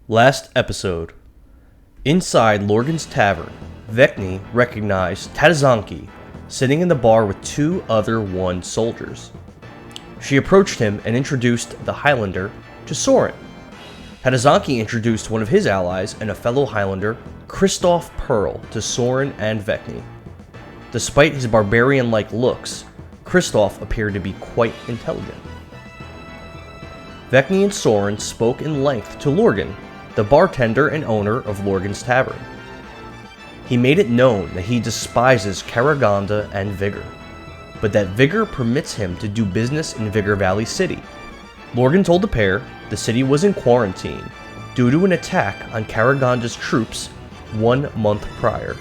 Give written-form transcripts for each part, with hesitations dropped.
Last episode. Inside Lorgen's tavern, Vekni recognized Tadazanki sitting in the bar with two other one soldiers. She approached him and introduced the Highlander to Sorin. Tadazanki introduced one of his allies and a fellow Highlander, Kristoff Pearl, to Sorin and Vekni. Despite his barbarian-like looks, Kristoff appeared to be quite intelligent. Vekni and Sorin spoke in length to Lorgen, the bartender and owner of Lorgen's tavern. He made it known that he despises Karaganda and Vigor, but that Vigor permits him to do business in Vigor Valley City. Lorgen told the pair the city was in quarantine due to an attack on Karaganda's troops 1 month prior.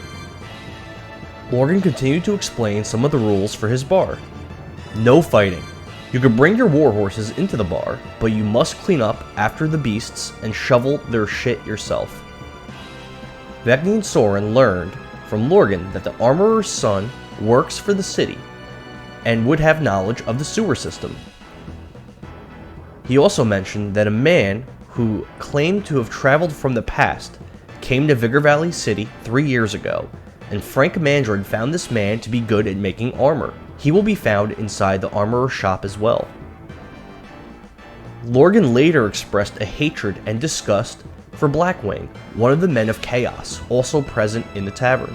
Lorgen continued to explain some of the rules for his bar. No fighting. You can bring your war horses into the bar, but you must clean up after the beasts and shovel their shit yourself. Vekni and Sorin learned from Lorgen that the armorer's son works for the city and would have knowledge of the sewer system. He also mentioned that a man who claimed to have traveled from the past came to Vigor Valley City 3 years ago, and Frank Mandred found this man to be good at making armor. He will be found inside the armorer's shop as well. Lorgen later expressed a hatred and disgust for Blackwyng, one of the men of chaos, also present in the tavern.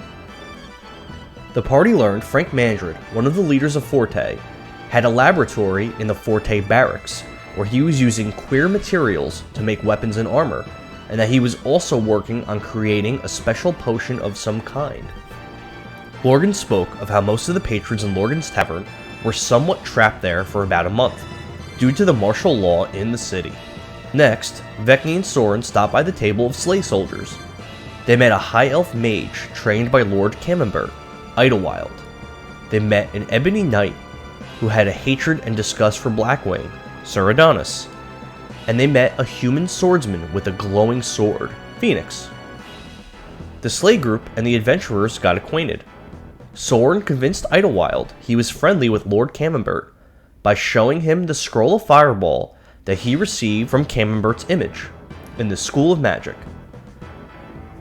The party learned Frank Mandred, one of the leaders of FORTE, had a laboratory in the FORTE barracks, where he was using queer materials to make weapons and armor, and that he was also working on creating a special potion of some kind. Lorgen spoke of how most of the patrons in Lorgen's tavern were somewhat trapped there for about a month, due to the martial law in the city. Next, Vekni and Sorin stopped by the table of sleigh soldiers. They met a high elf mage trained by Lord Camembert, Idlewild. They met an ebony knight who had a hatred and disgust for Blackwyng, Sir Adonis. And they met a human swordsman with a glowing sword, Phoenix. The sleigh group and the adventurers got acquainted. Sorin convinced Idlewild he was friendly with Lord Camembert by showing him the scroll of fireball that he received from Camembert's image in the School of Magic.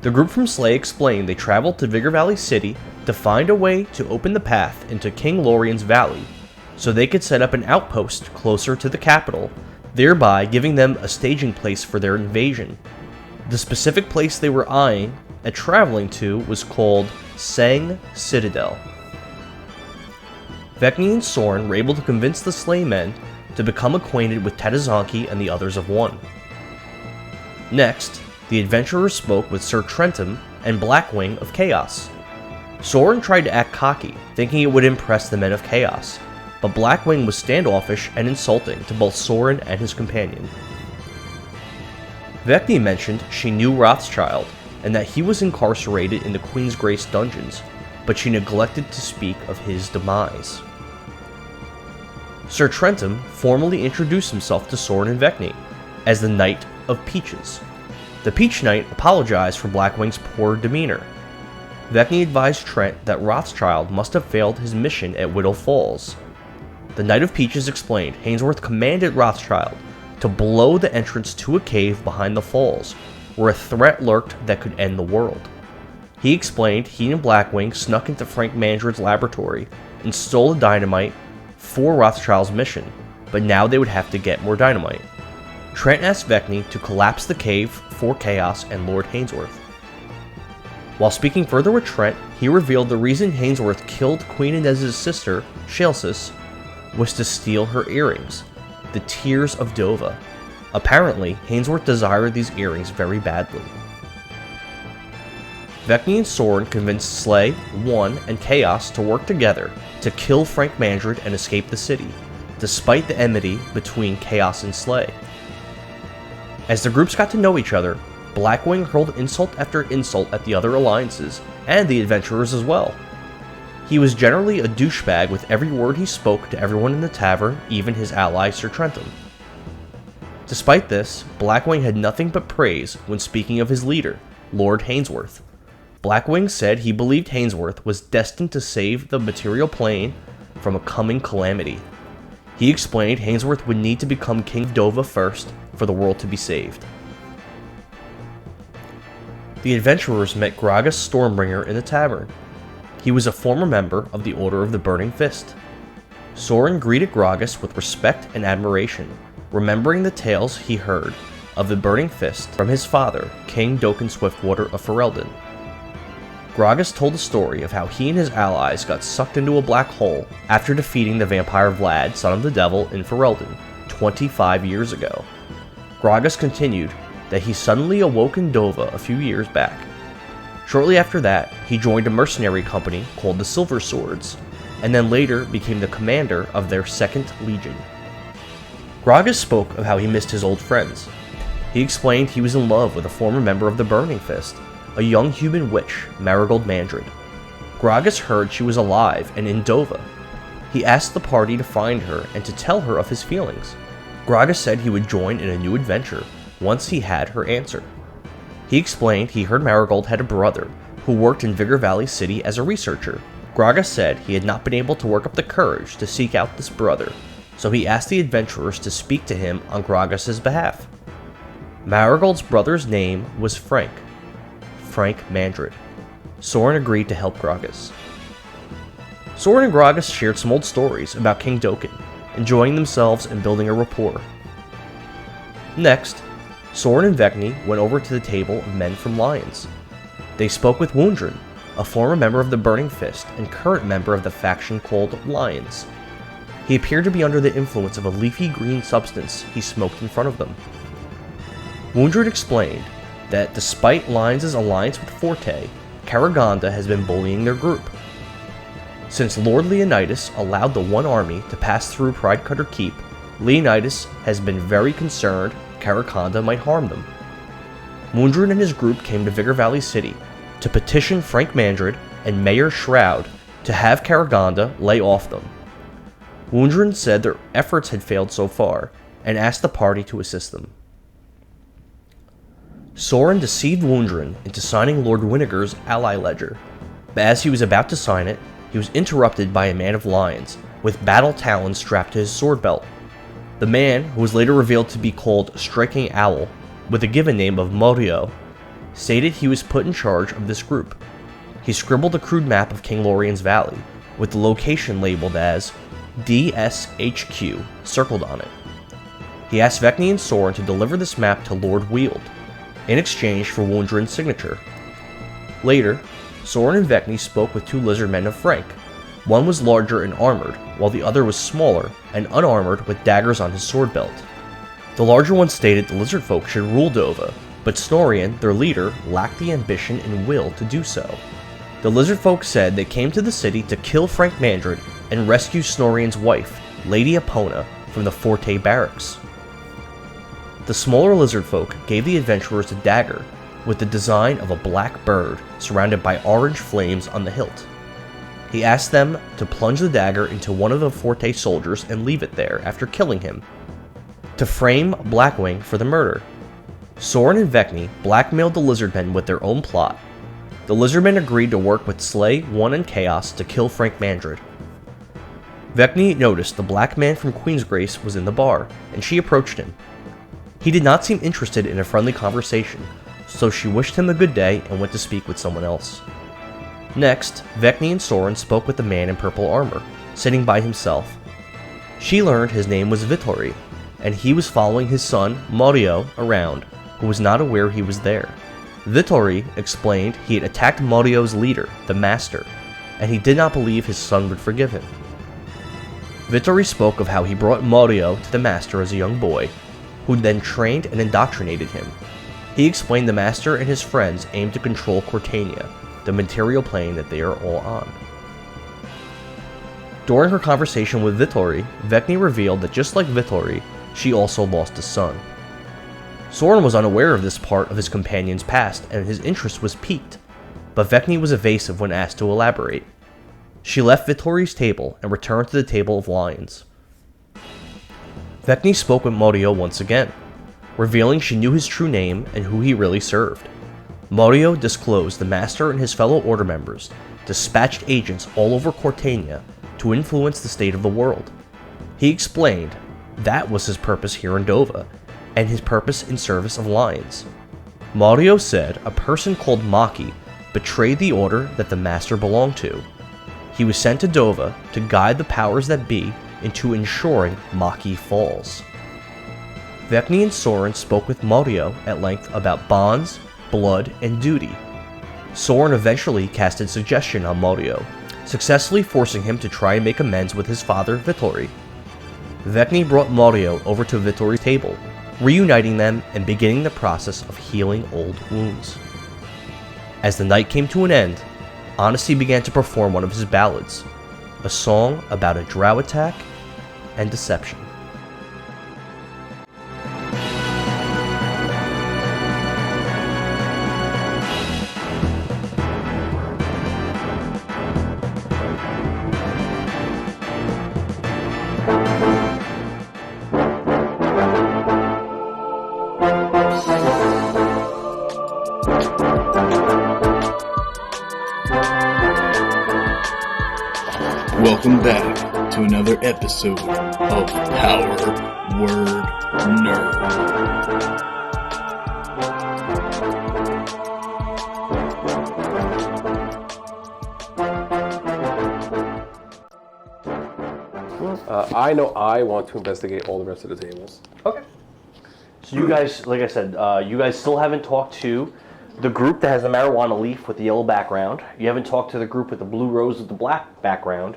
The group from Slay explained they traveled to Vigor Valley City to find a way to open the path into King Lorien's valley so they could set up an outpost closer to the capital, thereby giving them a staging place for their invasion. The specific place they were eyeing and traveling to was called Sang Citadel. Vekni and Sorin were able to convince the Slay men to become acquainted with Tadazanki and the others of One. Next, the adventurers spoke with Sir Trentum and Blackwyng of Chaos. Sorin tried to act cocky, thinking it would impress the men of Chaos, but Blackwyng was standoffish and insulting to both Sorin and his companion. Vekni mentioned she knew Rothschild, and that he was incarcerated in the Queen's Grace dungeons, but she neglected to speak of his demise. Sir Trentum formally introduced himself to Sorin and Vekni as the Knight of Peaches. The Peach Knight apologized for Blackwing's poor demeanor. Vekni advised Trent that Rothschild must have failed his mission at Whittle Falls. The Knight of Peaches explained Hainsworth commanded Rothschild to blow the entrance to a cave behind the falls, where a threat lurked that could end the world. He explained he and Blackwyng snuck into Frank Mandred's laboratory and stole the dynamite for Rothschild's mission, but now they would have to get more dynamite. Trent asked Vekni to collapse the cave for Chaos and Lord Hainsworth. While speaking further with Trent, he revealed the reason Hainsworth killed Queen Inez's sister, Shalsis, was to steal her earrings, the Tears of Dovah. Apparently, Hainsworth desired these earrings very badly. Vekni and Sorin convinced Slay, One, and Chaos to work together to kill Frank Mandred and escape the city, despite the enmity between Chaos and Slay. As the groups got to know each other, Blackwyng hurled insult after insult at the other alliances, and the adventurers as well. He was generally a douchebag with every word he spoke to everyone in the tavern, even his ally Sir Trentum. Despite this, Blackwyng had nothing but praise when speaking of his leader, Lord Hainsworth. Blackwyng said he believed Hainsworth was destined to save the material plane from a coming calamity. He explained Hainsworth would need to become King of Dovah first for the world to be saved. The adventurers met Gragas Stormbringer in the tavern. He was a former member of the Order of the Burning Fist. Sorin greeted Gragas with respect and admiration, remembering the tales he heard of the Burning Fist from his father, King Dokkan Swiftwater of Ferelden. Gragas told the story of how he and his allies got sucked into a black hole after defeating the vampire Vlad, son of the devil, in Ferelden 25 years ago. Gragas continued that he suddenly awoke in Dovah a few years back. Shortly after that, he joined a mercenary company called the Silver Swords, and then later became the commander of their 2nd Legion. Gragas spoke of how he missed his old friends. He explained he was in love with a former member of the Burning Fist, a young human witch, Marigold Mandred. Gragas heard she was alive and in Dovah. He asked the party to find her and to tell her of his feelings. Gragas said he would join in a new adventure once he had her answer. He explained he heard Marigold had a brother who worked in Vigor Valley City as a researcher. Gragas said he had not been able to work up the courage to seek out this brother, so he asked the adventurers to speak to him on Gragas' behalf. Marigold's brother's name was Frank Mandred. Sorin agreed to help Gragas. Sorin and Gragas shared some old stories about King Dokkan, enjoying themselves and building a rapport. Next, Sorin and Vekni went over to the table of men from Lions. They spoke with Wundren, a former member of the Burning Fist and current member of the faction called Lions. He appeared to be under the influence of a leafy green substance he smoked in front of them. Wundren explained that despite Lions' alliance with Forte, Karaganda has been bullying their group. Since Lord Leonidas allowed the One Army to pass through Pridecutter Keep, Leonidas has been very concerned Karaganda might harm them. Wundren and his group came to Vigor Valley City to petition Frank Mandred and Mayor Shroud to have Karaganda lay off them. Wundren said their efforts had failed so far and asked the party to assist them. Sorin deceived Wundren into signing Lord Winnegar's ally ledger, but as he was about to sign it, he was interrupted by a man of lions with battle talons strapped to his sword belt. The man, who was later revealed to be called Striking Owl, with a given name of Morio, stated he was put in charge of this group. He scribbled a crude map of King Lorien's Valley, with the location labeled as DSHQ circled on it. He asked Vekni and Sorin to deliver this map to Lord Weald, in exchange for Wundren's signature. Later, Sorin and Vekni spoke with 2 lizardmen of Frank. One was larger and armored, while the other was smaller and unarmored with daggers on his sword belt. The larger one stated the lizard folk should rule Dovah, but Snorrian, their leader, lacked the ambition and will to do so. The lizard folk said they came to the city to kill Frank Mandred and rescue Snorrian's wife, Lady Epona, from the Forte barracks. The smaller lizard folk gave the adventurers a dagger with the design of a black bird surrounded by orange flames on the hilt. He asked them to plunge the dagger into one of the Forte soldiers and leave it there after killing him, to frame Blackwyng for the murder. Sorin and Vekni blackmailed the lizardmen with their own plot. The lizardmen agreed to work with Slay, One, and Chaos to kill Frank Mandred. Vekni noticed the black man from Queensgrace was in the bar, and she approached him. He did not seem interested in a friendly conversation, so she wished him a good day and went to speak with someone else. Next, Vekni and Sorin spoke with the man in purple armor, sitting by himself. She learned his name was Vittori, and he was following his son, Morio, around, who was not aware he was there. Vittori explained he had attacked Morio's leader, the Master, and he did not believe his son would forgive him. Vittori spoke of how he brought Morio to the Master as a young boy, who then trained and indoctrinated him. He explained the Master and his friends aimed to control Cortania, the material plane that they are all on. During her conversation with Vittori, Vekni revealed that just like Vittori, she also lost a son. Sorin was unaware of this part of his companion's past and his interest was piqued, but Vekni was evasive when asked to elaborate. She left Vittori's table and returned to the table of lions. Vekni spoke with Morio once again, revealing she knew his true name and who he really served. Morio disclosed the Master and his fellow Order members dispatched agents all over Cortania to influence the state of the world. He explained that was his purpose here in Dovah, and his purpose in service of lions. Mario said a person called Maki betrayed the order that the master belonged to. He was sent to Dovah to guide the powers that be into ensuring Maki falls. Vekni and Sorin spoke with Mario at length about bonds, blood, and duty. Sorin eventually casted suggestion on Mario, successfully forcing him to try and make amends with his father, Vittori. Vekni brought Mario over to Vittori's table, reuniting them and beginning the process of healing old wounds. As the night came to an end, Honesty began to perform one of his ballads, a song about a drow attack and deception. Welcome back to another episode of Power Word Nerd. I know I want to investigate all the rest of the tables. Okay. So you guys, like I said, you guys still haven't talked to the group that has the marijuana leaf with the yellow background. You haven't talked to the group with the blue rose with the black background.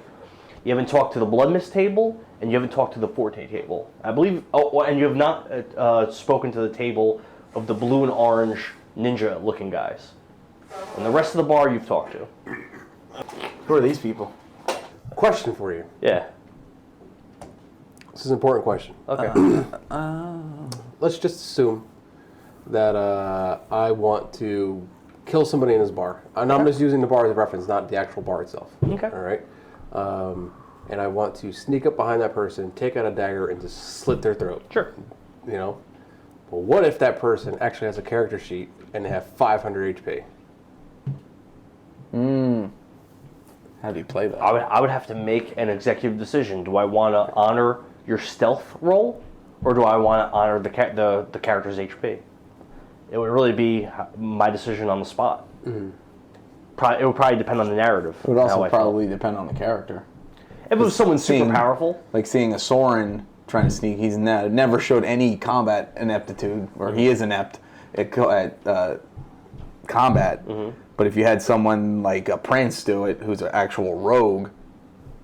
You haven't talked to the Blood Mist table, and you haven't talked to the Forte table. I believe, and you have not spoken to the table of the blue and orange ninja-looking guys. And the rest of the bar you've talked to. Who are these people? Question for you. Yeah. This is an important question. Okay. Let's just assume that I want to kill somebody in this bar. And I'm just using the bar as a reference, not the actual bar itself. Okay. All right? And I want to sneak up behind that person, take out a dagger, and just slit their throat. Sure. You know? But what if that person actually has a character sheet and they have 500 HP? How do you play that? I would have to make an executive decision. Do I want to honor your stealth roll, or do I want to honor the character's HP? It would really be my decision on the spot. Mm-hmm. It would probably depend on the narrative. It would also probably depend on the character. If it was someone super powerful. Like seeing a Sorin trying to sneak, he's never showed any combat ineptitude, or he is inept at combat. Mm-hmm. But if you had someone like a Prince do it, who's an actual rogue,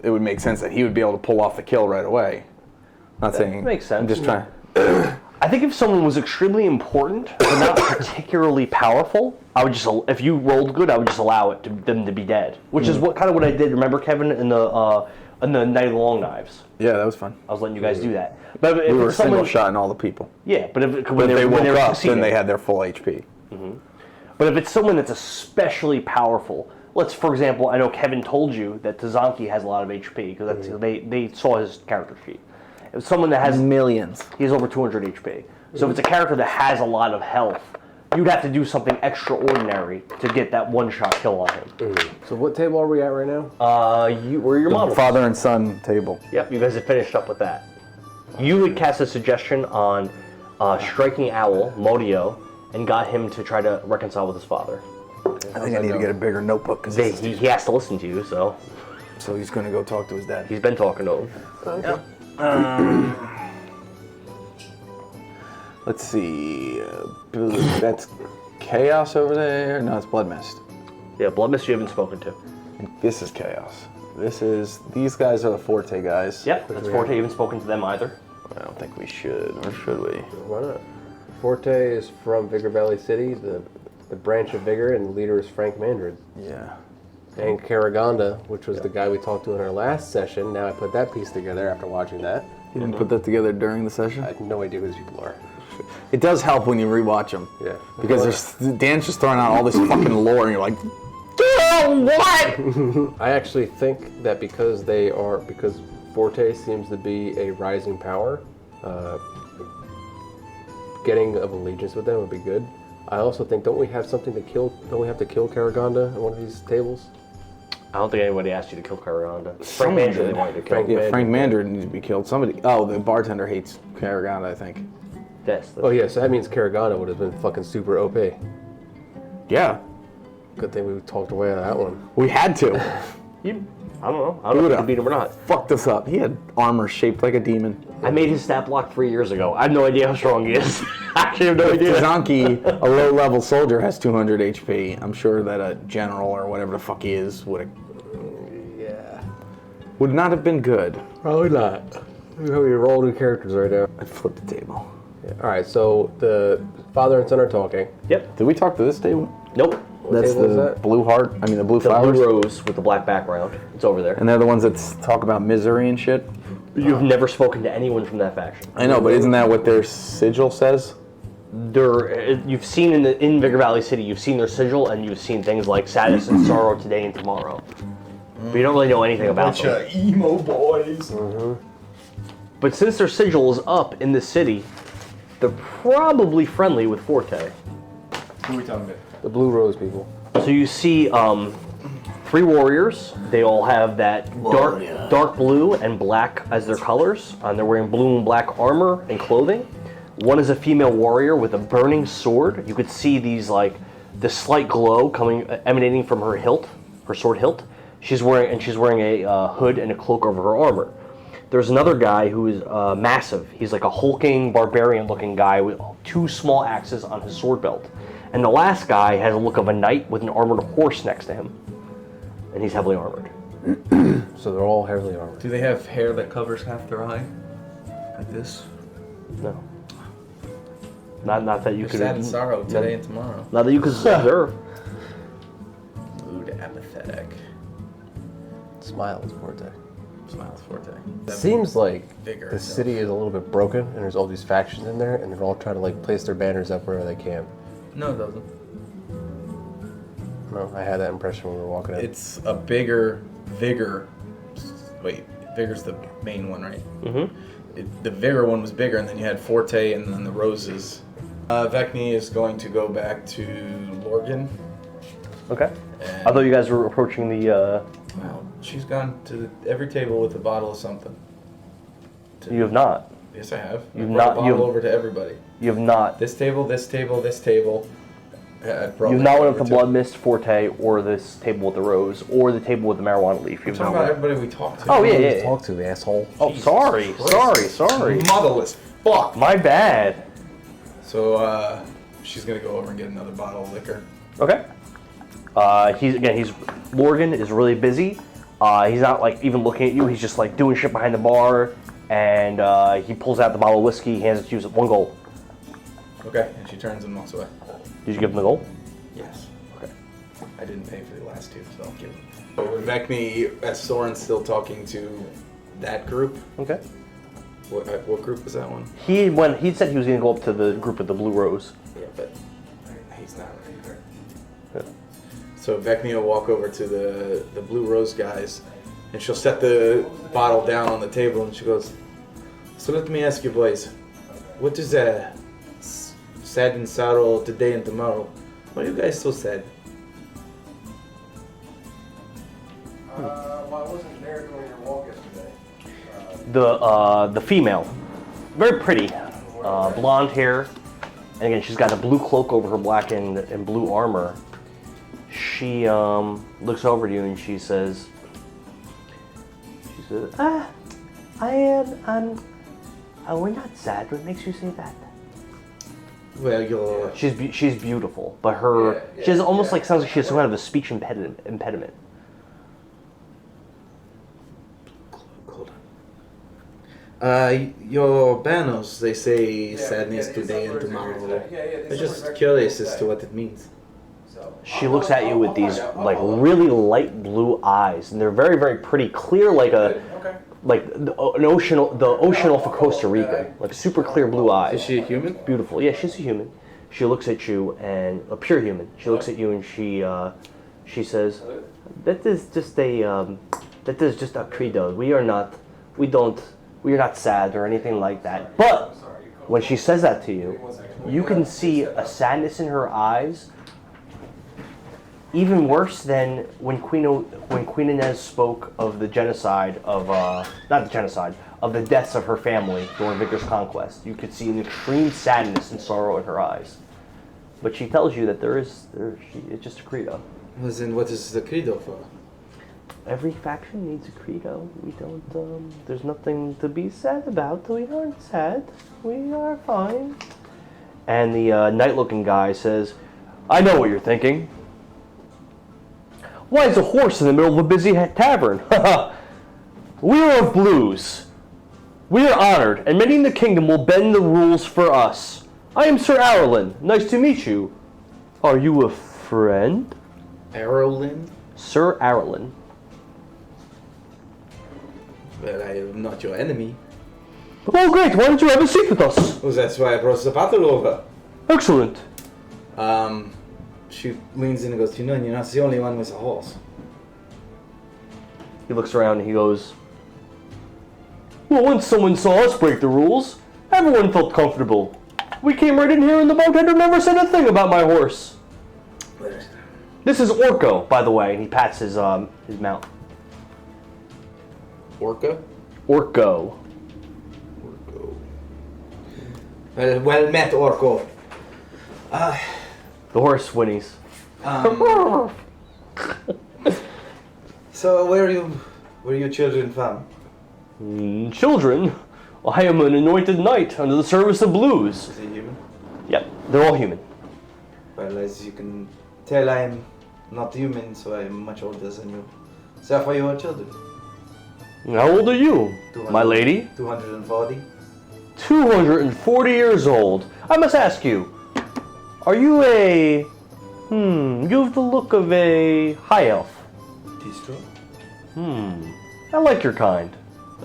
it would make sense that he would be able to pull off the kill right away. Not saying... That makes sense. I'm just trying... I think if someone was extremely important, but not particularly powerful, I would just, if you rolled good, I would just allow them to be dead. Which is what I did. Remember, Kevin, in the Night of the Long Knives? Yeah, that was fun. I was letting you guys do that. But if we were someone, single-shotting all the people. Yeah, but when they woke up, then they had their full HP. Mm-hmm. But if it's someone that's especially powerful, for example, I know Kevin told you that Tazanki has a lot of HP, because they saw his character sheet. If someone that has millions, he has over 200 HP. So if it's a character that has a lot of health, you'd have to do something extraordinary to get that one-shot kill on him. So what table are we at right now? We're your models. Father and son table. Yep, you guys have finished up with that. You would cast a suggestion on Striking Owl, Modio, and got him to try to reconcile with his father. I think I need to get a bigger notebook, because he has to listen to you, so he's going to go talk to his dad. He's been talking to him. Okay. Yep. Let's see. That's Chaos over there. No, it's Blood Mist. Yeah, Blood Mist you haven't spoken to. This is Chaos. These guys are the Forte guys. Yep, that's Forte. You haven't spoken to them either. I don't think we should, or should we? Why not? Forte is from Vigor Valley City, the branch of Vigor, and the leader is Frank Mandred. Yeah. And Karagonda, which was the guy we talked to in our last session. Now I put that piece together after watching that. You didn't put that together during the session? I have no idea who these people are. It does help when you rewatch them. Yeah. Because Dan's just throwing out all this fucking lore, and you're like, what? I actually think that because Forte seems to be a rising power, getting of allegiance with them would be good. I also think, don't we have to kill Karagonda at one of these tables? I don't think anybody asked you to kill Karagonda. Frank Mandred they wanted to kill. Frank Mandred needs to be killed. The bartender hates Karagonda, I think. Yes. Oh yeah, so that means Karagana would have been fucking super OP. Yeah, Good thing we talked away on that one. we had to. I don't know. I don't know if you can beat him or not. Fucked us up. He had armor shaped like a demon. I made his stat block 3 years ago. I have no idea how strong he is. I actually have no idea. Tazanki, a low-level soldier, has 200 HP. I'm sure that a general or whatever the fuck he is would not have been good. Probably not. We roll new characters right now. I flipped the table. Yeah. All right, so the father and son are talking. Yep. Did we talk to this table? Nope. That's table is the that? blue heart. I mean, the blue The flowers. blue rose with the black background. It's over there. And they're the ones that talk about misery and shit. You've never spoken to anyone from that faction. I know, but isn't that what their sigil says? You've seen in Vigor Valley City, you've seen their sigil, and you've seen things like sadness and sorrow today and tomorrow. But you don't really know anything about them. Emo boys. But since their sigil is up in the city, they're probably friendly with Forte. Who are we talking about? The Blue Rose people. So you see 3 warriors. They all have that dark blue and black as their colors. And they're wearing blue and black armor and clothing. One is a female warrior with a burning sword. You could see these the slight glow emanating from her hilt, her sword hilt. She's wearing a hood and a cloak over her armor. There's another guy who is massive. He's like a hulking, barbarian-looking guy with 2 small axes on his sword belt. And the last guy has a look of a knight with an armored horse next to him. And he's heavily armored. So they're all heavily armored. Do they have hair that covers half their eye? Like this? No. Not that you They're could... sad and sorrow today and tomorrow. Not that you could observe. Mood apathetic. Smile is Forte. Smiles Forte. Seems like Vigor the itself. city is a little bit broken, and there's all these factions in there, and they're all trying to place their banners up wherever they can. No, it doesn't. No, I had that impression when we were walking in. It's a bigger Vigor. Wait, Vigor's the main one, right? Mm-hmm. The Vigor one was bigger, and then you had Forte, and then the Roses. Vekni is going to go back to Lorien. Okay. I thought you guys were approaching the... Well, she's gone to every table with a bottle of something. You have not. Yes, I have. You've I brought not- a bottle you've- over to everybody. You have not. This table, this table, this table. You've not went up to Blood Mist Forte, or this table with the rose, or the table with the marijuana leaf. I'm You've talking not about went. everybody we talked to. Oh, yeah, Who yeah, did you yeah. talk to, asshole? Oh, Jesus sorry. Christ. Motherless fuck. My bad. So, she's gonna go over and get another bottle of liquor. Okay. Lorien is really busy. He's not even looking at you. He's just doing shit behind the bar, and he pulls out the bottle of whiskey, hands it to you at 1 gold. Okay, and she turns and walks away. Did you give him the gold? Yes. Okay. I didn't pay for the last 2, so I'll give them. So Vekni, as Sorin's still talking to that group. Okay. What group was that one? He said he was going to go up to the group with the blue rose. Yeah, but he's not either. Yeah. So Vekni will walk over to the Blue Rose guys, and she'll set the bottle down on the table, and she goes, "So let me ask you boys, what is sad and sorrow today and tomorrow? Why are you guys so sad?" Well, I wasn't there during your walk yesterday. The female, very pretty, blonde hair, and again she's got a blue cloak over her black and blue armor. She looks over to you and she says, we're not sad. What makes you say that? Well, you're... She's beautiful, but she has almost sounds like she has some kind of a speech impediment. Hold on. Your banners, they say sadness today and tomorrow. I'm just curious as to what it means. She looks at you with these really light blue eyes, and they're very, very pretty, clear the ocean off of Costa Rica, super clear blue eyes. Is she a human? Beautiful. Yeah, she's a human. She looks at you and a pure human. She looks at you and she says, "That is just a credo. We are not sad or anything like that." But when she says that to you, you can see a sadness in her eyes even worse than when Queen Inez spoke of the genocide of not the genocide of the deaths of her family during Vigor's conquest. You could see an extreme sadness and sorrow in her eyes. But she tells you that it's just a credo. As in, what is the credo for? Every faction needs a credo. We don't. There's nothing to be sad about. We aren't sad. We are fine. And the night-looking guy says, "I know what you're thinking. Why is a horse in the middle of a busy tavern? We are of blues. We are honored, and many in the kingdom will bend the rules for us. I am Sir Arlen. Nice to meet you. Are you a friend?" Arlen? Sir Arlen. Well, I am not your enemy. Oh, great. Why don't you have a seat with us? Oh, that's why I brought the battle over. Excellent. She leans in and goes, you're not the only one with a horse. He looks around and he goes, "Well, once someone saw us break the rules, everyone felt comfortable. We came right in here and the bartender never said a thing about my horse." This is Orko, by the way, and he pats his mount. Orca? Orko. Orco. Well met, Orko. The horse whinnies. So where are you children from? Children? I am an anointed knight under the service of blues. Is he human? Yep, they're all human. Well, as you can tell, I am not human, so I am much older than you. So for you are children? How old are you, my lady? 240. 240 years old. I must ask you, are you you have the look of a high elf. Tis true. I like your kind.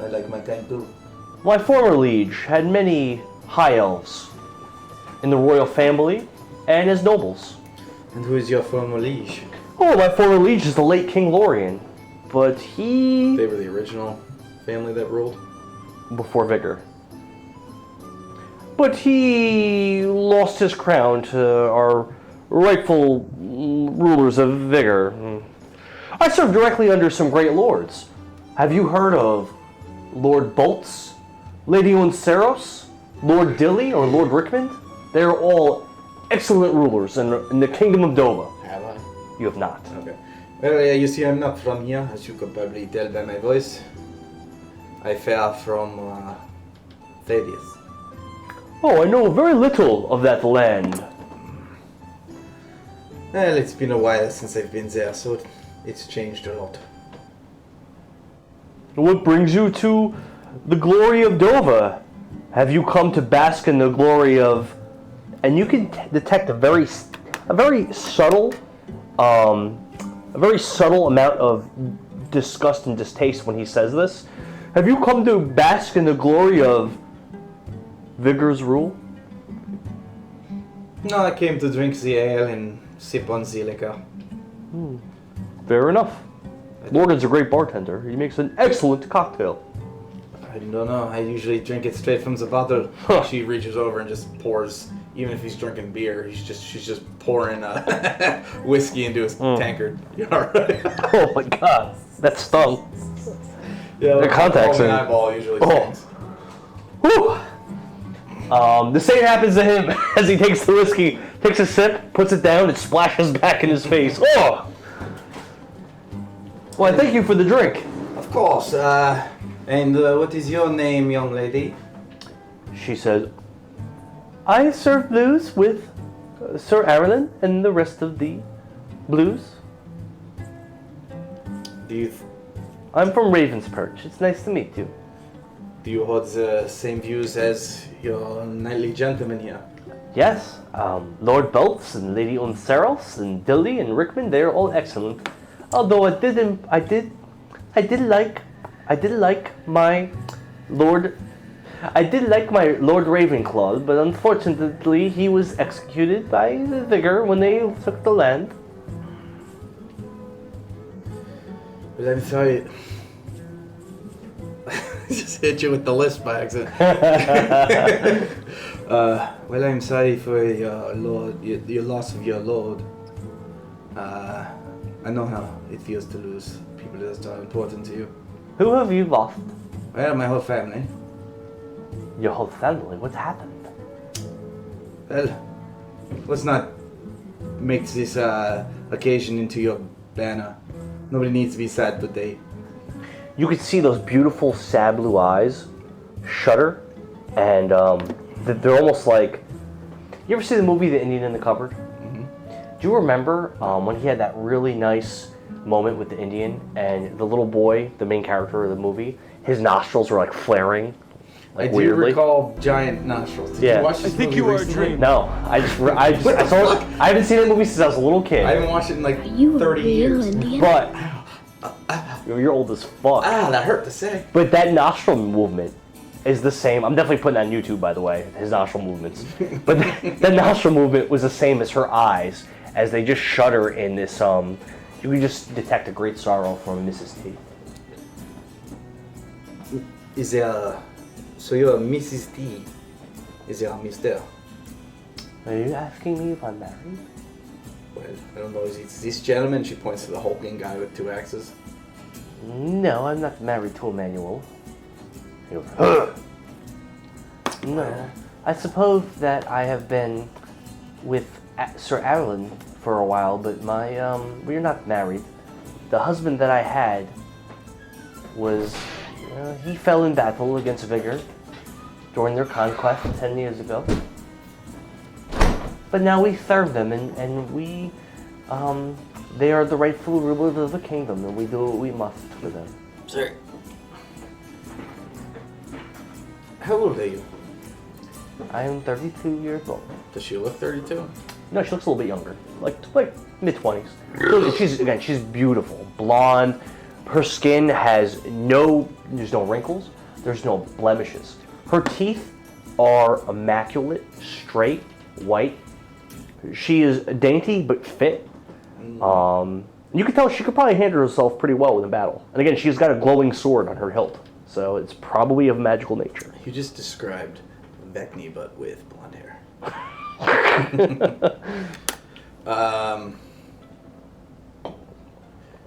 I like my kind too. My former liege had many high elves in the royal family and as nobles. And who is your former liege? Oh, my former liege is the late King Lorien, but he... They were the original family that ruled? Before Vigor. But he lost his crown to our rightful rulers of Vigor. I served directly under some great lords. Have you heard of Lord Bolts, Lady Unceros, Lord Dilly, or Lord Rickman? They are all excellent rulers in the kingdom of Dovah. Have I? You have not. Okay. Well, you see, I'm not from here, as you could probably tell by my voice. I fell from Thaddeus. Oh, I know very little of that land. Well, it's been a while since I've been there, so it's changed a lot. What brings you to the glory of Dovah? Have you come to bask in the glory of... And you can detect a very subtle amount of disgust and distaste when he says this. Have you come to bask in the glory of Vigor's rule? No, I came to drink the ale and sip on the liquor. Fair enough. Morgan's a great bartender. He makes an excellent cocktail. I don't know, I usually drink it straight from the bottle. Huh. She reaches over and just pours, even if he's drinking beer, she's just pouring whiskey into his tankard. You all right? Oh my god, that stung. Yeah, The contacts in. in. Eyeball usually Oh. stings. Whew. The same happens to him as he takes the whiskey, takes a sip, puts it down, it splashes back in his face. Oh! Well, thank you for the drink. Of course. And what is your name, young lady? She says, I serve blues with Sir Arlen and the rest of the blues. I'm from Raven's Perch. It's nice to meet you. Do you hold the same views as your knightly gentleman here? Yes, Lord Belts and Lady Unceros and Dilly and Rickman, they are all excellent. Although I did like my Lord Ravenclaw, but unfortunately he was executed by the Vigor when they took the land. Well, I'm sorry. Just hit you with the list by accident. Well, I'm sorry for your loss of your lord. I know how it feels to lose people that are important to you. Who have you lost? Well, my whole family. Your whole family? What's happened? Well, let's not make this occasion into your banner. Nobody needs to be sad today. You could see those beautiful sad blue eyes shudder, and they're almost like... You ever see the movie The Indian in the Cupboard? Mm-hmm. Do you remember when he had that really nice moment with the Indian, and the little boy, the main character of the movie, his nostrils were like flaring? Like, I do weirdly. recall giant nostrils. Did Yeah. you watch this movie recently? No, I saw it. I haven't seen that movie since I was a little kid. I haven't watched it in like You 30 years. Indian? But you're old as fuck. Ah, that hurt to say. But that nostril movement is the same. I'm definitely putting that on YouTube, by the way, his nostril movements. But that nostril movement was the same as her eyes, as they just shudder in this. You can just detect a great sorrow from Mrs. T. Is there? So you're Mrs. T. Is there a Mr.? Are you asking me if I'm married? Well, I don't know. Is it this gentleman? She points to the hulking guy with 2 axes. No, I'm not married to Emmanuel. He goes, "Ugh." No, I suppose that I have been with Sir Alan for a while, but we're not married. The husband that I had was, he fell in battle against Vigor during their conquest 10 years ago. But now we serve them, and we, they are the rightful rulers of the kingdom, and we do what we must for them. Sir. How old are you? I am 32 years old. Does she look 32? No, she looks a little bit younger, like mid-20s. She's beautiful, blonde. Her skin has there's no wrinkles, there's no blemishes. Her teeth are immaculate, straight, white. She is dainty but fit. You can tell she could probably handle herself pretty well in a battle. And again, she's got a glowing sword on her hilt, so it's probably of magical nature. You just described Vekni, but with blonde hair.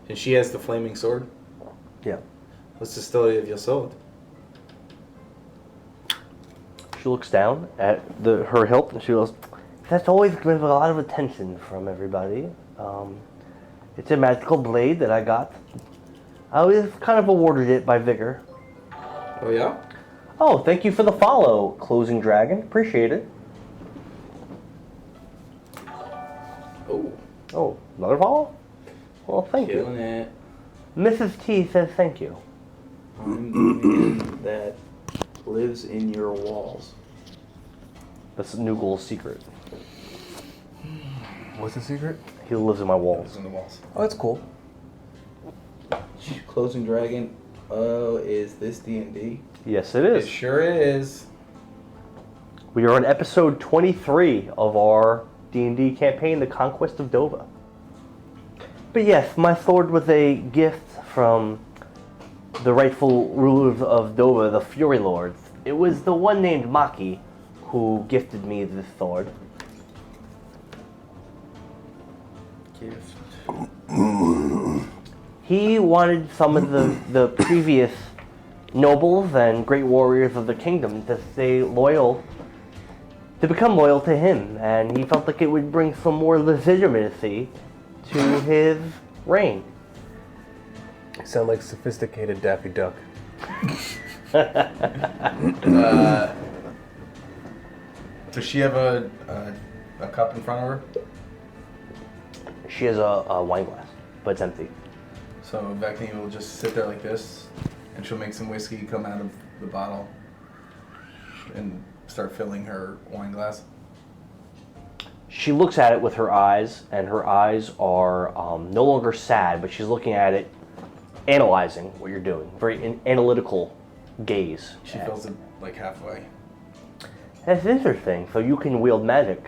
And she has the flaming sword? Yeah. What's the story of your sword? She looks down at her hilt and she goes, "That's always given a lot of attention from everybody. It's a magical blade that I got. I was kind of awarded it by Vigor." Oh, yeah? Oh, thank you for the follow, Closing Dragon. Appreciate it. Oh, Oh, another follow? Well, thank you. killing it. Mrs. T says thank you. I'm the man that lives in your walls. That's Nugal's secret. What's the secret? He lives in my walls. Lives in the walls. Oh, that's cool. Closing Dragon. Oh, is this D&D? Yes, it It is. sure is. We are on episode 23 of our D&D campaign, The Conquest of Dovah. But yes, my sword was a gift from the rightful rulers of Dovah, the Fury Lords. It was the one named Maki who gifted me this sword. Gift. He wanted some of the previous nobles and great warriors of the kingdom to become loyal to him, and he felt like it would bring some more legitimacy to his reign. You sound like sophisticated Daffy Duck. Does she have a cup in front of her? She has a wine glass, but it's empty. So Vekni will just sit there like this, and she'll make some whiskey come out of the bottle and start filling her wine glass. She looks at it with her eyes, and her eyes are no longer sad, but she's looking at it, analyzing what you're doing. Very analytical gaze. She fills it like halfway. That's interesting. So you can wield magic.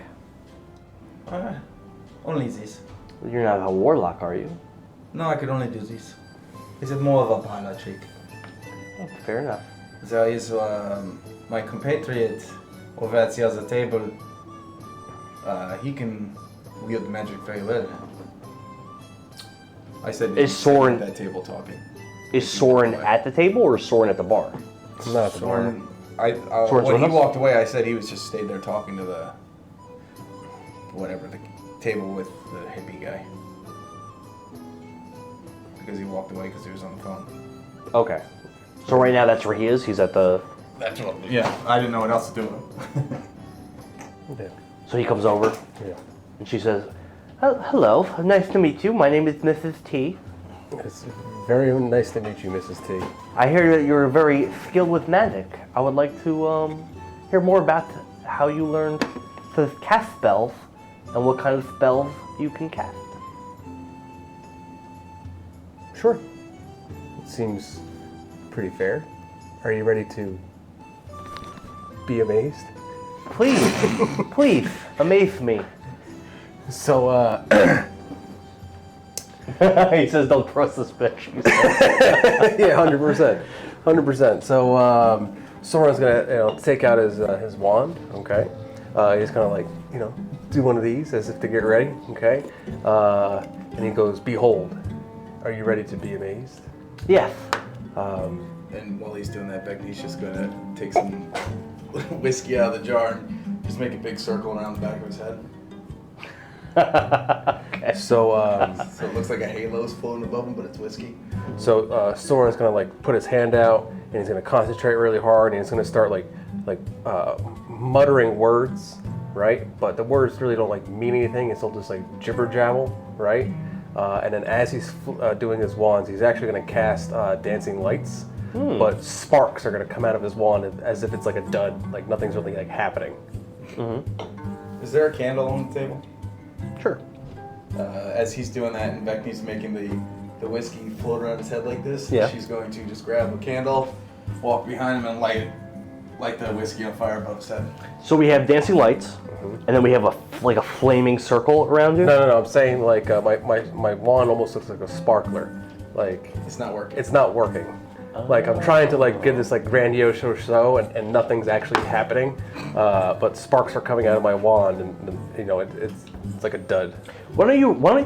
Only this. You're not a warlock, are you? No, I could only do this. Is it more of a parlor trick? Oh, fair enough. There is my compatriot over at the other table. He can wield magic very well. I said Is Sorin at that table talking. is Sorin at the table or is Sorin at the bar? Not at the bar. Sorin's When with he us? walked away, I said he was just stayed there talking to the table with the hippie guy. Because he walked away because he was on the phone. Okay. So right now that's where he is. He's at the. That's what. Yeah, I didn't know what else to do with him. Yeah. So he comes over Yeah. and she says, "Hello, nice to meet you. My name is Mrs. T. It's very nice to meet you, Mrs. T. I hear that you're very skilled with magic. I would like to hear more about how you learned to cast spells and what kind of spells you can cast." Sure. It seems pretty fair. Are you ready to be amazed? Please, please, amaze me. So, He says, "Don't trust the specs." yeah, 100%. 100%. So, Soren's gonna take out his wand, okay? He's gonna do one of these as if to get ready, okay? And he goes, "Behold, are you ready to be amazed?" Yes. And while he's doing that, Vekni's just gonna take some whiskey out of the jar and just make a big circle around the back of his head. So, So it looks like a halo's floating above him, but it's whiskey. So Soren's gonna put his hand out and he's gonna concentrate really hard and he's gonna start muttering words, right? But the words really don't mean anything. It's all just jibber jabble, right? And then as he's doing his wands, he's actually gonna cast dancing lights, but sparks are gonna come out of his wand as if it's like a dud, like nothing's really happening. Is there a candle on the table? Sure. As he's doing that and Vekni's making the whiskey float around his head like this, Yeah. she's going to just grab a candle, walk behind him and light the whiskey on fire above his head. So we have dancing lights, and then we have a flaming circle around you. No. I'm saying my wand almost looks like a sparkler. It's not working. It's not working. I'm trying to give this grandiose show and nothing's actually happening, but sparks are coming out of my wand and it's like a dud. Why don't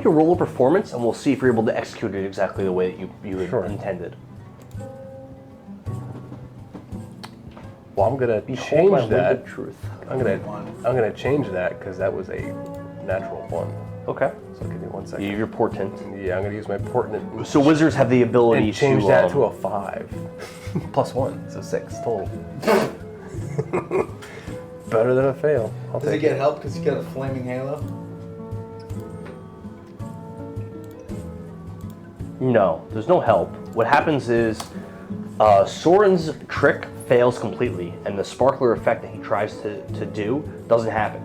you roll a performance, and we'll see if you're able to execute it exactly the way that you had Sure. intended. Well, I'm gonna Behold my change wicked that. truth. I'm gonna change that because that was a natural one. Okay. So give me 1 second. Your portent. Yeah, I'm gonna use my portent. So wizards have the ability And change to that to a 5 plus 1, so 6 total. Better than a fail. I'll Does he take get it. help because he's got a flaming halo? No, there's no help. What happens is Soren's trick fails completely, and the sparkler effect that he tries to do doesn't happen.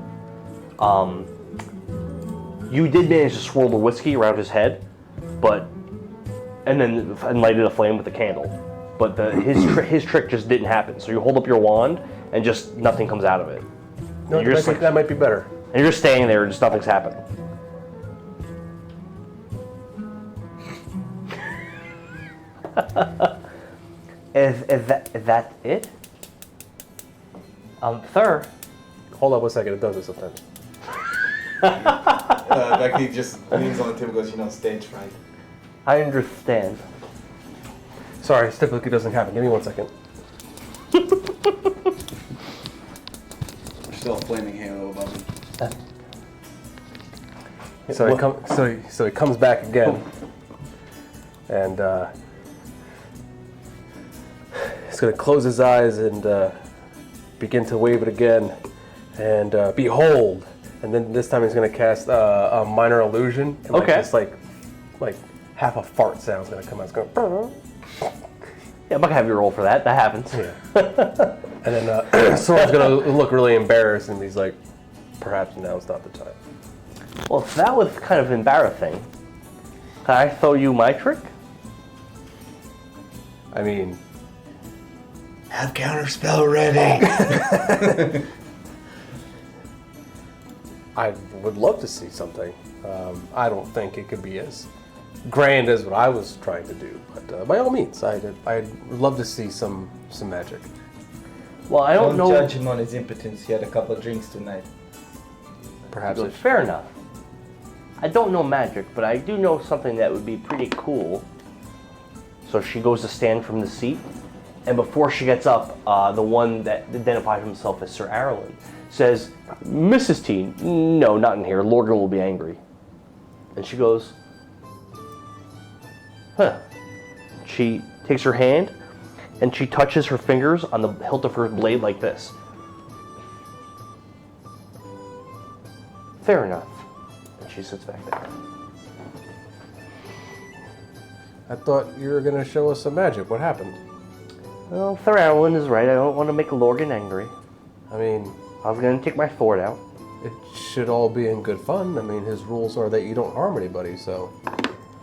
You did manage to swirl the whiskey around his head, and lighted a flame with the candle. But his trick just didn't happen. So you hold up your wand, and just nothing comes out of it. No, You're just that might be better. And you're just staying there, and just nothing's happening. Is that it? Sir. Hold on 1 second. It does this sometimes. Vekni just leans on the table and goes, stage fright. I understand. Sorry, this typically doesn't happen. Give me 1 second. There's still a flaming halo above him. So he comes back again, and he's gonna close his eyes and begin to wave it again, and behold. And then this time he's gonna cast a minor illusion. And Okay. Just like half a fart sound's gonna come out. It's going. Yeah, I'm not gonna have you roll for that. That happens. Yeah. And then Soren's gonna look really embarrassed, and he's like, "Perhaps now's not the time." Well, that was kind of embarrassing. Can I throw you my trick? I mean, Have counterspell ready. I would love to see something. I don't think it could be as grand as what I was trying to do, but by all means, I'd love to see some magic. Well, I don't know. judge him on his impotence. He had a couple of drinks tonight. Perhaps Fair enough. I don't know magic, but I do know something that would be pretty cool. So she goes to stand from the seat, and before she gets up, the one that identified himself as Sir Arlen says, Mrs. T, no, not in here. Lorien will be angry. And she goes, huh. She takes her hand, and she touches her fingers on the hilt of her blade like this. Fair enough. And she sits back there. I thought you were going to show us some magic. What happened? Well, Sir Arlen is right. I don't want to make Lorien angry. I mean, I was going to take my sword out. it should all be in good fun. I mean, his rules are that you don't harm anybody, so...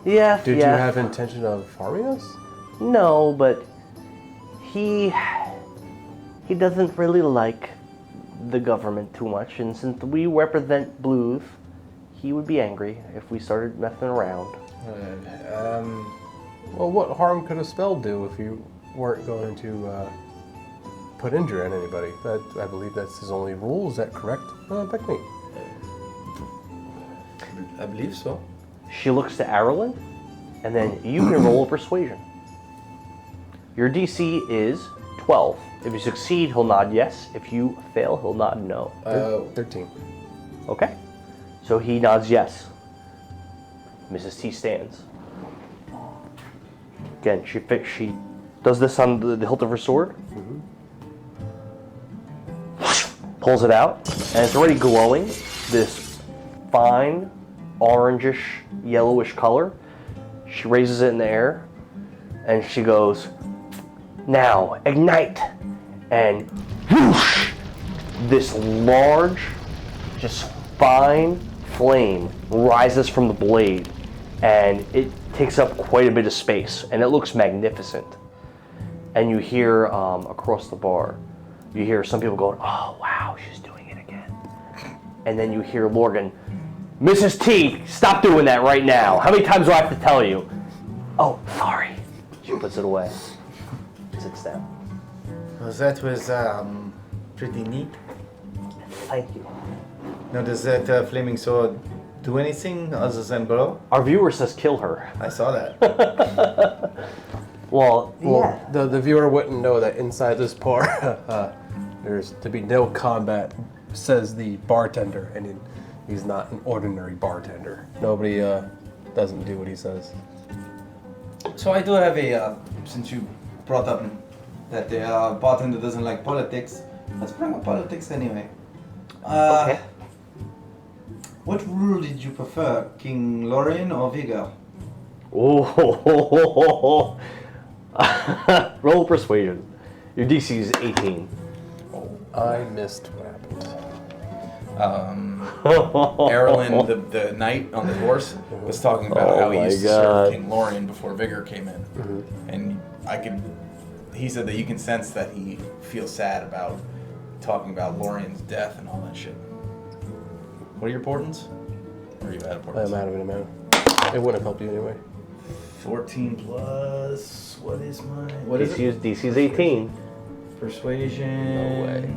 Yeah, Did you have intention of harming us? No, but he doesn't really like the government too much, and since we represent blues, he would be angry if we started messing around. Well, what harm could a spell do if you weren't going to put injury on anybody? I believe that's his only rule. Is that correct, Vekni? I believe so. She looks to Arlen, and then you can roll a persuasion. Your DC is 12. If you succeed, he'll nod yes. If you fail, he'll nod no. 13. Okay. So he nods yes. Mrs. T stands. Again, she does this on the hilt of her sword. Pulls it out, and it's already glowing. This fine, orangish, yellowish color. She raises it in the air, and she goes, now, ignite! And whoosh! This large, just fine flame rises from the blade, and it takes up quite a bit of space, and it looks magnificent. And you hear across the bar, you hear some people going, oh wow, she's doing it again. And then you hear Lorien, Mrs. T, stop doing that right now. How many times do I have to tell you? Oh, sorry. She puts it away. Sits down. Well, that was pretty neat. Thank you. Now, does that flaming sword do anything other than glow? Our viewer says kill her. I saw that. Well, Well, yeah. the viewer wouldn't know that inside this bar, there's to be no combat, says the bartender, and he's not an ordinary bartender. Nobody doesn't do what he says. So I do have a, since you brought up that the bartender doesn't like politics, let's bring up politics anyway. Okay. What rule did you prefer, King Lorien or Vigor? Oh, roll persuasion. Your DC is 18. I missed what happened. Arlen, the knight on the horse, was talking about how he my used to God. serve King Lorien before Vigor came in. And he said that you can sense that he feels sad about talking about Lorien's death and all that shit. What are your portents? Or are you out of portents? I'm out of it, man. It wouldn't have helped you anyway. 14 plus, what is my... What is it? DC is 18. Persuasion. No way.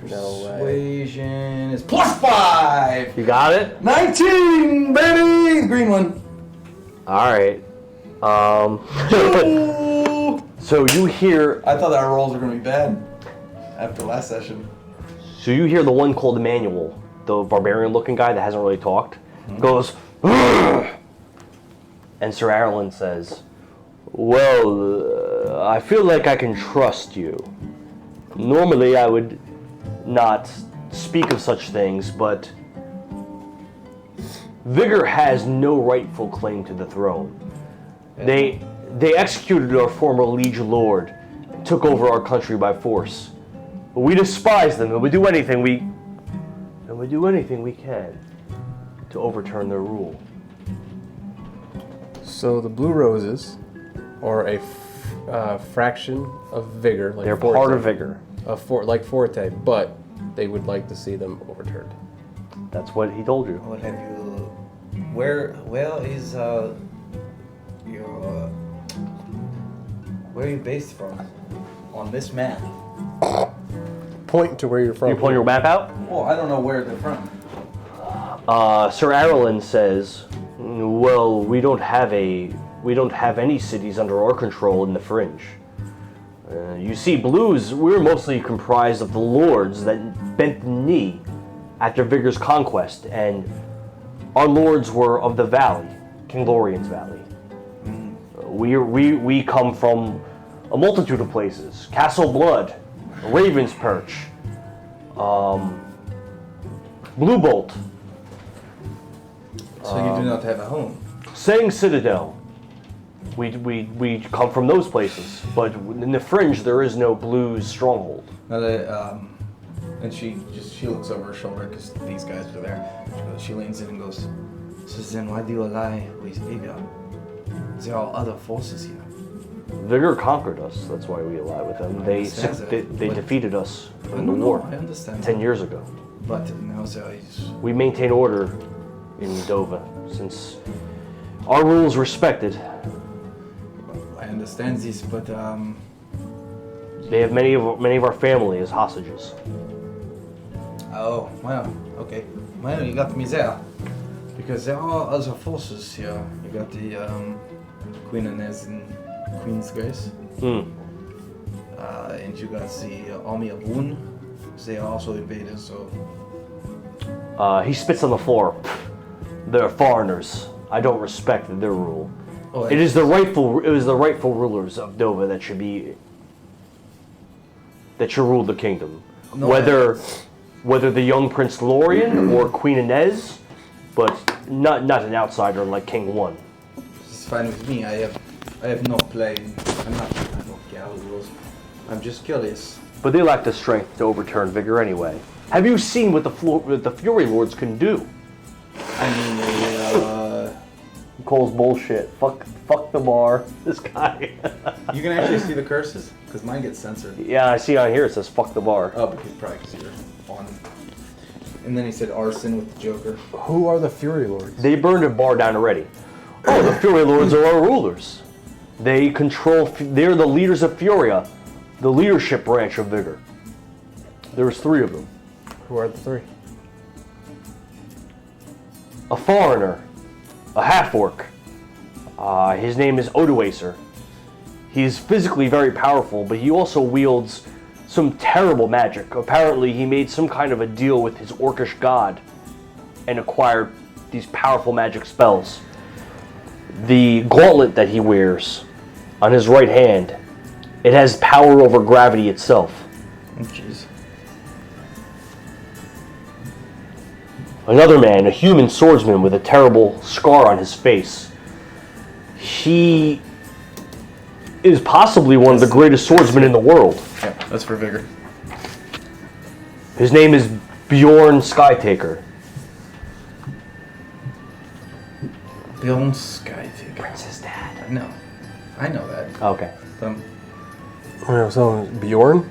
No way. Persuasion is +5! You got it? 19, baby! Green one. Alright. So you hear... I thought our rolls were going to be bad after last session. So you hear the one called Emmanuel, the barbarian-looking guy that hasn't really talked, goes, "Ugh!" And Sir Arlen says, well, I feel like I can trust you. Normally I would not speak of such things, but Vigor has no rightful claim to the throne. They executed our former liege lord and took over our country by force. But we despise them, and we do anything we can to overturn their rule. So the Blue Roses are a fraction of Vigor. Like They're Forte, part of Vigor. like Forte, but they would like to see them overturned. That's what he told you. What have you... Where is your... Where are you based from? On this map. point to where you're from. You point your map out? Well, I don't know where they're from. Sir Arlen says, well, we don't have any cities under our control in the Fringe. You see, Blues, we're mostly comprised of the lords that bent the knee after Vigor's conquest, and our lords were of the valley, King Lorien's valley. We come from a multitude of places: Castle Blood, Raven's Perch, Blue Bolt, So you do not have a home. Sang Citadel. We come from those places, but in the Fringe there is no Blues stronghold. Now and she looks over her shoulder because these guys are there. She leans in and goes, "So then why do you ally with Vigor? There are other forces here." Vigor conquered us. That's why we ally with them. They defeated us in the war I understand. 10 years ago. But now there is. We maintain order in Dovah since our rule is respected. I understand this, but They have many of our family as hostages. Oh, well, okay. Well, you got me there. Because there are other forces here. You got the Queen Inez and Queen's Grace. And you got the Army of Woon. They are also invaders, so... He spits on the floor. They're foreigners. I don't respect their rule. Oh, It is the rightful rulers of Dovah that should rule the kingdom. No, Whether the young Prince Lorien or Queen Inez, but not an outsider like King One. It's fine with me. I have no play. I don't care the rules. I'm just curious. But they lack the strength to overturn Vigor anyway. Have you seen what the Fury Lords can do? I mean, Cole's bullshit. Fuck the bar. This guy. you can actually see the curses, because mine gets censored. Yeah, I see on here it says fuck the bar. Oh, because you're on. And then he said arson with the Joker. Who are the Fury Lords? They burned a bar down already. Oh, the Fury Lords are our rulers. They're the leaders of Furia, the leadership branch of Vigor. There's 3 of them. Who are the 3? A foreigner, a half-orc. His name is Odoacer. He's physically very powerful, but he also wields some terrible magic. Apparently, he made some kind of a deal with his orcish god and acquired these powerful magic spells. The gauntlet that he wears on his right hand, it has power over gravity itself. Oh, jeez. Another man, a human swordsman with a terrible scar on his face. He is possibly one of the greatest swordsmen in the world. Yeah, that's for Vigor. His name is Bjorn Skytaker. Bjorn Skye. Prince's dad. I know that. Okay. So Bjorn? How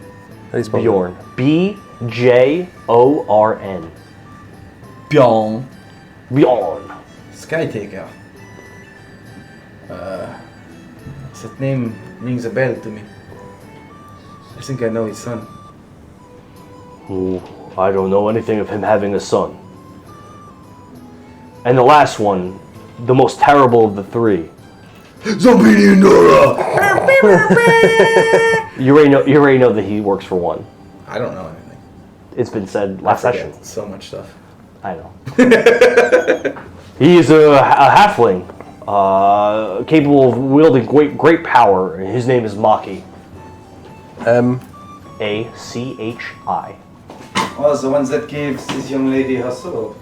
do you spell Bjorn. B-J-O-R-N. Bjorn. Bjorn. Skytaker. That name rings a bell to me. I think I know his son. Ooh, I don't know anything of him having a son. And the last one, the most terrible of the 3. Zombie and Dora! You already know that he works for one. I don't know anything. It's been said last I forget session. so much stuff. I know. He is a halfling, capable of wielding great power. His name is Maki. A-C-H-I. Oh, the one that gives this young lady her sword.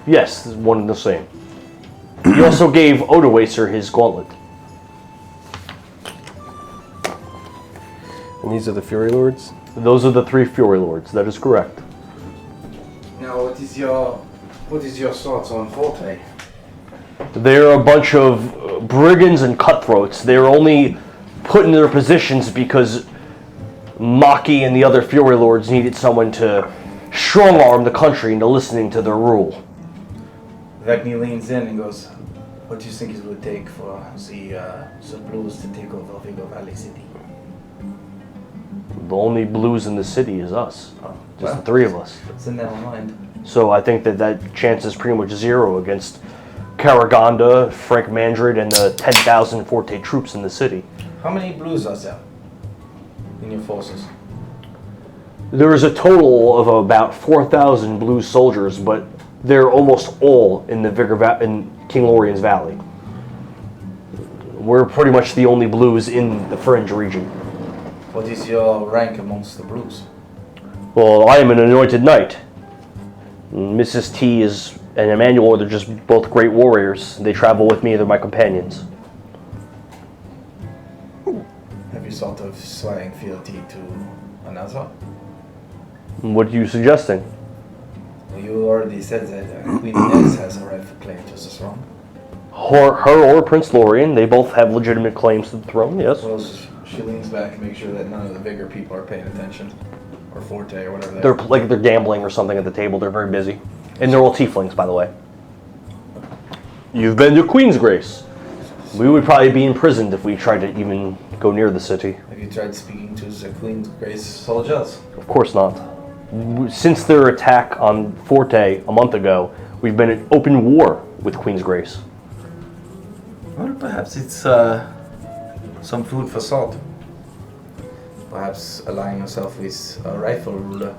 Yes, one and the same. He also gave Odoacer his gauntlet. And these are the Fury Lords? Those are the 3 Fury Lords. That is correct. Now, what is your thoughts on Forte? They're a bunch of brigands and cutthroats. They're only put in their positions because Maki and the other Fury Lords needed someone to strong-arm the country into listening to their rule. Vekni leans in and goes, what do you think it would take for the Blues to take over Vigor Valley City? the only blues in the city is us. Just wow. the three of us. So never mind. So I think that chance is pretty much zero against Karagonda, Frank Mandrid, and the 10,000 Forte troops in the city. How many blues are there in your forces? There is a total of about 4,000 blue soldiers, but they're almost all in the in King Lorien's Valley. We're pretty much the only blues in the Fringe region. What is your rank amongst the blues? Well, I am an anointed knight. Mrs. T and Emmanuel, they're just both great warriors. They travel with me, they're my companions. Have you thought of swearing fealty to another? What are you suggesting? Well, you already said that Queen Inez has a rightful claim to the throne. Her or Prince Lorien, they both have legitimate claims to the throne, yes. Well, she leans back and makes sure that none of the Vigor people are paying attention. Or Forte or whatever They're gambling or something at the table, they're very busy. And they're all tieflings, by the way. You've been to Queen's Grace. We would probably be imprisoned if we tried to even go near the city. Have you tried speaking to the Queen's Grace soldiers? Of course not. Since their attack on Forte a month ago, we've been in open war with Queen's Grace. Well, perhaps it's some food for thought. Perhaps aligning yourself with a rightful ruler.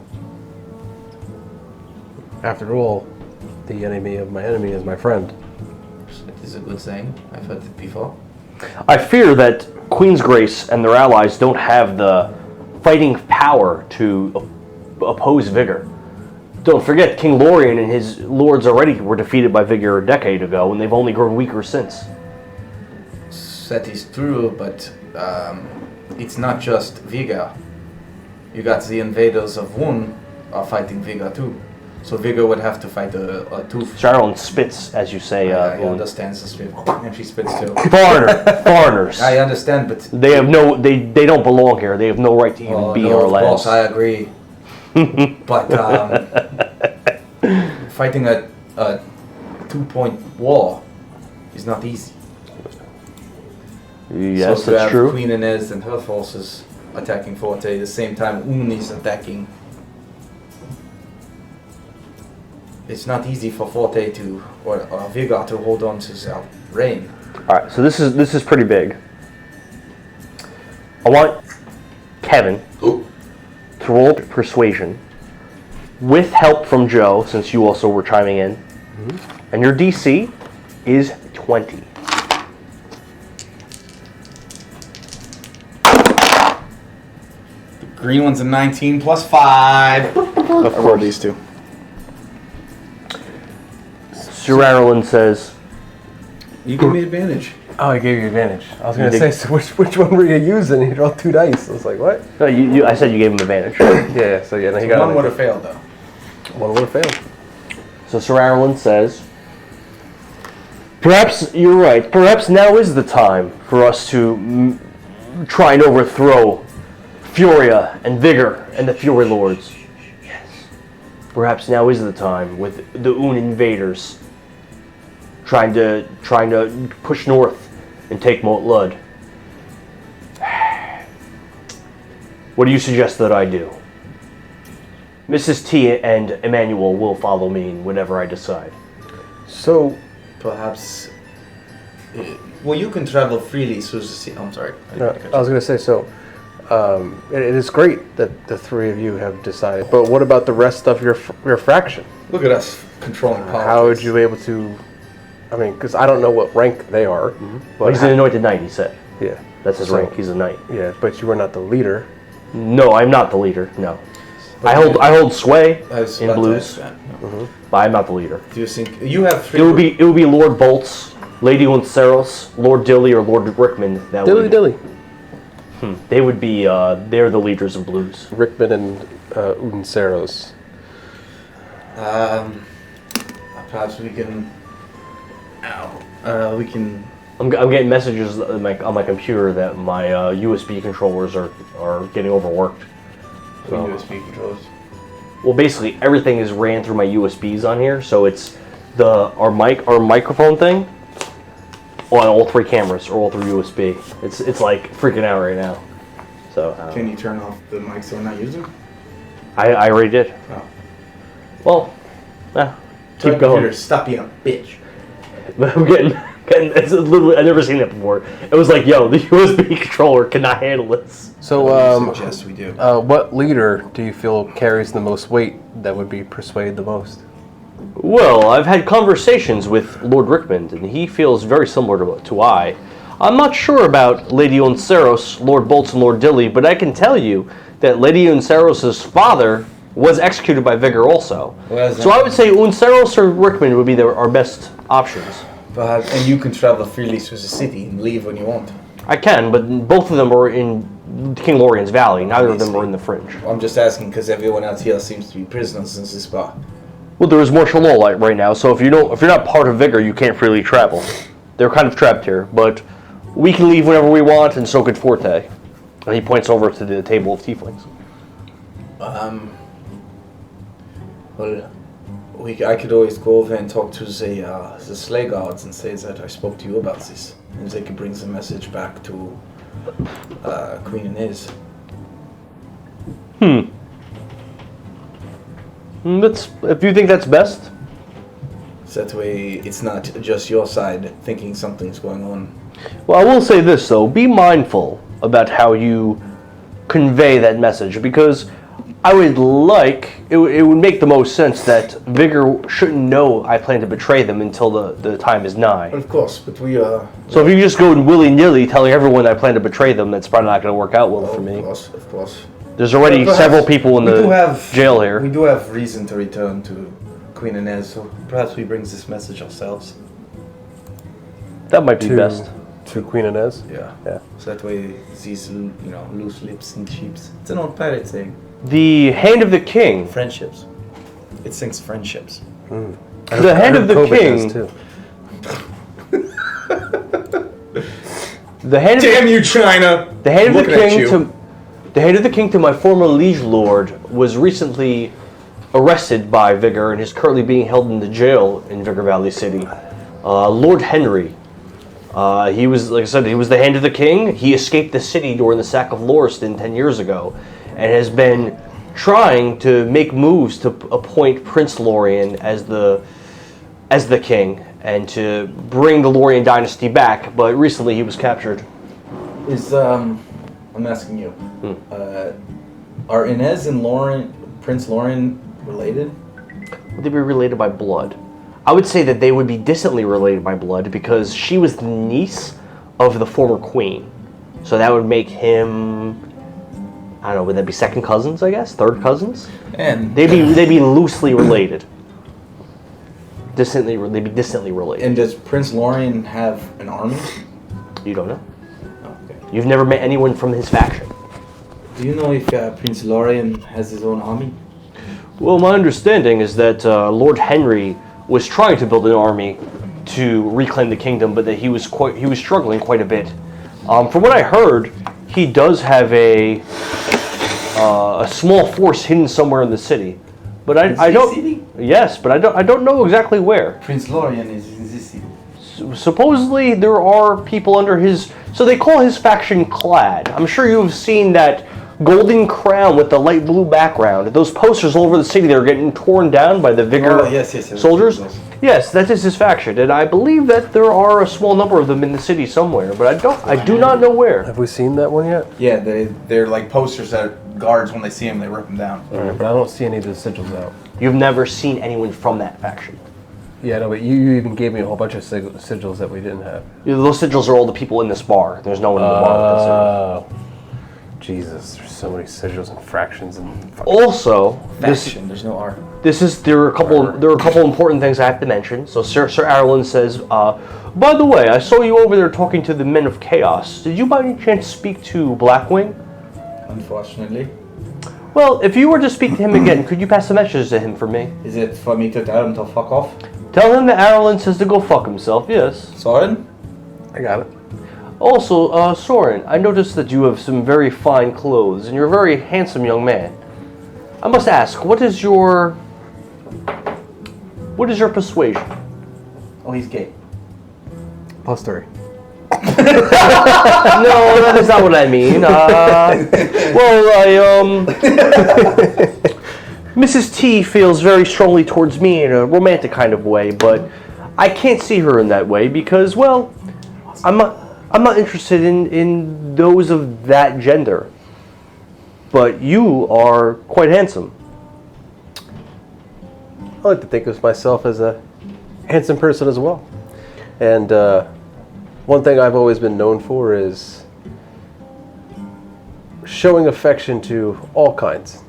After all, the enemy of my enemy is my friend. It is a good saying. I've heard it before. I fear that Queen's Grace and their allies don't have the fighting power to oppose Vigor. Don't forget, King Lorien and his lords already were defeated by Vigor a decade ago, and they've only grown weaker since. That is true, but it's not just Vigor. You got the invaders of Wun are fighting Vigor too. So Vigor would have to fight a tooth. Sharon spits, as you say. I understand the spit, and she spits too. Foreigners. I understand, but They have no. They don't belong here. They have no right to even be in our of lands. course, I agree. But fighting a 2-point war is not easy. Yes, so to that's have true. Queen Inez and her forces attacking Forte at the same time Un is attacking. It's not easy for Forte to or Vigor to hold on to their reign. All right, so this is pretty big. I want Kevin to roll persuasion with help from Joe, since you also were chiming in, and your DC is 20. Green one's a 19 plus 5. Of course, these two. Sir Ireland says, You give me advantage. Oh, I gave you advantage. I was going You to say, did- so which one were you using? You rolled 2 dice. I was like, what? no, I said you gave him advantage. Yeah, so yeah, no, he got One would have failed though. One would have failed. So Sir Ireland says, perhaps you're right. Perhaps now is the time for us to try and overthrow Furia and Vigor and the Fury Lords. Yes. Perhaps now is the time with the Un invaders trying to push north and take Moat Lud. What do you suggest that I do? Mrs. T and Emmanuel will follow me in whatever I decide. So, Perhaps. Well, you can travel freely through the sea. I'm sorry. I was going to say, so it is great that the three of you have decided, but what about the rest of your fraction? Look at us controlling politics. How would you be able to, I mean, because I don't know what rank they are, but He's an anointed knight, he said. yeah, That's his So- rank. He's a knight. yeah, but you were not the leader. No, I'm not the leader. No, But I hold sway I was in about to blues, ask that. but I'm not the leader. Do you think you have three? It would be Lord Bolts, Lady Unceros, Lord Dilly, or Lord Rickman. That Dilly would, Dilly. They would be. They're the leaders of blues. Rickman and Unceros. Perhaps we can. We can. I'm getting messages on my computer that my USB controllers are getting overworked. So, USB controllers. well, basically everything is ran through my USBs on here, so it's our microphone thing on all three cameras or all through USB. It's like freaking out right now. So Can you turn off the mic so we're not using? I already did. Oh. Well, keep going. Computer, stop being a bitch. I'm getting it's literally, I've never seen that before. It was like, yo, the USB controller cannot handle this. So, Suggest we do. what leader do you feel carries the most weight that would be persuade the most? Well, I've had conversations with Lord Rickmond, and he feels very similar to I. I'm not sure about Lady Unceros, Lord Bolts, and Lord Dilly, but I can tell you that Lady Unceros' father was executed by Vigor also. So I would say Unceros or Rickmond would be our best options. But and you can travel freely through the city and leave when you want. I can, but both of them are in King Lorien's Valley. Neither of them are in the Fringe. I'm just asking because everyone else here seems to be prisoners in this bar. Well, there is martial law right now, so if you're not part of Vigor, you can't freely travel. They're kind of trapped here, but we can leave whenever we want, and so could Forte. And he points over to the table of Tieflings. Well, I could always go over and talk to the sleigh guards and say that I spoke to you about this, and they could bring the message back to Queen Inez. If you think that's best. That way, it's not just your side thinking something's going on. Well, I will say this, though. Be mindful about how you convey that message, because I would it would make the most sense that Vigor shouldn't know I plan to betray them until the time is nigh. Of course, but we are... So if you just go willy-nilly telling everyone I plan to betray them, that's probably not going to work out well for me. Of course. There's already several people in the jail here. We do have reason to return to Queen Inez, so perhaps we bring this message ourselves. That might be best. To Queen Inez? Yeah. Yeah. So that way, these, loose lips and cheeks. It's an old pirate saying. The Hand of the King. Friendships. It sings friendships. The Hand of the COVID King. does, too. The Hand of Damn you, China! The Hand of the Looking at King you. The Hand of the King to my former liege lord was recently arrested by Vigor and is currently being held in the jail in Vigor Valley City. Lord Henry. He was, like I said, he was the Hand of the King. He escaped the city during the sack of Lauriston 10 years ago, and has been trying to make moves to appoint Prince Lorien as the king and to bring the Lorien dynasty back. But recently, he was captured. I'm asking you. Are Inez and Prince Lorien related? Would they be related by blood? I would say that they would be distantly related by blood because she was the niece of the former queen. So that would make him, I don't know, would that be second cousins, I guess? Third cousins? And They'd be loosely related. They'd be distantly related. And does Prince Lorien have an army? You don't know? Oh, okay. You've never met anyone from his faction. Do you know if Prince Lorien has his own army? Well, my understanding is that Lord Henry was trying to build an army to reclaim the kingdom, but that he was struggling quite a bit. From what I heard, he does have a small force hidden somewhere in the city, but I don't. City? Yes, but I don't know exactly where. Prince Lorien is in this city. Supposedly there are people under his. So they call his faction Clad. I'm sure you've seen that golden crown with the light blue background. Those posters all over the city that are getting torn down by the Vigor yes, soldiers. Yes, that is his faction, and I believe that there are a small number of them in the city somewhere, but I do not know where. Have we seen that one yet? Yeah, they're like posters that guards, when they see them, they rip them down. All right, but I don't see any of the sigils out. You've never seen anyone from that faction. Yeah, no, but you even gave me a whole bunch of sigils that we didn't have. Those sigils are all the people in this bar. There's no one in the bar with those sigils. Jesus, there's so many sigils and fractions and. Also, Faction, there's no R. there are a couple important things I have to mention. So Sir Arlen says, by the way, I saw you over there talking to the Men of Chaos. Did you by any chance speak to Blackwyng? Unfortunately. Well, if you were to speak to him again, could you pass a message to him for me? Is it for me to tell him to fuck off? Tell him that Arlen says to go fuck himself, yes. Sorin? I got it. Also, Sorin, I noticed that you have some very fine clothes, and you're a very handsome young man. I must ask, what is your persuasion? Oh, he's gay. +3. No, that is not what I mean. Mrs. T feels very strongly towards me in a romantic kind of way, but I can't see her in that way because, well, I'm not interested in those of that gender. But you are quite handsome. I like to think of myself as a handsome person as well. And one thing I've always been known for is showing affection to all kinds.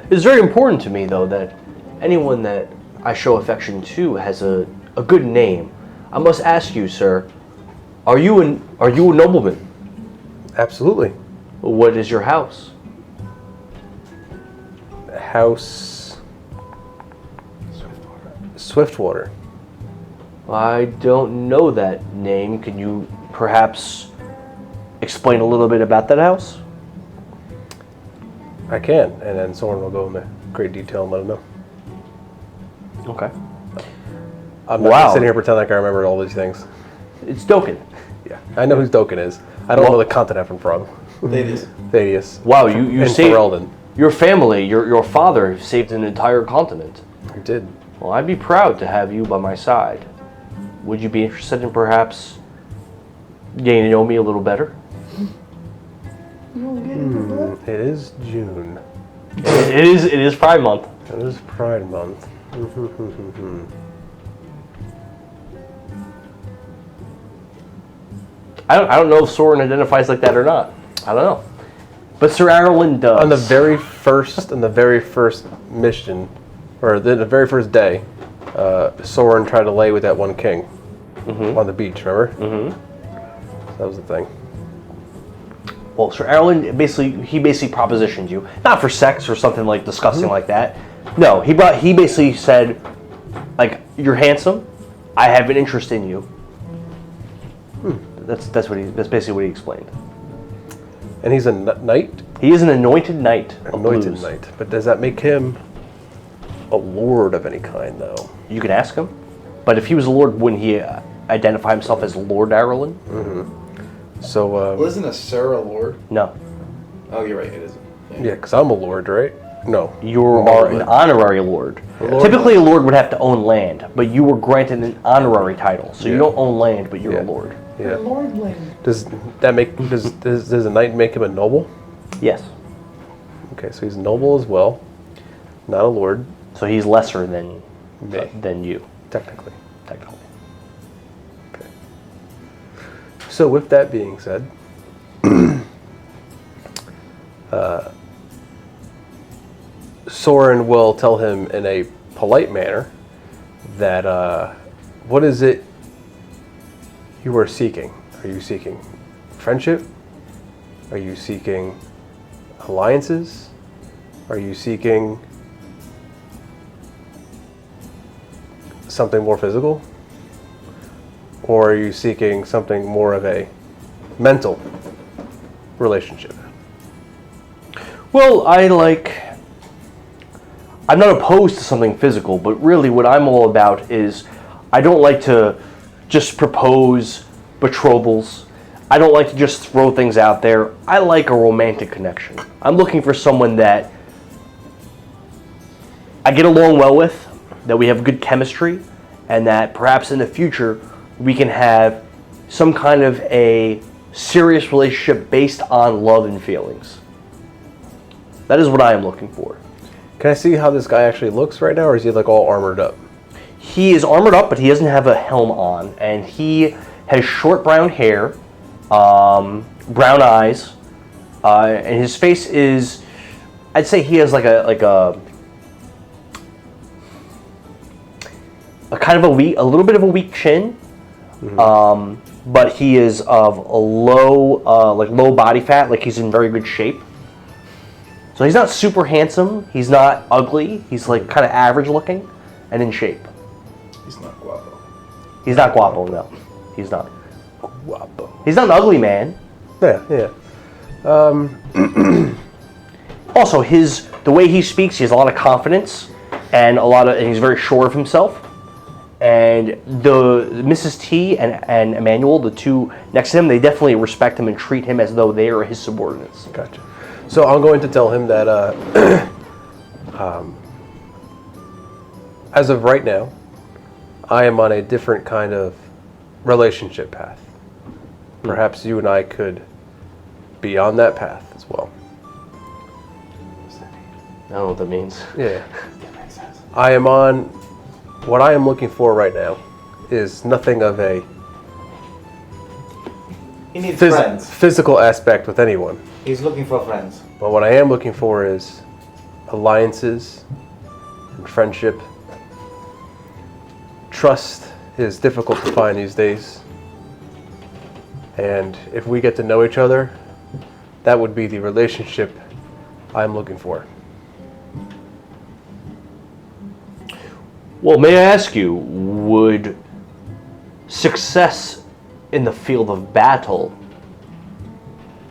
It's very important to me, though, that anyone that I show affection to has a good name. I must ask you, sir, are you a nobleman? Absolutely. What is your house? House Swiftwater. I don't know that name. Can you perhaps explain a little bit about that house? I can, and then Sorin will go into great detail and let him know. Okay. I'm not gonna sit here and pretend like I remember all these things. It's Doken. Yeah, I know who Doken is. I don't know the continent I'm from. Thaddeus. Wow, you and saved Ferelden. your family, your father saved an entire continent. I did. Well, I'd be proud to have you by my side. Would you be interested in perhaps getting to know me a little better? It is June. It is Pride Month. It is Pride Month. I don't know if Sorin identifies like that or not. I don't know. But Sir Arlen does. On the very first mission, or the very first day, Sorin tried to lay with that one king on the beach, remember? Mm-hmm. That was the thing. Well, Sir Arlen basically propositioned you, not for sex or something like disgusting like that. No, he basically said, like, you're handsome. I have an interest in you. That's basically what he explained. And he's a knight? He is an anointed knight. Anointed knight. But does that make him a lord of any kind, though? You can ask him. But if he was a lord, wouldn't he identify himself as Lord Arlen? So, Well, isn't a Sir a lord? No. Oh, you're right, it isn't. yeah, because I'm a lord, right? No. You are an honorary lord. Typically, a lord would have to own land, but you were granted an honorary title. So you don't own land, but you're a lord. Yeah. Does that make does a knight make him a noble? Yes. Okay, so he's noble as well, not a lord. So he's lesser than you, Technically. technically. Okay. So with that being said, Sorin will tell him in a polite manner that what is it you are seeking? Are you seeking friendship? Are you seeking alliances? Are you seeking something more physical? Or are you seeking something more of a mental relationship? Well, I'm not opposed to something physical, but really what I'm all about is I don't like to just propose betrothals. I don't like to just throw things out there. I like a romantic connection. I'm looking for someone that I get along well with, that we have good chemistry, and that perhaps in the future we can have some kind of a serious relationship based on love and feelings. That is what I am looking for. Can I see how this guy actually looks right now, or is he like all armored up? He is armored up, but he doesn't have a helm on, and he has short brown hair, brown eyes, and his face is, I'd say he has like a kind of a little bit of a weak chin, but he is of a low body fat, like he's in very good shape. So he's not super handsome, he's not ugly, he's like kind of average looking and in shape. He's not guapo. He's not guapo, no. He's not. Guapo. He's not an ugly man. Yeah. Also, the way he speaks, he has a lot of confidence and he's very sure of himself. And the Mrs. T and Emmanuel, the two next to him, they definitely respect him and treat him as though they are his subordinates. Gotcha. So I'm going to tell him that as of right now, I am on a different kind of relationship path. Perhaps you and I could be on that path as well. I don't know what that means. Yeah. I am on... What I am looking for right now is nothing of a He needs friends. physical aspect with anyone. He's looking for friends. But what I am looking for is alliances and friendship. Trust is difficult to find these days. And if we get to know each other, that would be the relationship I'm looking for. Well, may I ask you, would success in the field of battle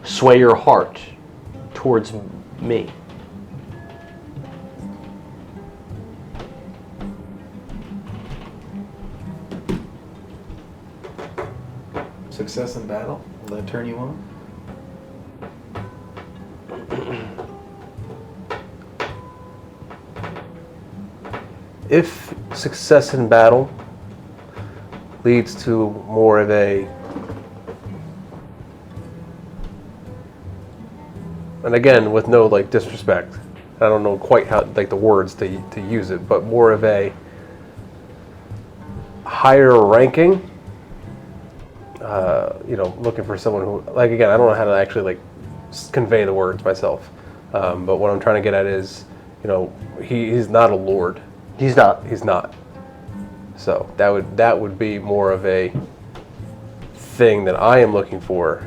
sway your heart towards me? Success in battle? Will that turn you on? If success in battle leads to more of a, and again with no like disrespect, I don't know quite how like the words to use it, but more of a higher ranking, looking for someone who, like, again, I don't know how to actually like convey the words myself, but what I'm trying to get at is, he's not a lord. He's not. He's not. So that would be more of a thing that I am looking for.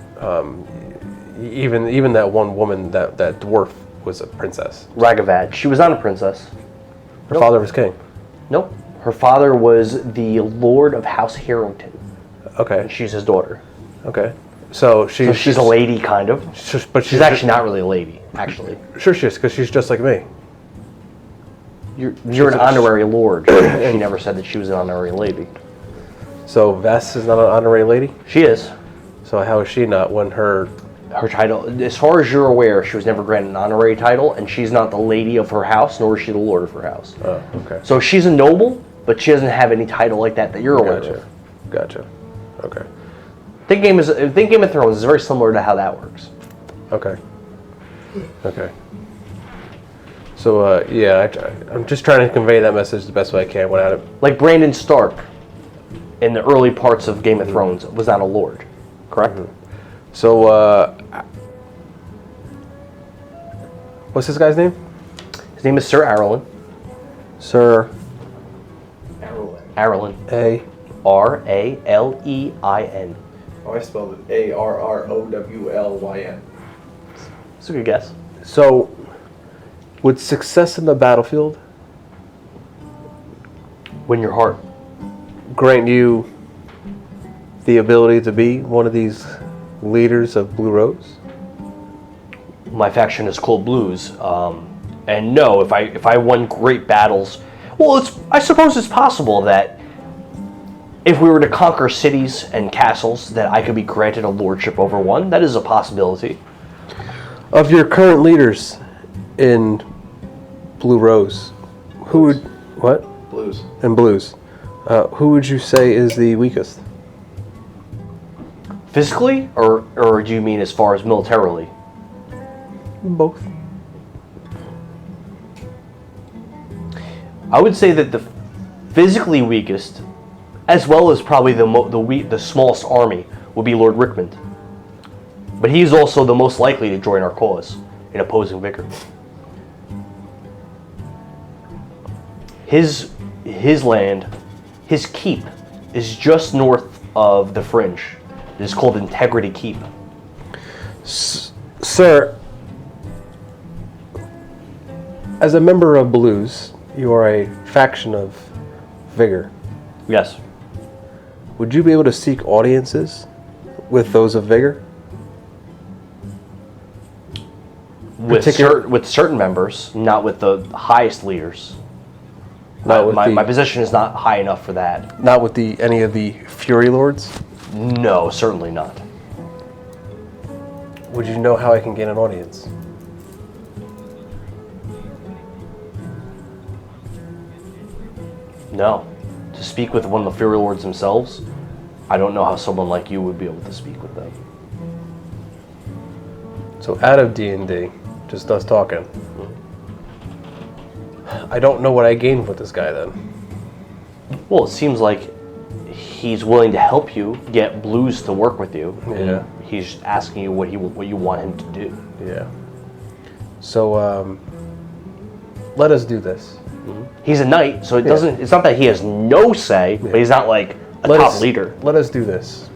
Even that one woman, that dwarf, was a princess. Ragavad. She was not a princess. Her father was king. Nope. Her father was the Lord of House Harrington. Okay. And she's his daughter. Okay. So she's a lady, kind of. But She's actually not really a lady, actually. Sure she is, because she's just like me. You're an honorary lord. She never said that she was an honorary lady. So Vess is not an honorary lady? She is. So how is she not when her title, as far as you're aware, she was never granted an honorary title, and she's not the lady of her house, nor is she the lord of her house. Oh, okay. So she's a noble, but she doesn't have any title like that you're aware of. Gotcha. Okay. Think Game of Thrones is very similar to how that works. Okay. So, I'm just trying to convey that message the best way I can without it. Like Brandon Stark, in the early parts of Game of Thrones, was not a lord, correct? Mm-hmm. So, what's this guy's name? His name is Sir Arlen. Sir Arlen. Aralein. Oh, I spelled it Arrowlyn. That's a good guess. So, would success in the battlefield Win your heart. grant you the ability to be one of these leaders of Blue Rose? My faction is called Blues, and no, if I won great battles, well, I suppose it's possible that if we were to conquer cities and castles, that I could be granted a lordship over one. That is a possibility. Of your current leaders in Blue Rose, who would what? Blues. And Blues, who would you say is the weakest? Physically, or do you mean as far as militarily? Both. I would say that the physically weakest, as well as probably the smallest army, would be Lord Rickmond. But he is also the most likely to join our cause in opposing Vigor. His land, his keep, is just north of the Fringe. It is called Integrity Keep. Sir, as a member of Blues, you are a faction of Vigor. Yes. Would you be able to seek audiences with those of Vigor? With certain members, not with the highest leaders. Not with My position is not high enough for that. Not with any of the Fury Lords? No, certainly not. Would you know how I can gain an audience? No. To speak with one of the Fury Lords themselves, I don't know how someone like you would be able to speak with them. So out of D&D, just us talking, I don't know what I gained with this guy then. Well, it seems like he's willing to help you get Blues to work with you. Yeah. He's asking you what you want him to do. Yeah. So, let us do this. He's a knight, so it doesn't. It's not that he has no say, but he's not like a top leader. Let us do this.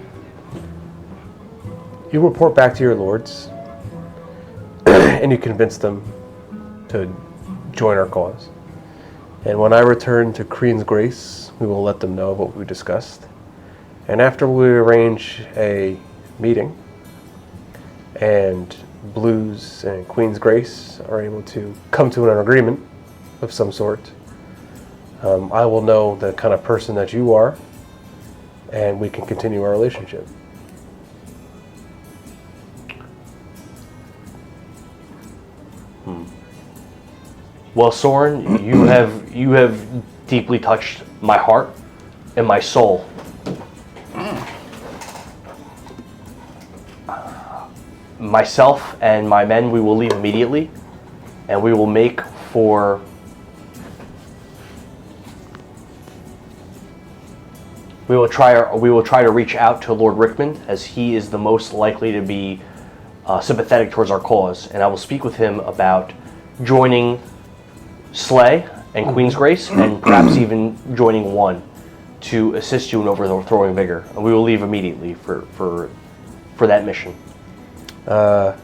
You report back to your lords, and you convince them to join our cause. And when I return to Queen's Grace, we will let them know what we discussed. And after we arrange a meeting, and Blues and Queen's Grace are able to come to an agreement of some sort, I will know the kind of person that you are, and we can continue our relationship. Well, Sorin, you have deeply touched my heart and my soul. Myself and my men, we will leave immediately, and we will make for we will try to reach out to Lord Rickman, as he is the most likely to be sympathetic towards our cause, and I will speak with him about joining Slay and Queen's Grace, and perhaps even joining one to assist you in overthrowing Vigor. And we will leave immediately for that mission. But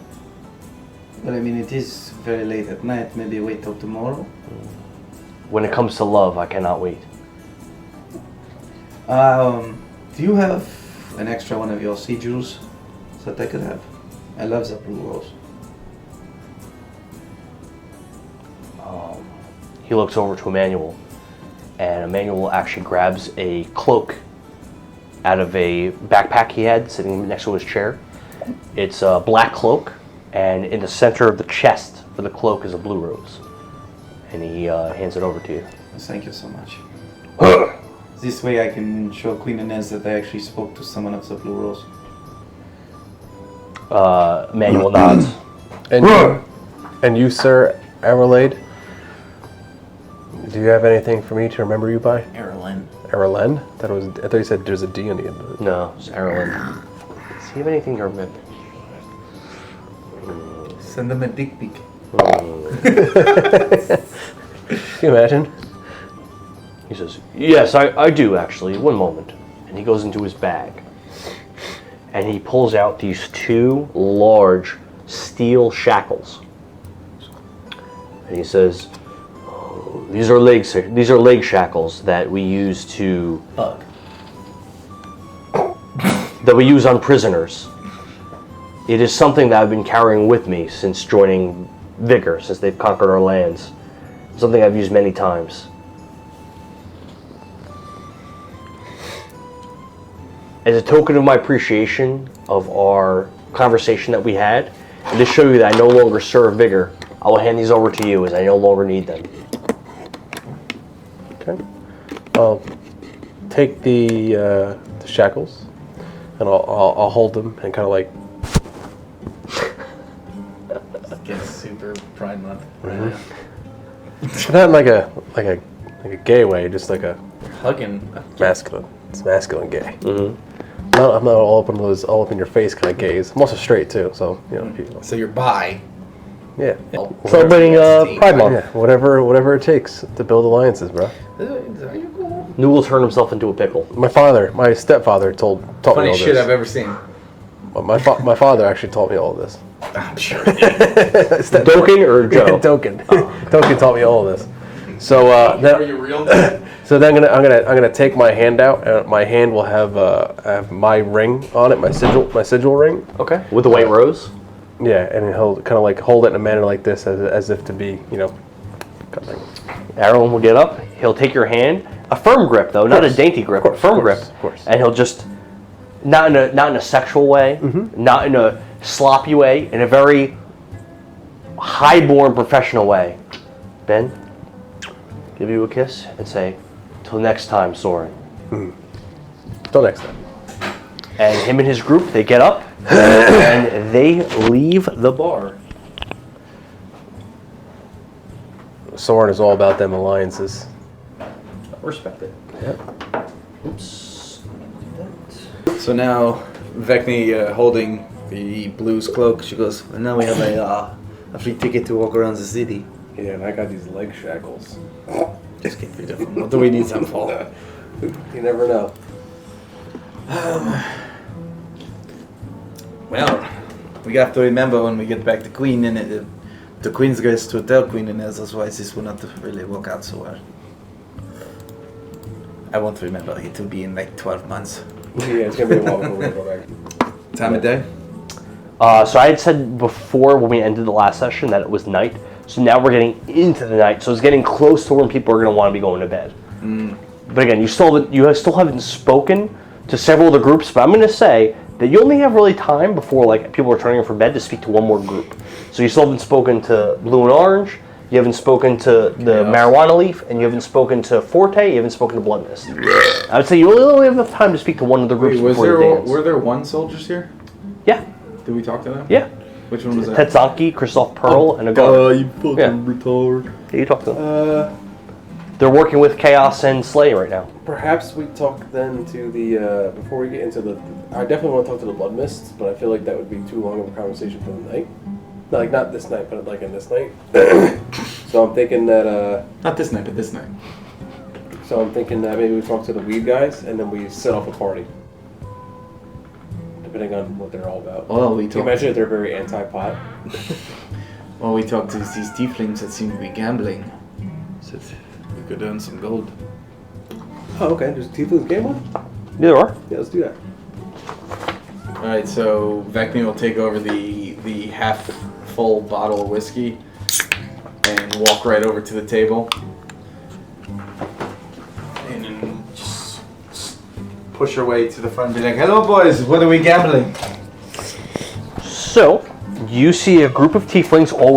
I mean, it is very late at night. Maybe wait till tomorrow. When it comes to love, I cannot wait. Do you have an extra one of your sigils that I could have? I love the blue rose. He looks over to Emmanuel, and Emmanuel actually grabs a cloak out of a backpack he had sitting next to his chair. It's a black cloak, and in the center of the chest for the cloak is a blue rose. And he hands it over to you. Thank you so much. This way I can show Queen Inez that I actually spoke to someone of the blue rose. Emmanuel nods. And you, Sir Aralade, do you have anything for me to remember you by? Erlen. Aralen? I thought you said there's a D on the end of it. No, it's Erlen. Does he have anything to remember? Send them a dick pic. Can you imagine? He says, yes, I do actually. One moment. And he goes into his bag. And he pulls out these two large steel shackles. And he says, these are leg shackles that we use to that we use on prisoners. It is something that I've been carrying with me since joining Vigor, since they've conquered our lands. Something I've used many times. As a token of my appreciation of our conversation that we had, and to show you that I no longer serve Vigor, I will hand these over to you, as I no longer need them. Okay. I'll take the shackles, and I'll hold them and kind of like. Get super Pride Month. Not like a gay way, just like a Hugging. masculine. It's masculine gay. No, I'm not all up in your face kind of gays. I'm also straight too, so you know. People. So you're bi. Yeah. Celebrating Pride Month. Yeah. Whatever it takes to build alliances, bro. Are you cool? Nu will turn himself into a pickle. My stepfather taught me all Funny this. shit I've ever seen. My father actually taught me all of this. I'm sure. Doken or Joe? Yeah, Doken. Doken taught me all of this. So Are you real? so then I'm gonna take my hand out, and my hand will have my ring on it, my sigil ring. Okay. With the white rose? Yeah, and he'll kind of like hold it in a manner like this, as if to be, you know, kind of like, Aaron will get up. He'll take your hand, a firm grip though, not a dainty grip, a firm grip, of course. and he'll just not in a sexual way, not in a sloppy way, in a very high-born professional way. Ben, give you a kiss and say, "Till next time, Sorin." Till next time. And him and his group, they get up and they leave the bar. Sorin is all about them alliances. Respect it. Yep. Oops. So now, Vekni holding the blues cloak, she goes, And now we have a free ticket to walk around the city. Yeah, and I got these leg shackles. just get rid of them. What do we need some for? You never know. Well, we have to remember when we get back to Queen, and the Queen's goes to tell Queen, and otherwise this will not really work out so well. I won't remember. It will be in like 12 months. Yeah, it's gonna be a while before we go back. Time of day? So I had said before when we ended the last session that it was night. So now we're getting into the night. So it's getting close to when people are going to want to be going to bed. But again, you still haven't spoken to several of the groups. But I'm going to say that you only have really time before like people are turning for bed to speak to one more group. So you still haven't spoken to Blue and Orange. You haven't spoken to the Marijuana Leaf, and you haven't spoken to Forte. You haven't spoken to Blood Mist. I would say you only have enough time to speak to one of the groups before the dance. Were there one soldiers here? Yeah. Did we talk to them? Yeah. Which one was that? Tetzanki, Christoph Pearl, and a guard. You fucking retard. Yeah, you talk to them. They're working with Chaos and Slay right now. Perhaps we talk then to the, before we get into the, I definitely want to talk to the Blood Mists, but I feel like that would be too long of a conversation for the night. Like, not this night, but like in this night. So I'm thinking that, Not this night, but this night. so I'm thinking that maybe we talk to the weed guys and then we set off a party. Depending on what they're all about. Well, we Can you talked. imagine if they're very anti-pot? Well, we talked to these tieflings that seem to be gambling. Said we could earn some gold. Oh, okay. There's Tieflings game on? Neither are. Yeah, let's do that. All right, so Vekni will take over the half full bottle of whiskey and walk right over to the table and then just push her way to the front and be like, "Hello, boys. What are we gambling?" So, you see a group of tieflings all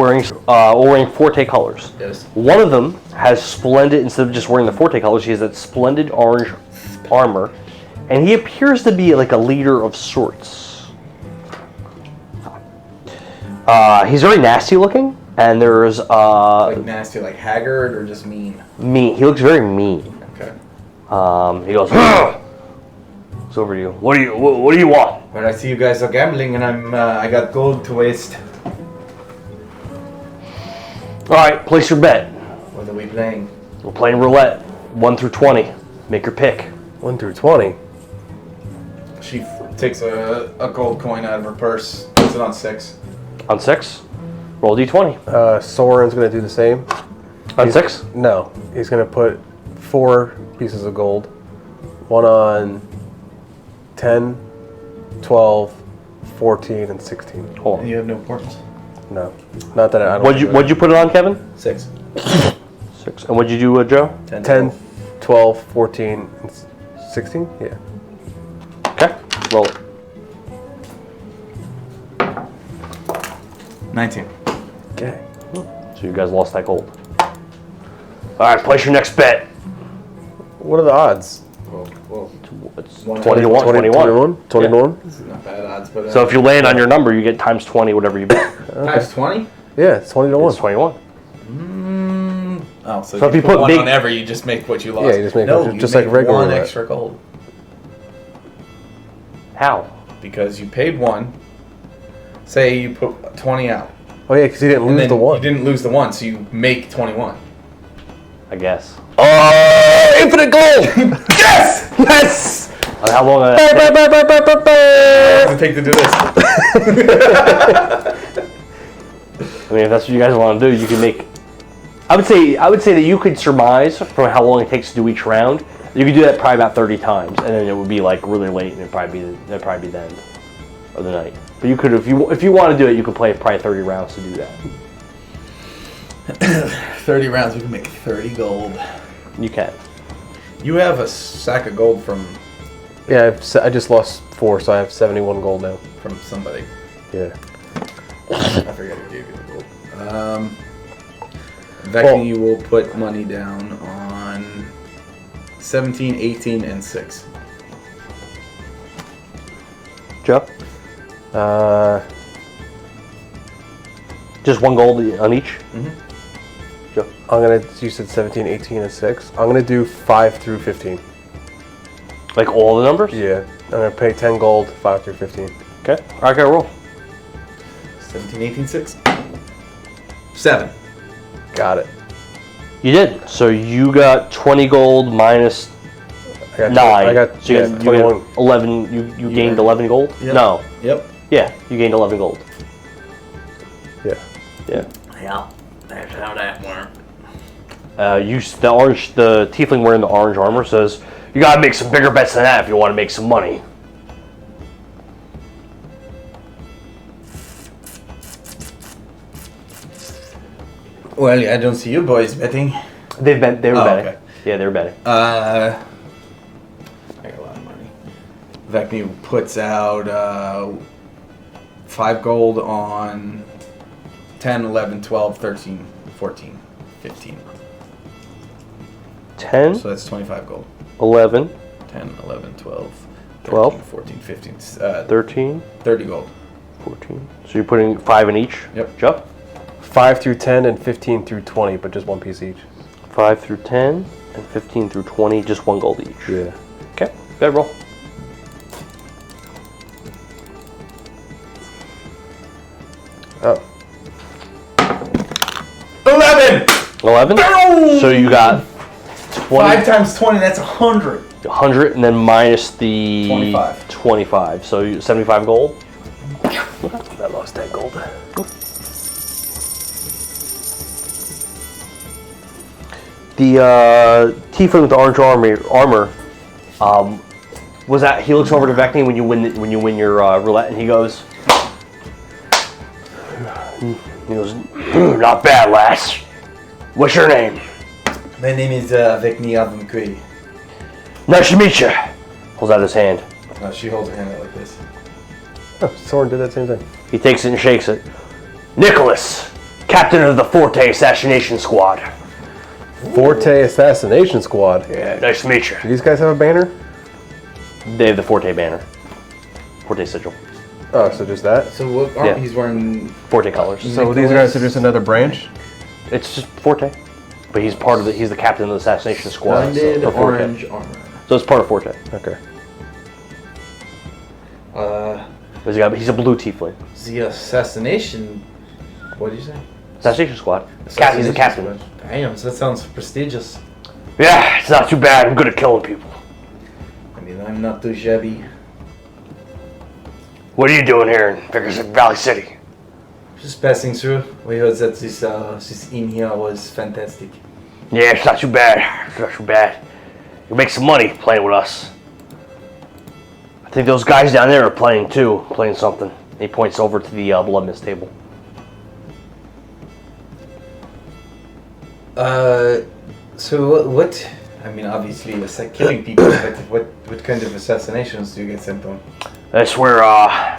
wearing Forte colors. Yes. One of them has splendid, instead of just wearing the Forte colors, he has that splendid orange armor. And he appears to be like a leader of sorts. He's very nasty looking, and there's Like nasty, like haggard, or just mean? mean. He looks very mean. Okay. He goes, "Ugh." It's over to you. What do you want? Well, I see you guys are gambling, and I got gold to waste. All right, place your bet. What are we playing? We're playing roulette, 1 through 20. Make your pick. 1 through 20. She takes a gold coin out of her purse, puts it on 6. On 6, roll d20. Soren's gonna do the same. On 6? No, he's gonna put 4 pieces of gold. One on 10, 12, 14, and 16. Hold on. You have no importance. No, not that I don't. What'd you put it on, Kevin? 6. 6. And what'd you do, Joe? 10, 12, 14, and 16? Yeah. Okay, roll it. 19. Okay. So you guys lost that gold. All right, place your next bet. What are the odds? Whoa. It's 1 20 to 1. 21? 20 to 1? This is not bad odds, but... So if you land on your number, you get times 20, whatever you bet. Times 20? Yeah, it's 20 to 1. It's 21. Oh, so So if you put 1 on every, you just make what you lost. Yeah, you just make no, it just like make regular 1 roulette. extra gold. How? Because you paid 1. Say you put 20 out. Oh yeah, because he didn't And lose then the 1. You didn't lose the 1, so you make 21. I guess. Oh, infinite gold! Yes! Yes! How long? What does it take to do this? I mean, if that's what you guys want to do, you can make. I would say that you could surmise from how long it takes to do each round. You could do that probably about 30 times, and then it would be like really late, and it'd probably be the end of the night. But you could, if you want to do it, you could play probably 30 rounds to do that. 30 rounds, we can make 30 gold. You can. You have a sack of gold from Yeah, I just lost 4, so I have 71 gold now. somebody. Yeah. I forget who gave you the gold. Vekni, you will put money down on 17, 18, and 6. Joe? Just 1 gold on each? Mhm. Joe? You said 17, 18, and 6. I'm gonna do 5 through 15. Like all the numbers? Yeah. I'm gonna pay 10 gold, 5 through 15. Okay. Alright, go roll. 17, 18, 6. 7. Got it. You did. So you got 20 gold minus I got 9. I got, so you yeah, got 21. 11. You gained 11 gold? Yep. No. Yep. Yeah, you gained 11 gold. Yeah. Yeah. Yeah, that's how that worked. The tiefling wearing the orange armor says, "You gotta make some bigger bets than that if you want to make some money." Well, I don't see you boys betting. They were betting. Okay. Yeah, they were betting. I got a lot of money. Vekni puts out 5 gold on 10, 11, 12, 13, 14, 15. 10, So that's 25 gold. 11, 10, 11, 12, 13, 12, 14, 15, 13, 30 gold. 14. So you're putting 5 in each? Yep. Joe? 5 through 10 and 15 through 20, but just 1 piece each. 5 through 10 and 15 through 20, just 1 gold each. Yeah. Okay, go ahead, roll. Oh. 11! 11? So you got 20, 5 times 20, that's 100. 100 and then minus the 25. 25. So 75 gold? I lost that gold. The tiefling with the orange armor was that he looks over to Vekni when you win your roulette and he goes, "Not bad, lass. What's your name?" My name is Vekni and Sorin. "Nice to meet you." Holds out his hand. No, she holds her hand out like this. Oh, Sorin did that same thing. He takes it and shakes it. "Nicholas, captain of the FORTE assassination squad." Forte Assassination Squad. "Yeah, nice to meet you." Do these guys have a banner? They have the FORTE banner. FORTE sigil. Oh, so just that? So what? Yeah. He's wearing. FORTE colors. So these guys are just another branch? It's just FORTE. But he's part of the. He's the captain of the assassination squad. Splendid for FORTE. orange armor. So it's part of FORTE. Okay. He's a blue tiefling. The assassination. What did you say? Assassination squad. He's a Assassination captain. squad. Damn, that sounds prestigious. Yeah, it's not too bad. I'm good at killing people. I mean, I'm not too shabby. What are you doing here in Vigor Valley City? Just passing through. We heard that this inn here was fantastic. Yeah, it's not too bad. It's not too bad. You make some money playing with us. I think those guys down there are playing too. Playing something. He points over to the blood mist table. So what? I mean, obviously, it's like killing people, but what kind of assassinations do you get sent on? That's where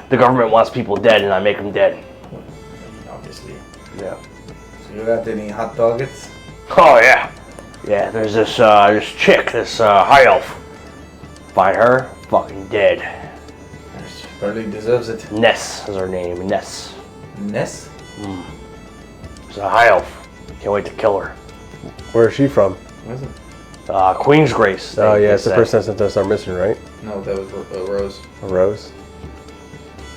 the government wants people dead, and I make them dead. I mean, obviously. Yeah. So you got any hot targets? Oh yeah. Yeah. There's this chick, this high elf. Find her, fucking dead. She probably deserves it. Ness is her name. Ness. Ness? She's a high elf. Can't wait to kill her. Where is she from? What is it? Queen's Grace. Oh, yeah, they it's the say. person that sent us our mission, right? No, that was a rose. A rose?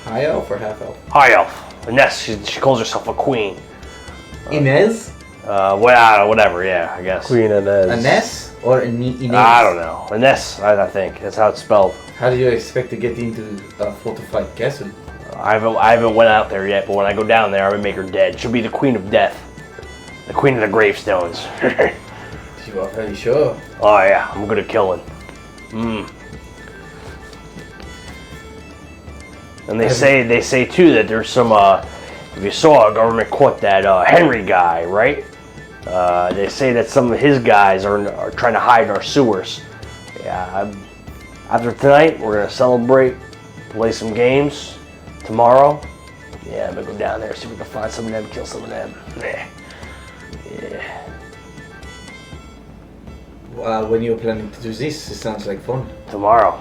High elf or half elf? High elf. Ness. She calls herself a queen. Inez? Well, I don't know, whatever. Yeah, I guess. Queen Inez. A Ness or a Inez? I don't know. A Ness, I think. That's how it's spelled. How do you expect to get into a fortified castle? I haven't went out there yet, but when I go down there, I'm gonna make her dead. She'll be the queen of death. The queen of the gravestones. You are very sure. Oh yeah, I'm good at killing. And they say too that there's some if you saw, government caught that Henry guy, right? They say that some of his guys are trying to hide in our sewers. Yeah, after tonight, we're going to celebrate, play some games. Tomorrow, yeah, I'm going to go down there, see if we can find some of them, kill some of them. Yeah. When you're planning to do this, it sounds like fun. Tomorrow.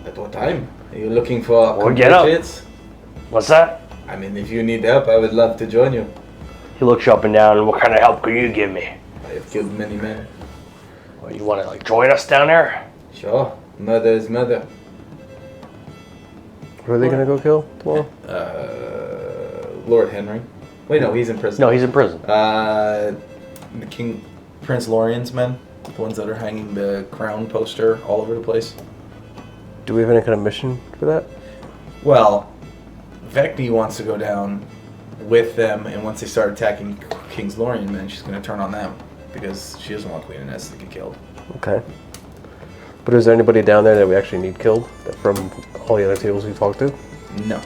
At what time? Are you looking for Well, get up. compatriots? What's that? I mean, if you need help, I would love to join you. He looks you up and down. What kind of help can you give me? I have killed many men. Well, you want to like join us down there? Sure. Murder is murder. Who are they gonna go kill tomorrow? Lord Henry. Wait, no, he's in prison. No, he's in prison. The King, Prince Lorien's men, the ones that are hanging the crown poster all over the place. Do we have any kind of mission for that? Well, Vekni wants to go down with them, and once they start attacking King's Lorien men, she's going to turn on them because she doesn't want Queen Ines to get killed. Okay. But is there anybody down there that we actually need killed from all the other tables we talked to? No.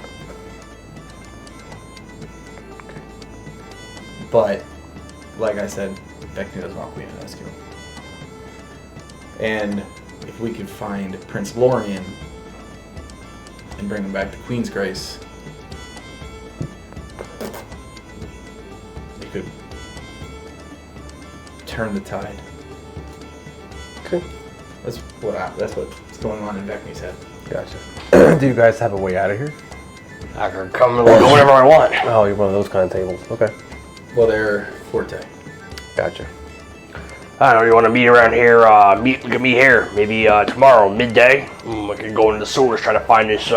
But, like I said, Vekni doesn't want Queen Ines killed. And if we could find Prince Lorien and bring him back to Queen's Grace, you could turn the tide. Okay. That's what's going on in Vekni's head. Gotcha. Do you guys have a way out of here? I can come and go whenever I want. Oh, you're one of those kind of tables. Okay. Well, they're Forte. Gotcha. I don't know, you want to meet around here, look at me here, maybe tomorrow, midday. We can go into the sewers, try to find this,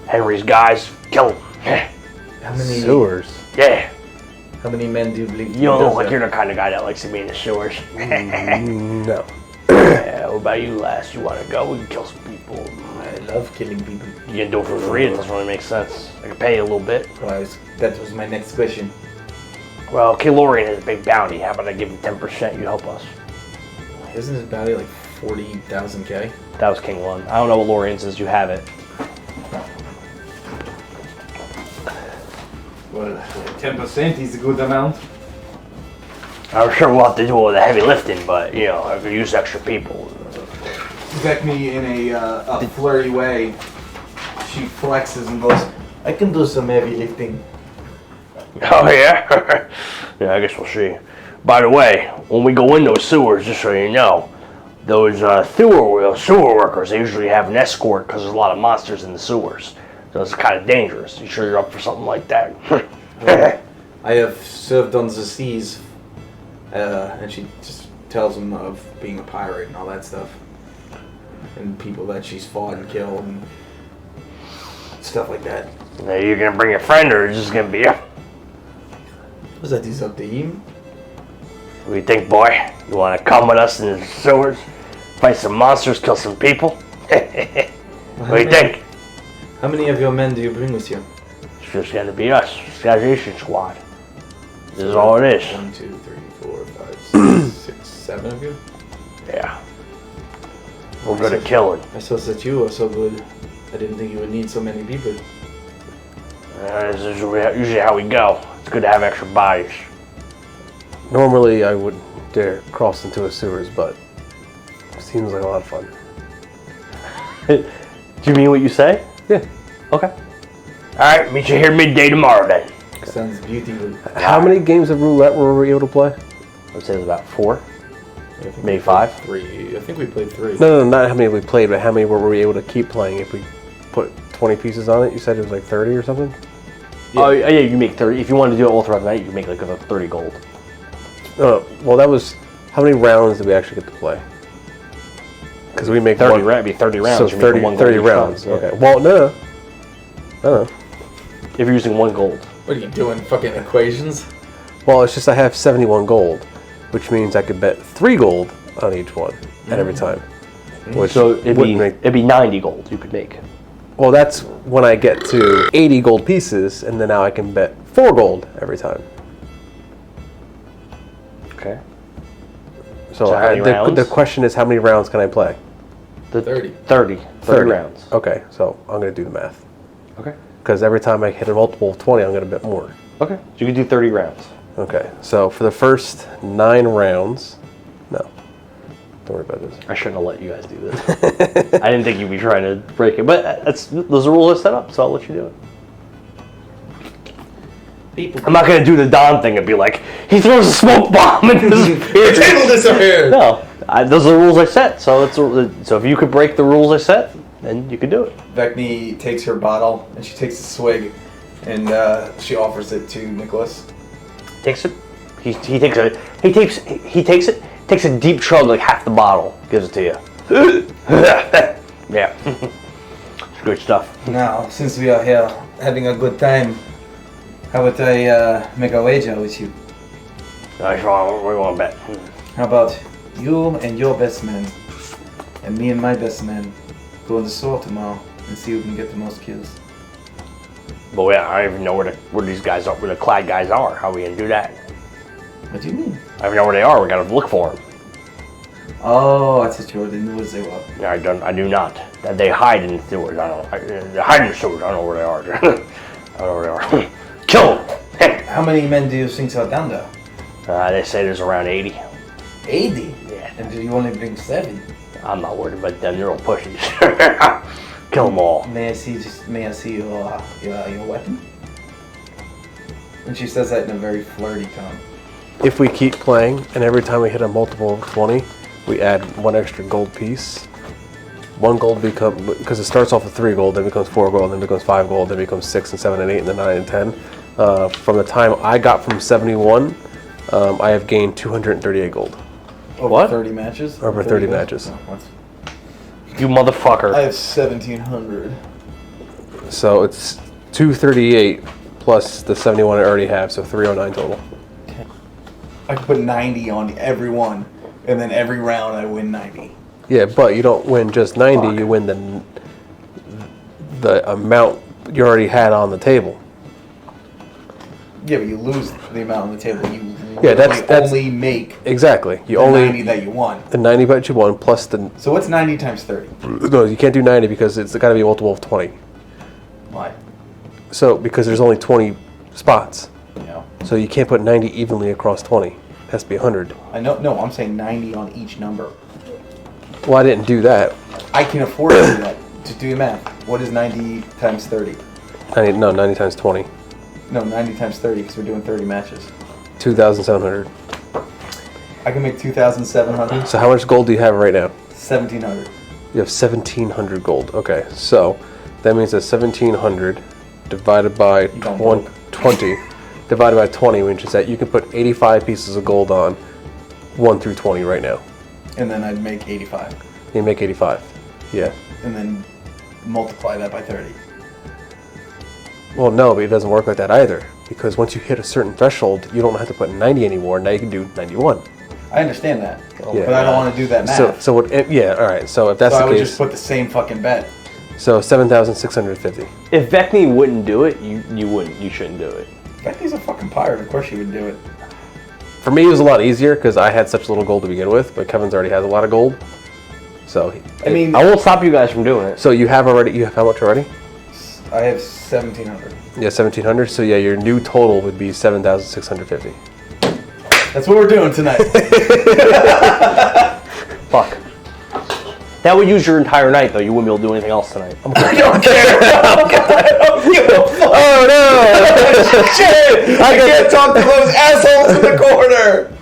Henry's guys, kill him. How many Sewers. Yeah, How many men do you believe? you don't does look like that? you're the kind of guy that likes to be in the sewers. No. Yeah, what about you, lass? You want to go? We can kill some people. I love killing people. You can do it for free, it doesn't really make sense. I can pay you a little bit. Well, that was my next question. Well, King Lorien has a big bounty. How about I give him 10%? You help us. Isn't his bounty like 40,000K? That was King 1. I don't know what Lorien's is. You have it. Well, 10% is a good amount. I'm sure we'll have to do all the heavy lifting, but, you know, I could use extra people. Vekni, in a flirty way, she flexes and goes, I can do some heavy lifting. Oh, yeah? Yeah, I guess we'll see. By the way, when we go in those sewers, just so you know, those sewer workers, they usually have an escort because there's a lot of monsters in the sewers. So it's kind of dangerous. You sure you're up for something like that? I have served on the seas, and she just tells him of being a pirate and all that stuff. And people that she's fought and killed and stuff like that. Now, you're going to bring a friend or is this going to be you? Was that is up to him? What do you think, boy? You want to come with us in the sewers? Fight some monsters, kill some people? What do you think? How many of your men do you bring with you? It's just going to be us. Assassination squad. This is all it is. 1, 2, 3, 4, 5, 6, 6, 7 of you? Yeah. We're good at killing. I saw that you were so good. I didn't think you would need so many people. This is usually how we go. It's good to have extra bodies. Normally, I wouldn't dare cross into a sewers, but it seems like a lot of fun. Do you mean what you say? Yeah. Okay. Alright, meet you here midday tomorrow then. Sounds beautiful. How many games of roulette were we able to play? I would say there's about 4. I think Maybe we played 5? 3. I think we played 3. No, not how many we played, but how many were we able to keep playing if we put 20 pieces on it? You said it was like 30 or something? Oh, yeah, you can make 30. If you wanted to do it all throughout the night, you can make like about 30 gold. Well, that was... How many rounds did we actually get to play? Because we make 30 one... rounds. It'd be 30 rounds. So You're making 30, one 30 gold each rounds. time. Yeah. Okay. Well, no. No. If you're using 1 gold. What are you doing? Fucking equations? Well, it's just I have 71 gold, which means I could bet 3 gold on each one at every time. Which So it'd wouldn't be 90 gold you could make. Well, that's when I get to 80 gold pieces, and then now I can bet 4 gold every time. Okay. So So how many rounds? the question is, how many rounds can I play? 30. 30 rounds. Okay, so I'm going to do the math. Okay. Because every time I hit a multiple of 20, I'm going to bet more. Okay. So you can do 30 rounds. Okay, so for the first 9 rounds, no, don't worry about this. I shouldn't have let you guys do this. I didn't think you'd be trying to break it, but those are rules I set up, so I'll let you do it. I'm not gonna do the Don thing and be like, he throws a smoke bomb and disappears. The table disappeared. No, those are the rules I set. So so if you could break the rules I set, then you could do it. Vekni takes her bottle and she takes a swig, and she offers it to Nicholas. Takes it. He takes it. Takes a deep chug, like half the bottle. Gives it to you. Yeah, it's good stuff. Now, since we are here having a good time, how about I make a wager with you? What do you want to bet? How about you and your best man, and me and my best man, go in the store tomorrow and see who can get the most kills? But yeah, I don't even know where these guys are, where the clad guys are. How are we gonna do that? What do you mean? I don't know where they are. We gotta look for them. Oh, I thought you already knew where they were. No, I do not. That they hide in the sewers. They hide in the sewers. I don't know where they are. I don't know where they are. Kill them! How many men do you think are down there? They say there's around 80. 80? Yeah. And do you only bring 7? I'm not worried about them. They're all pussies. Kill them all. May I see your weapon? And she says that in a very flirty tone. If we keep playing, and every time we hit a multiple of 20, we add 1 extra gold piece. 1 gold because it starts off with 3 gold, then becomes 4 gold, then becomes 5 gold, then becomes 6 and 7 and 8, and then 9 and 10. From the time I got from 71, I have gained 238 gold. Over 30 matches? Over 30 matches. You motherfucker. I have 1,700. So it's 238 plus the 71 I already have, so 309 total. I could put 90 on every one, and then every round I win 90. Yeah, but you don't win just 90, you win the amount you already had on the table. Yeah, but you lose the amount on the table. You that's only make exactly. You the only 90 that you won. the 90 that you won plus the So what's 90 times 30? no, you can't do 90 because it's got to be a multiple of 20. Why? So because there's only 20 spots, No. so you can't put 90 evenly across 20. It has to be 100. I know. No, I'm saying 90 on each number. Well, I didn't do that. I can afford to do that. To do the math. What is 90 times 30? 90 times 20. No, 90 times 30 because we're doing 30 matches. 2,700. I can make 2,700. So how much gold do you have right now? 1,700. You have 1,700 gold. Okay, so that means that 1,700 divided by don't 20 divided by 20, which is that you can put 85 pieces of gold on 1 through 20 right now. And then I'd make 85. You make 85. Yeah. And then multiply that by 30. Well, no, but it doesn't work like that either. Because once you hit a certain threshold, you don't have to put 90 anymore. Now you can do 91. I understand that. Yeah. But I don't want to do that math. So yeah, all right. So if that's So I the would case, just put the same fucking bet. so 7,650. If Vekni wouldn't do it, you wouldn't. You shouldn't do it. Vekni's a fucking pirate. Of course she would do it. For me, it was a lot easier because I had such little gold to begin with, but Kevin's already has a lot of gold. So I mean, I won't stop you guys from doing it. so you have how much already? I have 1,700. Yeah, 1,700. So yeah, your new total would be 7,650. That's what we're doing tonight. Fuck. That would use your entire night, though. You wouldn't be able to do anything else tonight. I don't care. Oh no! Shit! I can't talk to those assholes in the corner.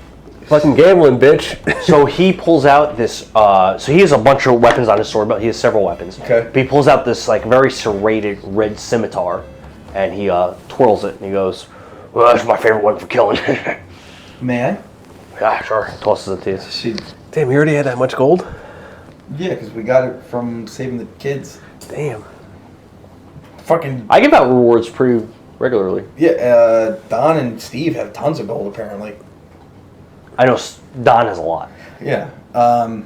Fucking gambling, bitch. So he pulls out this. So he has a bunch of weapons on his sword belt. He has several weapons. Okay. But he pulls out this like very serrated red scimitar, and he twirls it, and he goes, "Well, that's my favorite weapon for killing." May I? Yeah, sure. Tosses it to you. She, Damn, you already had that much gold? yeah, because we got it from saving the kids. Damn. Fucking I give out rewards pretty regularly. yeah. Don and Steve have tons of gold apparently. I know Don has a lot. Yeah. Don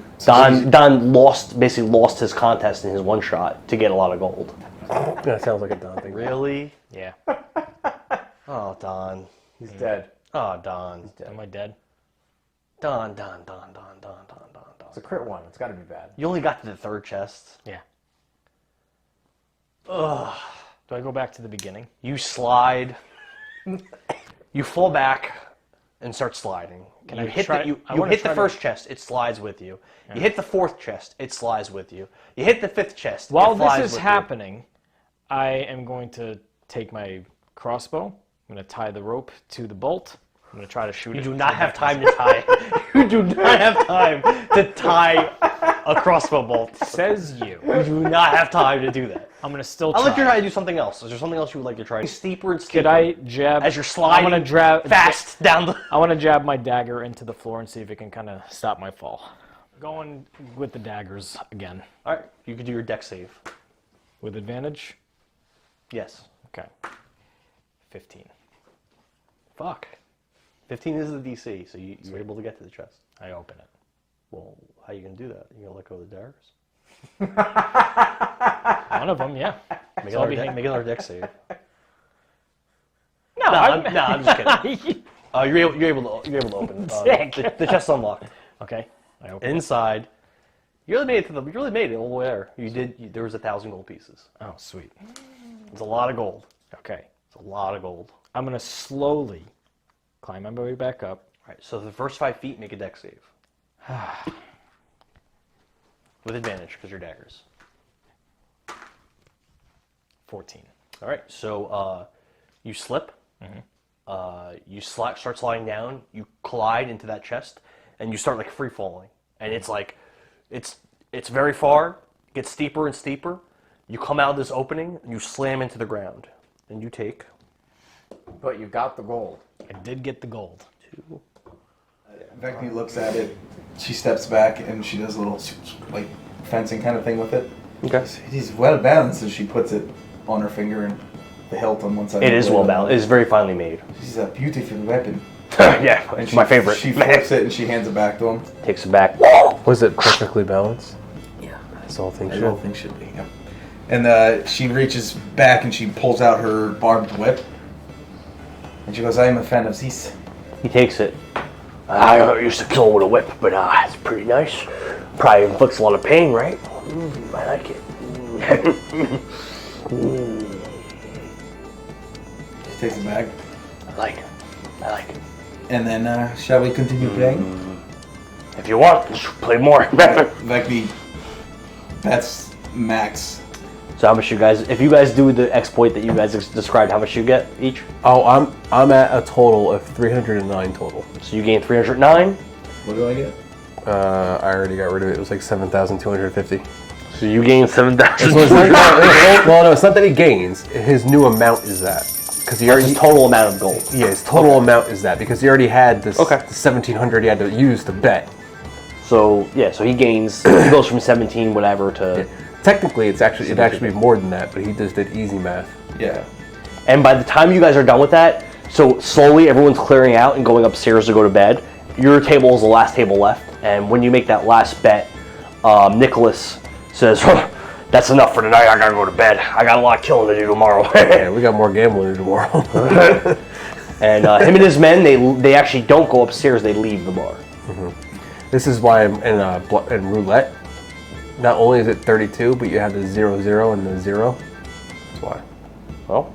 basically lost his contest in his one shot to get a lot of gold. That sounds like a Don thing. Really? Yeah. Oh, Don. He's dead. Oh, Don. Am I dead? Don. It's a crit one. It's got to be bad. You only got to the third chest. Yeah. Ugh. Do I go back to the beginning? You slide. You fall back and start sliding. Can you I hit try- the, you I wanna hit the try to- first chest, it slides with you. You hit the fourth chest, it slides with you. You hit the fifth chest, While it flies this is with happening, I am going to take my crossbow. I'm going to tie the rope to the bolt. I'm going to try to shoot you. it. You do not have time to tie. You do not have time to tie a crossbow bolt. Says you. You do not have time to do that. I'm going to still I'll let you try. try to do something else. Is there something else you would like to try? Steeper and steeper. Could I jab? As you're sliding I'm gonna jab fast down the... I want to jab my dagger into the floor and see if it can kind of stop my fall. Going with the daggers again. All right, you can do your deck save. With advantage? Yes. Okay. 15. Fuck. 15 is the DC, so you're able to get to the chest. I open it. Well, how are you going to do that? You going to let go of the daggers? One of them, yeah. Make another deck save. No, I'm just kidding. You're able to open. The chest's unlocked. Okay. I open it. Inside, you really made it all the way there. There was 1,000 gold pieces. Oh, sweet. It's a lot of gold. Okay. It's a lot of gold. I'm going to slowly climb my way back up. All right, so the first 5 feet, make a deck save. With advantage, because you're daggers. 14. All right, so you slip. You start sliding down. You collide into that chest, and you start like free falling. And it's like, it's very far. It gets steeper and steeper. You come out of this opening, and you slam into the ground, and you take But you got the gold. I did get the gold. 2. Vekni looks at it. She steps back and she does a little like fencing kind of thing with it. Okay. It is well balanced, and she puts it on her finger and the hilt on one side. It is well balanced. It is very finely made. This is a beautiful weapon. Yeah, And it's she, my favorite. She flips it and she hands it back to him. Takes it back. Was it perfectly balanced? Yeah. That's all things The should. whole thing should be. Yep. And she reaches back and she pulls out her barbed whip. And she goes, "I am a fan of these." He takes it. I used to kill with a whip, but it's pretty nice. Probably inflicts a lot of pain, right? I like it. She takes it back. I like it. And then, shall we continue playing? If you want, let's play more. Vekni, that's max. So how much you guys, if you guys do the exploit that you guys described, how much you get each? Oh, I'm at a total of 309 total. So you gain 309. What do I get? I already got rid of it. It was like 7,250. So you gain 7,000. Well, no, it's not that he gains. His new amount is that. Because he already His total amount of gold. Yeah, his total amount is that because he already had this Okay. the 1,700 he had to use to bet. So yeah, so he gains. He goes from 17 whatever to. Technically, it'd actually be more than that, but he just did easy math. Yeah. And by the time you guys are done with that, so slowly everyone's clearing out and going upstairs to go to bed. Your table is the last table left, and when you make that last bet, Nicholas says, "That's enough for tonight. I gotta go to bed. I got a lot of killing to do tomorrow." Yeah, we got more gambling to do tomorrow. And him and his men, they actually don't go upstairs. They leave the bar. This is why I'm in roulette. Not only is it 32, but you have the 0, and the 0. That's why. Well,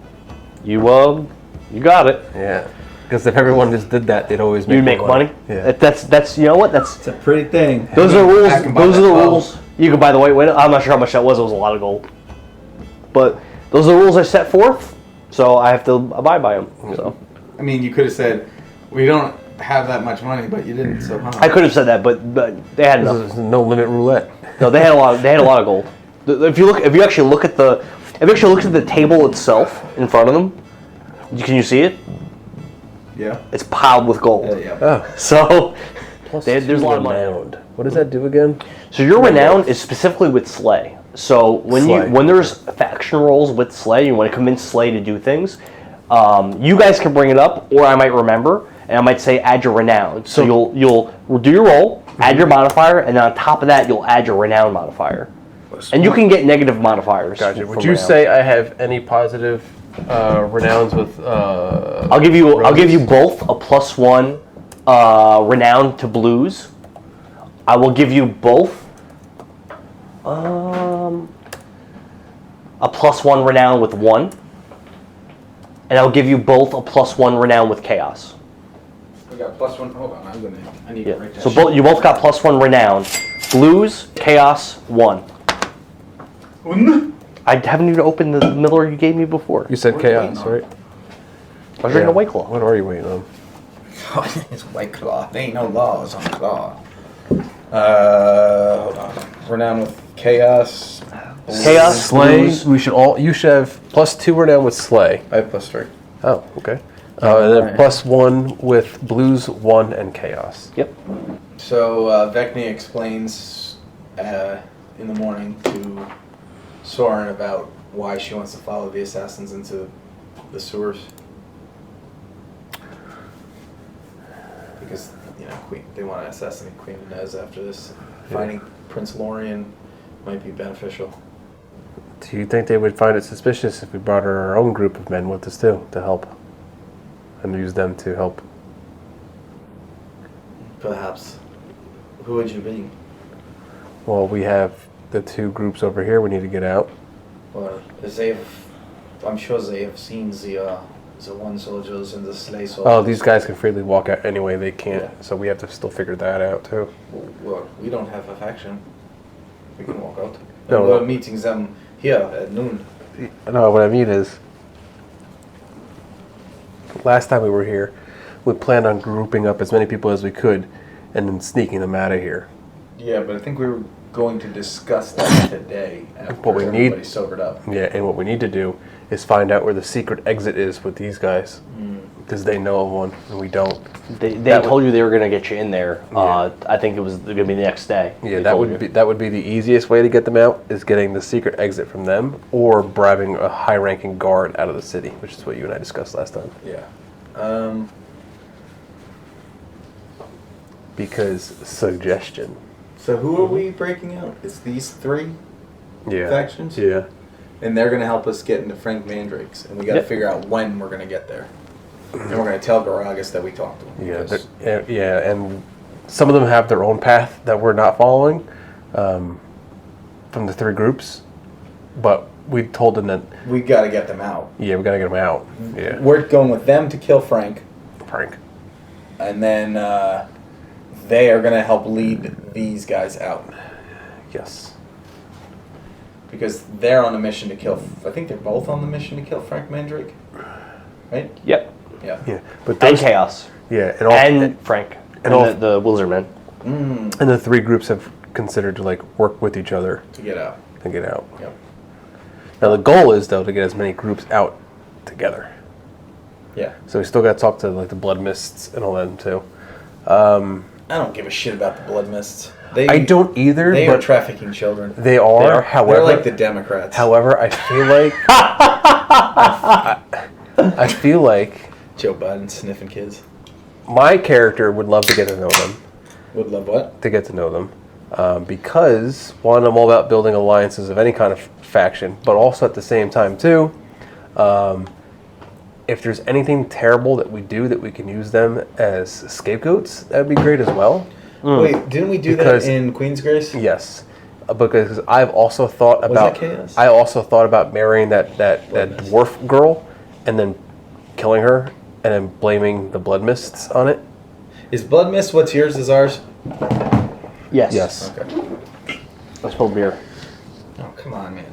you got it. Yeah. Because if everyone just did that, they'd always make You'd make more money. Yeah. That's you know what? It's a pretty thing. Those are rules. I can buy Those are that the well. rules. You can, by the way, I'm not sure how much that was. It was a lot of gold. But those are the rules I set forth, so I have to abide by them. So I mean, you could have said, "We don't have that much money," but you didn't. So, I could have said that, but they had enough. This is no limit roulette. No, they had a lot. They had a lot of gold. If you actually look at the table itself in front of them, can you see it? Yeah. It's piled with gold. Yeah. Oh. So Plus there's a lot of money. renowned. What does that do again? So your renown is specifically with Slay. So when there's faction rolls with Slay, you want to convince Slay to do things. You guys can bring it up, or I might remember, and I might say add your renown. So you'll do your roll, add your modifier, and then on top of that you'll add your renown modifier. And you can get negative modifiers. Gotcha. from Would you renown. say I have any positive renowns with? I'll give you both a +1 renown to blues. I will give you both a +1 renown with 1. And I'll give you both a +1 renown with chaos. got +1. Hold on, I need to write that. So you both got +1 renown. Blues, chaos, 1. I haven't even opened the Miller you gave me before. You said chaos, right? I was drinking a White Claw. What are you waiting on? It's White Claw. There ain't no laws on Claw. Hold on. Renown with chaos. Chaos, Slay. blues. You should have +2 renown with Slay. I have +3. Oh, okay. And then +1 with blues, 1 and chaos. Yep. So Vekni explains in the morning to Sorin about why she wants to follow the assassins into the sewers. Because, they want to assassinate Queen Inez after this. Finding Prince Lorien might be beneficial. Do you think they would find it suspicious if we brought our own group of men with us too, to help? And use them to help? Perhaps. Who would you be? Well, we have the 2 groups over here we need to get out. Well, I'm sure they have seen the one soldiers and the sleigh soldiers. Oh, these guys can freely walk out anyway. They can't, so we have to still figure that out too. Well, we don't have a faction. We can walk out. No, We're no. meeting them here at noon. No, what I mean is, last time we were here, we planned on grouping up as many people as we could and then sneaking them out of here. Yeah, but I think we were going to discuss that today after What we everybody need- sobered up. Yeah, and what we need to do is find out where the secret exit is with these guys. Because they know of one and we don't. They told you they were going to get you in there. I think it was going to be the next day. Yeah, They that told would you. be the easiest way to get them out, is getting the secret exit from them or bribing a high-ranking guard out of the city, which is what you and I discussed last time. Yeah. Because suggestion. So who are we breaking out? It's these 3 Yeah. factions? Yeah. And they're going to help us get into Frank Mandrake's. And we got to Yep. figure out when we're going to get there. And we're going to tell Garagas that we talked to him. Yeah, because- and some of them have their own path that we're not following from the 3 groups, but we told them that, we got to get them out. yeah, we got to get them out. Yeah, We're going with them to kill Frank. Frank. And then they are going to help lead these guys out. Yes. Because they're on a mission to kill... I think they're both on the mission to kill Frank Mandrake. Right? Yep. Yeah. Yeah, but And those, chaos. yeah, And Frank. And all- the Wizard Man. and the 3 groups have considered to work with each other To get out. to get out. Yep. Now the goal is though to get as many groups out together. Yeah. So we still got to talk to the Blood Mists and all them too. I don't give a shit about the Blood Mists. I don't either, They are but trafficking children. they are. However, They're like the Democrats. However, I feel like I feel like Joe Biden sniffing kids. my character would love to get to know them. Would love what? To get to know them, because one, I'm all about building alliances of any kind of faction, but also at the same time too, if there's anything terrible that we do that we can use them as scapegoats, that'd be great as well. Wait, didn't we do Because- that in Queen's Grace? Yes, because I've also thought about. that chaos? I also thought about marrying that dwarf girl, and then killing her, and then blaming the Blood Mists on it. Is Blood Mist what's yours is ours? Yes. Yes, Okay. I spilled beer. Oh, come on, man.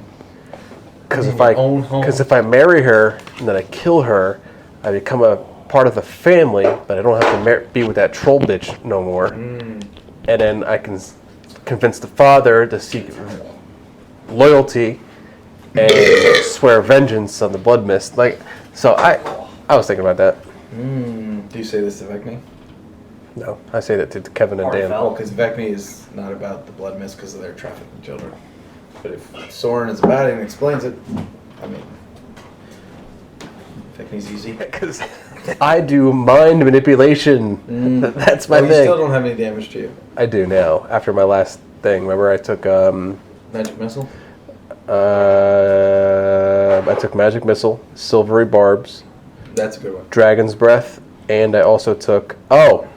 because In if I your own home. marry her and then I kill her, I become a part of the family, but I don't have to be with that troll bitch no more. And then I can convince the father to seek loyalty and swear vengeance on the Blood Mist. So I was thinking about that. Do you say this to Vekni? No, I say that to Kevin and Dan. Oh, because Vekni is not about the Blood Mist because of their trafficking children. But if Sorin is about it and explains it, I mean, Vekni's easy. Because I do mind manipulation. That's my You thing. still don't have any damage to you. I do now. After my last thing, remember I took Magic missile? I took Magic Missile, Silvery Barbs, That's a good one. Dragon's Breath, and I also took... Oh,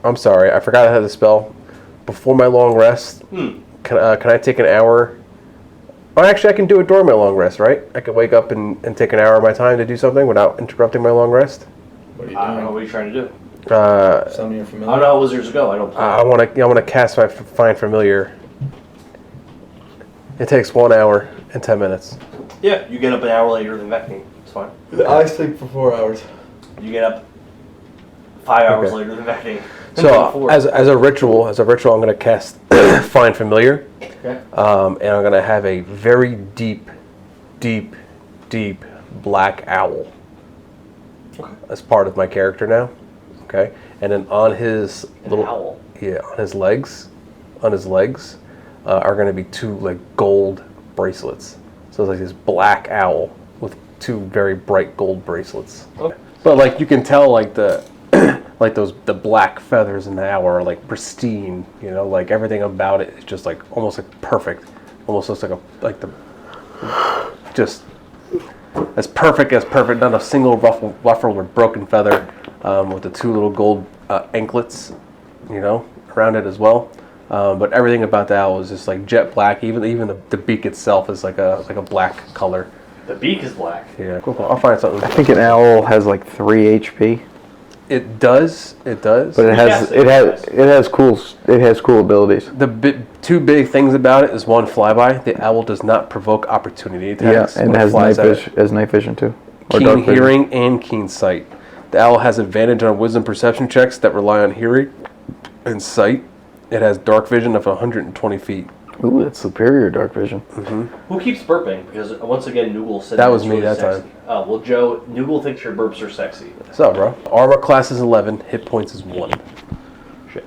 I'm sorry. I forgot I had the spell. Before my long rest, can I take an hour? Oh, actually, I can do it during my long rest, right? I can wake up and take an hour of my time to do something without interrupting my long rest. What are you I don't know doing? what you're trying to do. Something you're I familiar don't know how wizards go. I don't play. I want to cast my Find Familiar. It takes 1 hour and 10 minutes. Yeah, you get up an hour later than Vekni. It's fine. I sleep for 4 hours. You get up 5 hours Okay. later than Vekni. So as a ritual, I'm going to cast Find Familiar, Okay. and I'm going to have a very deep black owl as part of my character now. Okay, and then on his An owl. on his legs, are going to be 2 like gold bracelets. So it's like this black owl with 2 very bright gold bracelets. Okay. But like you can tell, like the the black feathers in the owl are like pristine. You know, like everything about it is just like almost like perfect. Almost looks like the just as perfect as perfect. Not a single ruffled or broken feather. With the 2 little gold anklets, you know, around it as well. But everything about the owl is just like jet black. Even the beak itself is like a black color. The beak is black. Yeah, cool. I'll find something. I think an owl has like 3 HP, It does. but it has cool abilities. The 2 big things about it is 1, flyby. The owl does not provoke opportunity attacks. Yeah, and when has flies night vision too. Or keen dark vision. hearing and keen sight. The owl has advantage on wisdom perception checks that rely on hearing and sight. It has dark vision of 120 feet. Ooh, that's superior dark vision. Who keeps burping? Because once again, Noogle said That was it's me really that sexy. time. Oh, well, Joe, Noogle thinks your burps are sexy. What's up, bro? Armor class is 11. Hit points is 1. Shit.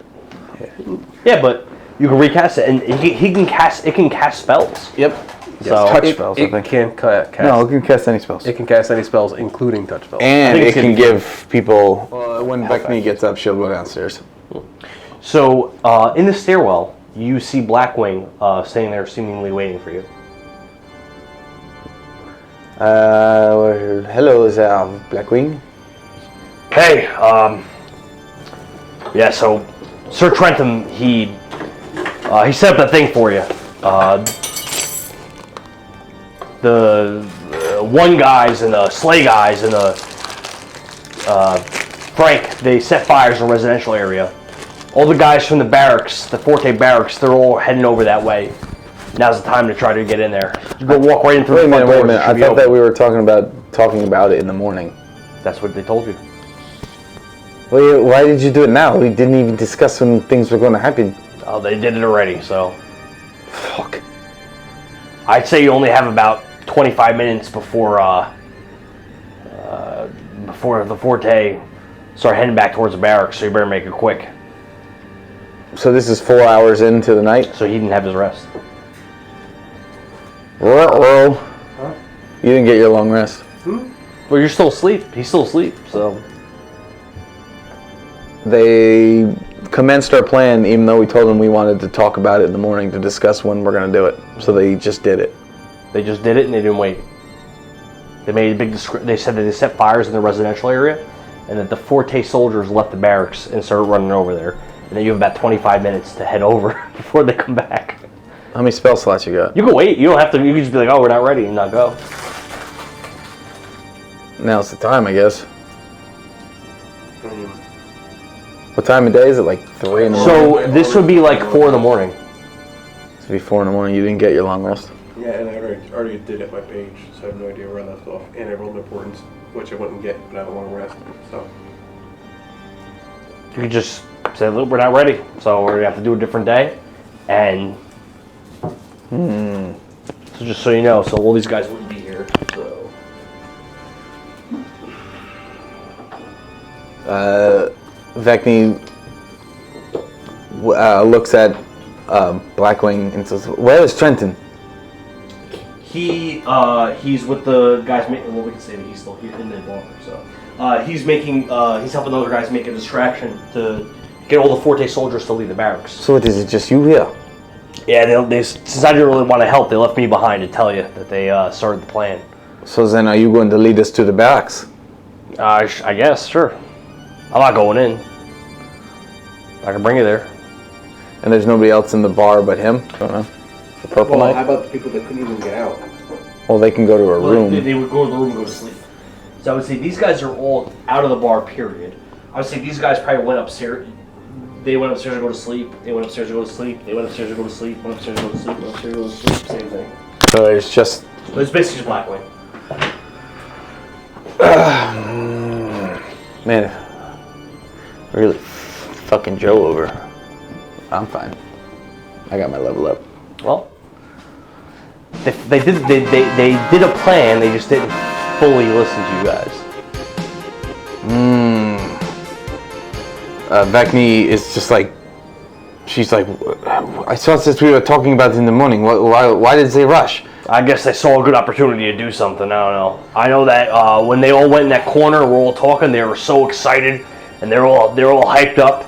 Yeah, but you can recast it, and he can cast. It can cast spells. Yep. So touch It spells, I think. can cast. No, it can cast any spells. It can cast any spells, including touch spells. And think it it's can gonna give people. When Vekni gets up, she'll go downstairs. So in the stairwell, you see Blackwyng standing there, seemingly waiting for you. Hello, there, Blackwyng. Hey, yeah. So Sir Trentham, he set up the thing for you. The one guys and the sleigh guys and the Frank, they set fires in a residential area. All the guys from the barracks, the Forte barracks, they're all heading over that way. Now's the time to try to get in there. You go walk right in through the front Wait a doors, minute. it should I be thought open. that we were talking about it in the morning. That's what they told you. Well, why did you do it now? We didn't even discuss when things were going to happen. Oh, they did it already, so. Fuck. I'd say you only have about 25 minutes before the Forte start heading back towards the barracks, so you better make it quick. So this is 4 hours into the night? So he didn't have his rest. You didn't get your long rest. Well, you're still asleep. He's still asleep, so. They commenced our plan even though we told them we wanted to talk about it in the morning to discuss when we're going to do it. So they just did it. They just did it and they didn't wait. They made a big. They said that they set fires in the residential area, and that the Forte soldiers left the barracks and started running over there. And then you have about 25 minutes to head over before they come back. How many spell slots you got? You can wait. You don't have to. You can just be like, "Oh, we're not ready," and not go. Now's the time, I guess. What time of day is it? Like 3 in the morning? So this would be like 4 in the morning. This would be 4 in the morning. You didn't get your long rest. Yeah, and I already did it my page, so I have no idea where I left off. And I rolled importance, which I wouldn't get, but I have a long rest. So You could just say, "Look, we're not ready, so we're gonna have to do a different day." And so just so you know, so all these guys wouldn't be here. So Vekni looks at Blackwyng and says, "Where is Trenton?" he's with the guys making. Well, we can say that he's still here in the bunker. So he's helping the other guys make a distraction to get all the Forte soldiers to leave the barracks. So what is it? Just you here? Yeah, they since I didn't really want to help, they left me behind to tell you that they started the plan. So then, are you going to lead us to the barracks? I guess, sure. I'm not going in. I can bring you there. And there's nobody else in the bar but him? I don't know. The Purple how Knight? about the people that couldn't even get out? Well, they can go to a room. They would go to the room and go to sleep. So I would say these guys are all out of the bar, period. I would say these guys probably went upstairs. They went upstairs to go to sleep. They went upstairs to go to sleep. They went upstairs to go to sleep. Went upstairs to go to sleep. Went upstairs to go to sleep. Same thing. So it's just. So it's basically just Blackwyng. Man, really fucking Joe over. I'm fine. I got my level up. Well, they did a plan. They just didn't fully listen to you guys. Vekni is just like, she's like, I saw this we were talking about in the morning. Why did they rush? I guess they saw a good opportunity to do something. I don't know. I know that when they all went in that corner, we're all talking. They were so excited, and they're all hyped up.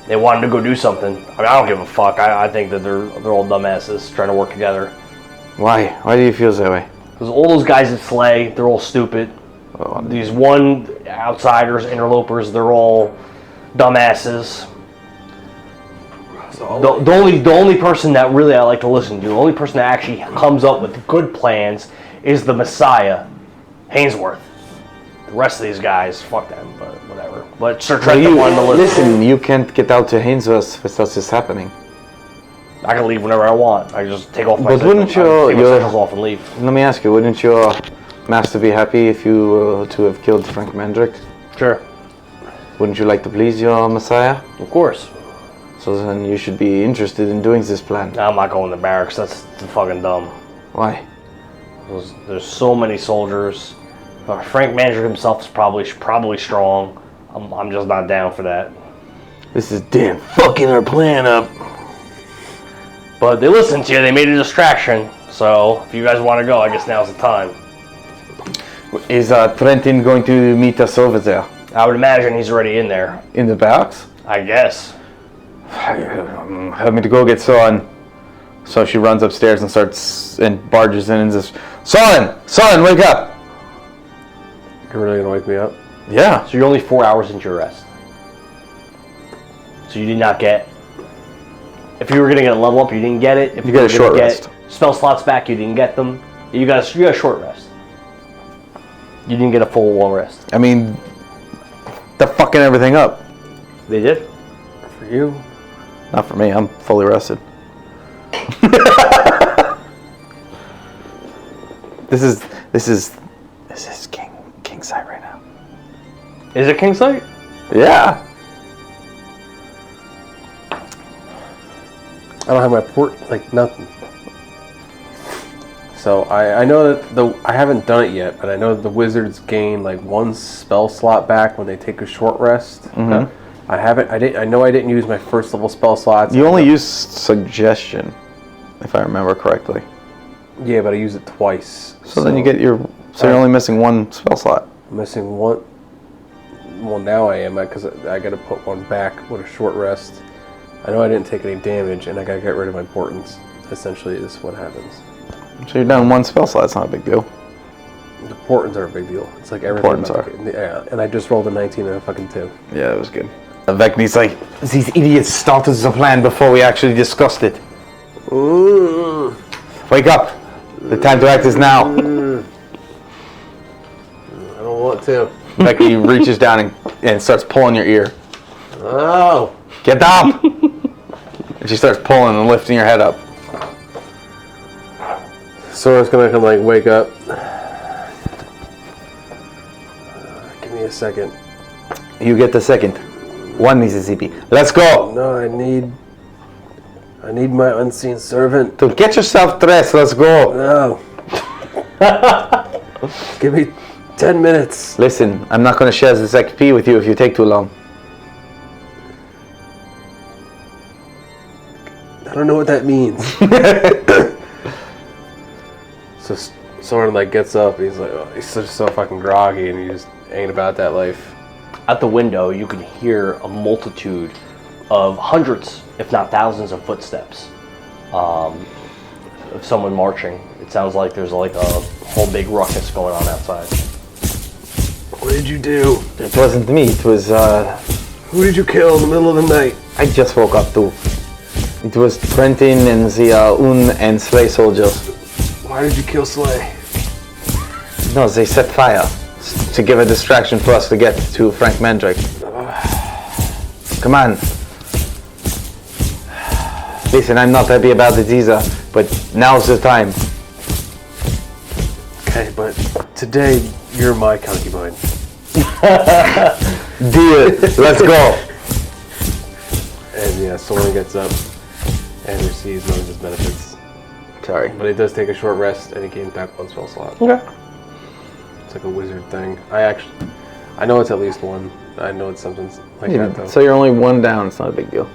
They wanted to go do something. I mean, I don't give a fuck. I think that they're all dumbasses trying to work together. Why? Why do you feel that way? Because all those guys that slay, they're all stupid. These one outsiders, interlopers, they're all dumbasses. The only person that really I like to listen to, the only person that actually comes up with good plans is the Messiah, Hainsworth. The rest of these guys, fuck them, but whatever. But Sir Trenton wanted to listen. You can't get out to Hainsworth without this happening. I can leave whenever I want. I just take off my essentials off and leave. Let me ask you, wouldn't your master be happy if you to have killed Frank Mandrick? Sure. Wouldn't you like to please your Messiah? Of course. So then you should be interested in doing this plan. I'm not going to barracks. That's fucking dumb. Why? There's so many soldiers. Frank Mandrick himself is probably strong. I'm just not down for that. This is damn fucking our plan up. But they listened to you. They made a distraction. So if you guys want to go, I guess now's the time. Is Trenton going to meet us over there? I would imagine he's already in there. In the barracks? I guess. Help me to go get Sorin. So she runs upstairs and barges in and says, Sorin, wake up! You're really gonna wake me up? Yeah. So you're only 4 hours into your rest. So you did not get. If you were gonna get a level up, you didn't get it. If you get a short rest. Spell slots back, you didn't get them. You got a short rest. You didn't get a full long rest. I mean, they're fucking everything up. They did. For you? Not for me. I'm fully rested. This is king sight right now. Is it king sight? Yeah. I don't have my port, like nothing. So I know that I haven't done it yet, but I know that the wizards gain like one spell slot back when they take a short rest. Mm-hmm. I know I didn't use my first level spell slots. You only used suggestion, if I remember correctly. Yeah, but I used it twice. So then you get your. So you're only missing one spell slot. Missing one. Well, now I am, because I got to put one back with a short rest. I know I didn't take any damage, and I got to get rid of my portents. Essentially, is what happens. So you're down one spell slot. It's not a big deal. The portents are a big deal. It's like everything. Portents are. Yeah, and I just rolled a 19 and a fucking 2. Yeah, it was good. Vekni's like, these idiots started the plan before we actually discussed it. Wake up. The time to act is now. I don't want to. Vekni reaches down and starts pulling your ear. Oh. Get down! And she starts pulling and lifting your head up. Sora's gonna come like wake up. Give me a second. You get the second. One Mississippi. Let's go! No, I need my unseen servant. To get yourself dressed, let's go! No. Give me 10 minutes. Listen, I'm not gonna share this XP with you if you take too long. I don't know what that means. So Soren like gets up and he's like, oh, he's so fucking groggy and he just ain't about that life. At the window, you can hear a multitude of hundreds, if not thousands, of footsteps of someone marching. It sounds like there's like a whole big ruckus going on outside. What did you do? It wasn't me, it was, Who did you kill in the middle of the night? I just woke up too. It was Trentin and the Un and Slay soldiers. Why did you kill Slay? No, they set fire to give a distraction for us to get to Frank Mandrick. Come on. Listen, I'm not happy about it either, but now's the time. Okay, but today you're my concubine. Deal. Let's go. And yeah, Sorin gets up and receives none of his benefits. Sorry. But he does take a short rest and he gains back 1 spell slot. Okay. It's like a wizard thing. I know it's at least 1. I know it's something like that though. So you're only 1 down. It's not a big deal.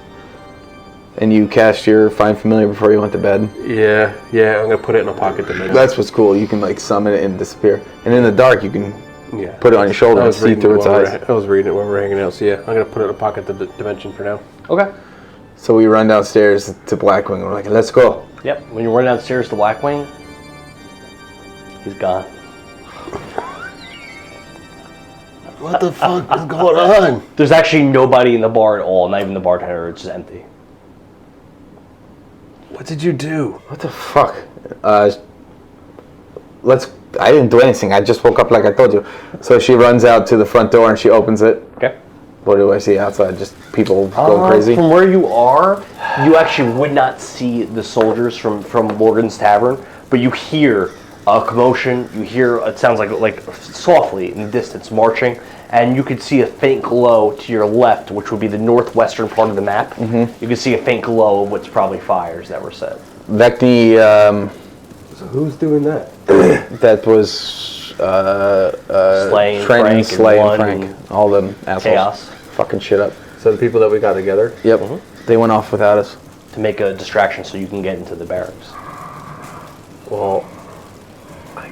And you cast your Find Familiar before you went to bed. Yeah, I'm gonna put it in a pocket dimension. That's what's cool. You can like summon it and disappear. And in the dark, you can Yeah. put it on your shoulder and see through its eyes. I was reading it when we were hanging out, so yeah, I'm gonna put it in a pocket dimension for now. Okay. So we run downstairs to Blackwyng and we're like, let's go. Yep. When you run downstairs to Blackwyng, he's gone. What the fuck is going on? There's actually nobody in the bar at all. Not even the bartender. It's just empty. What did you do? What the fuck? I didn't do anything. I just woke up like I told you. So she runs out to the front door and she opens it. Okay. What do I see outside? Just people going crazy? From where you are, you actually would not see the soldiers from Morgan's Tavern, but you hear a commotion. You hear, it sounds like softly in the distance marching, and you could see a faint glow to your left, which would be the northwestern part of the map. Mm-hmm. You could see a faint glow of what's probably fires that were set. Vekni, So who's doing that? that was Slaying Trenton, Frank, Slay, and and Frank. and All them assholes. Chaos. Fucking shit up. So the people that we got together? Yep. They went off without us. To make a distraction so you can get into the barracks. Well, I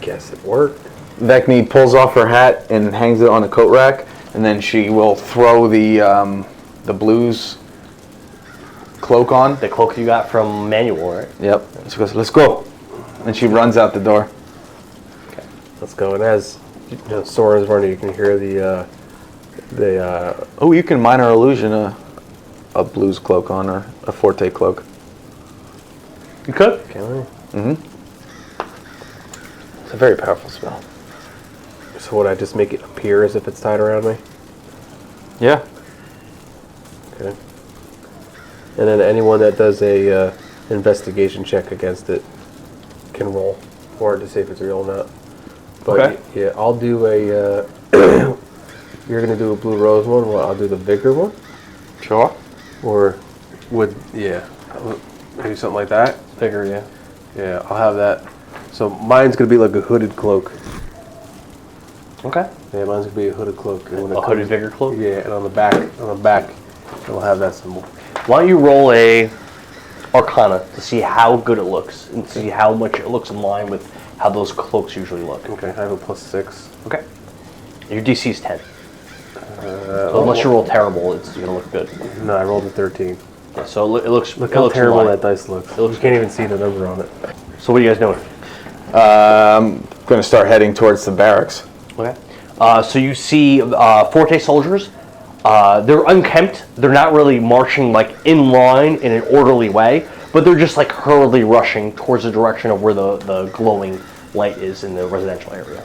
guess it worked. Vekni pulls off her hat and hangs it on the coat rack, and then she will throw the blues cloak on. The cloak you got from Manuel, right? Yep. She goes, let's go. And she runs out the door. Let's go. And as Sorin's running, you can hear the Oh, you can minor illusion a blues cloak on or a forte cloak. You could. Can I? Mm-hmm. It's a very powerful spell. So would I just make it appear as if it's tied around me? Yeah. Okay. And then anyone that does a investigation check against it can roll for it to see if it's real or not. But Okay. yeah, I'll do a. You're gonna do a blue rose one. Well, I'll do the Vigor one. Sure. Or would maybe something like that. Vigor, yeah. Yeah, I'll have that. So mine's gonna be like a hooded cloak. Okay. Yeah, mine's gonna be a hooded cloak. And when A hooded Vigor cloak? Yeah, and on the back, it'll have that symbol. Why don't you roll a Arcana to see how good it looks and see how much it looks in line with how those cloaks usually look. Okay, I have a +6. Okay. Your DC is 10. So unless you roll terrible, it's going to look good. No, I rolled a 13. Yeah, so it looks. Look it how looks in terrible line. that dice looks. You can't even see the number on it. So what are you guys doing? I'm going to start heading towards the barracks. Okay. So you see Forte soldiers. They're unkempt. They're not really marching like in line in an orderly way, but they're just like hurriedly rushing towards the direction of where the glowing light is in the residential area.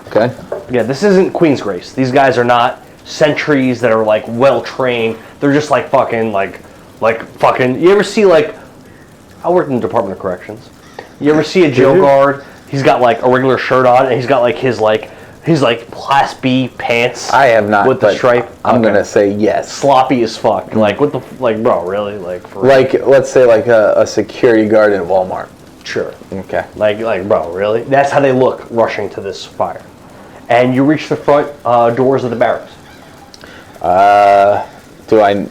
Okay. Yeah, this isn't Queen's Grace. These guys are not sentries that are like well trained. They're just like fucking like fucking. You ever see like? I worked in the Department of Corrections. You ever see a jail guard? He's got like a regular shirt on, and he's got like his Class B pants. I have not. with the but stripe. I'm Okay. going to say yes. Sloppy as fuck. Like what the bro? Really? Like for Like, let's say like a security guard in Walmart. sure. Okay. Like bro, really? That's how they look rushing to this fire. And you reach the front doors of the barracks. Do I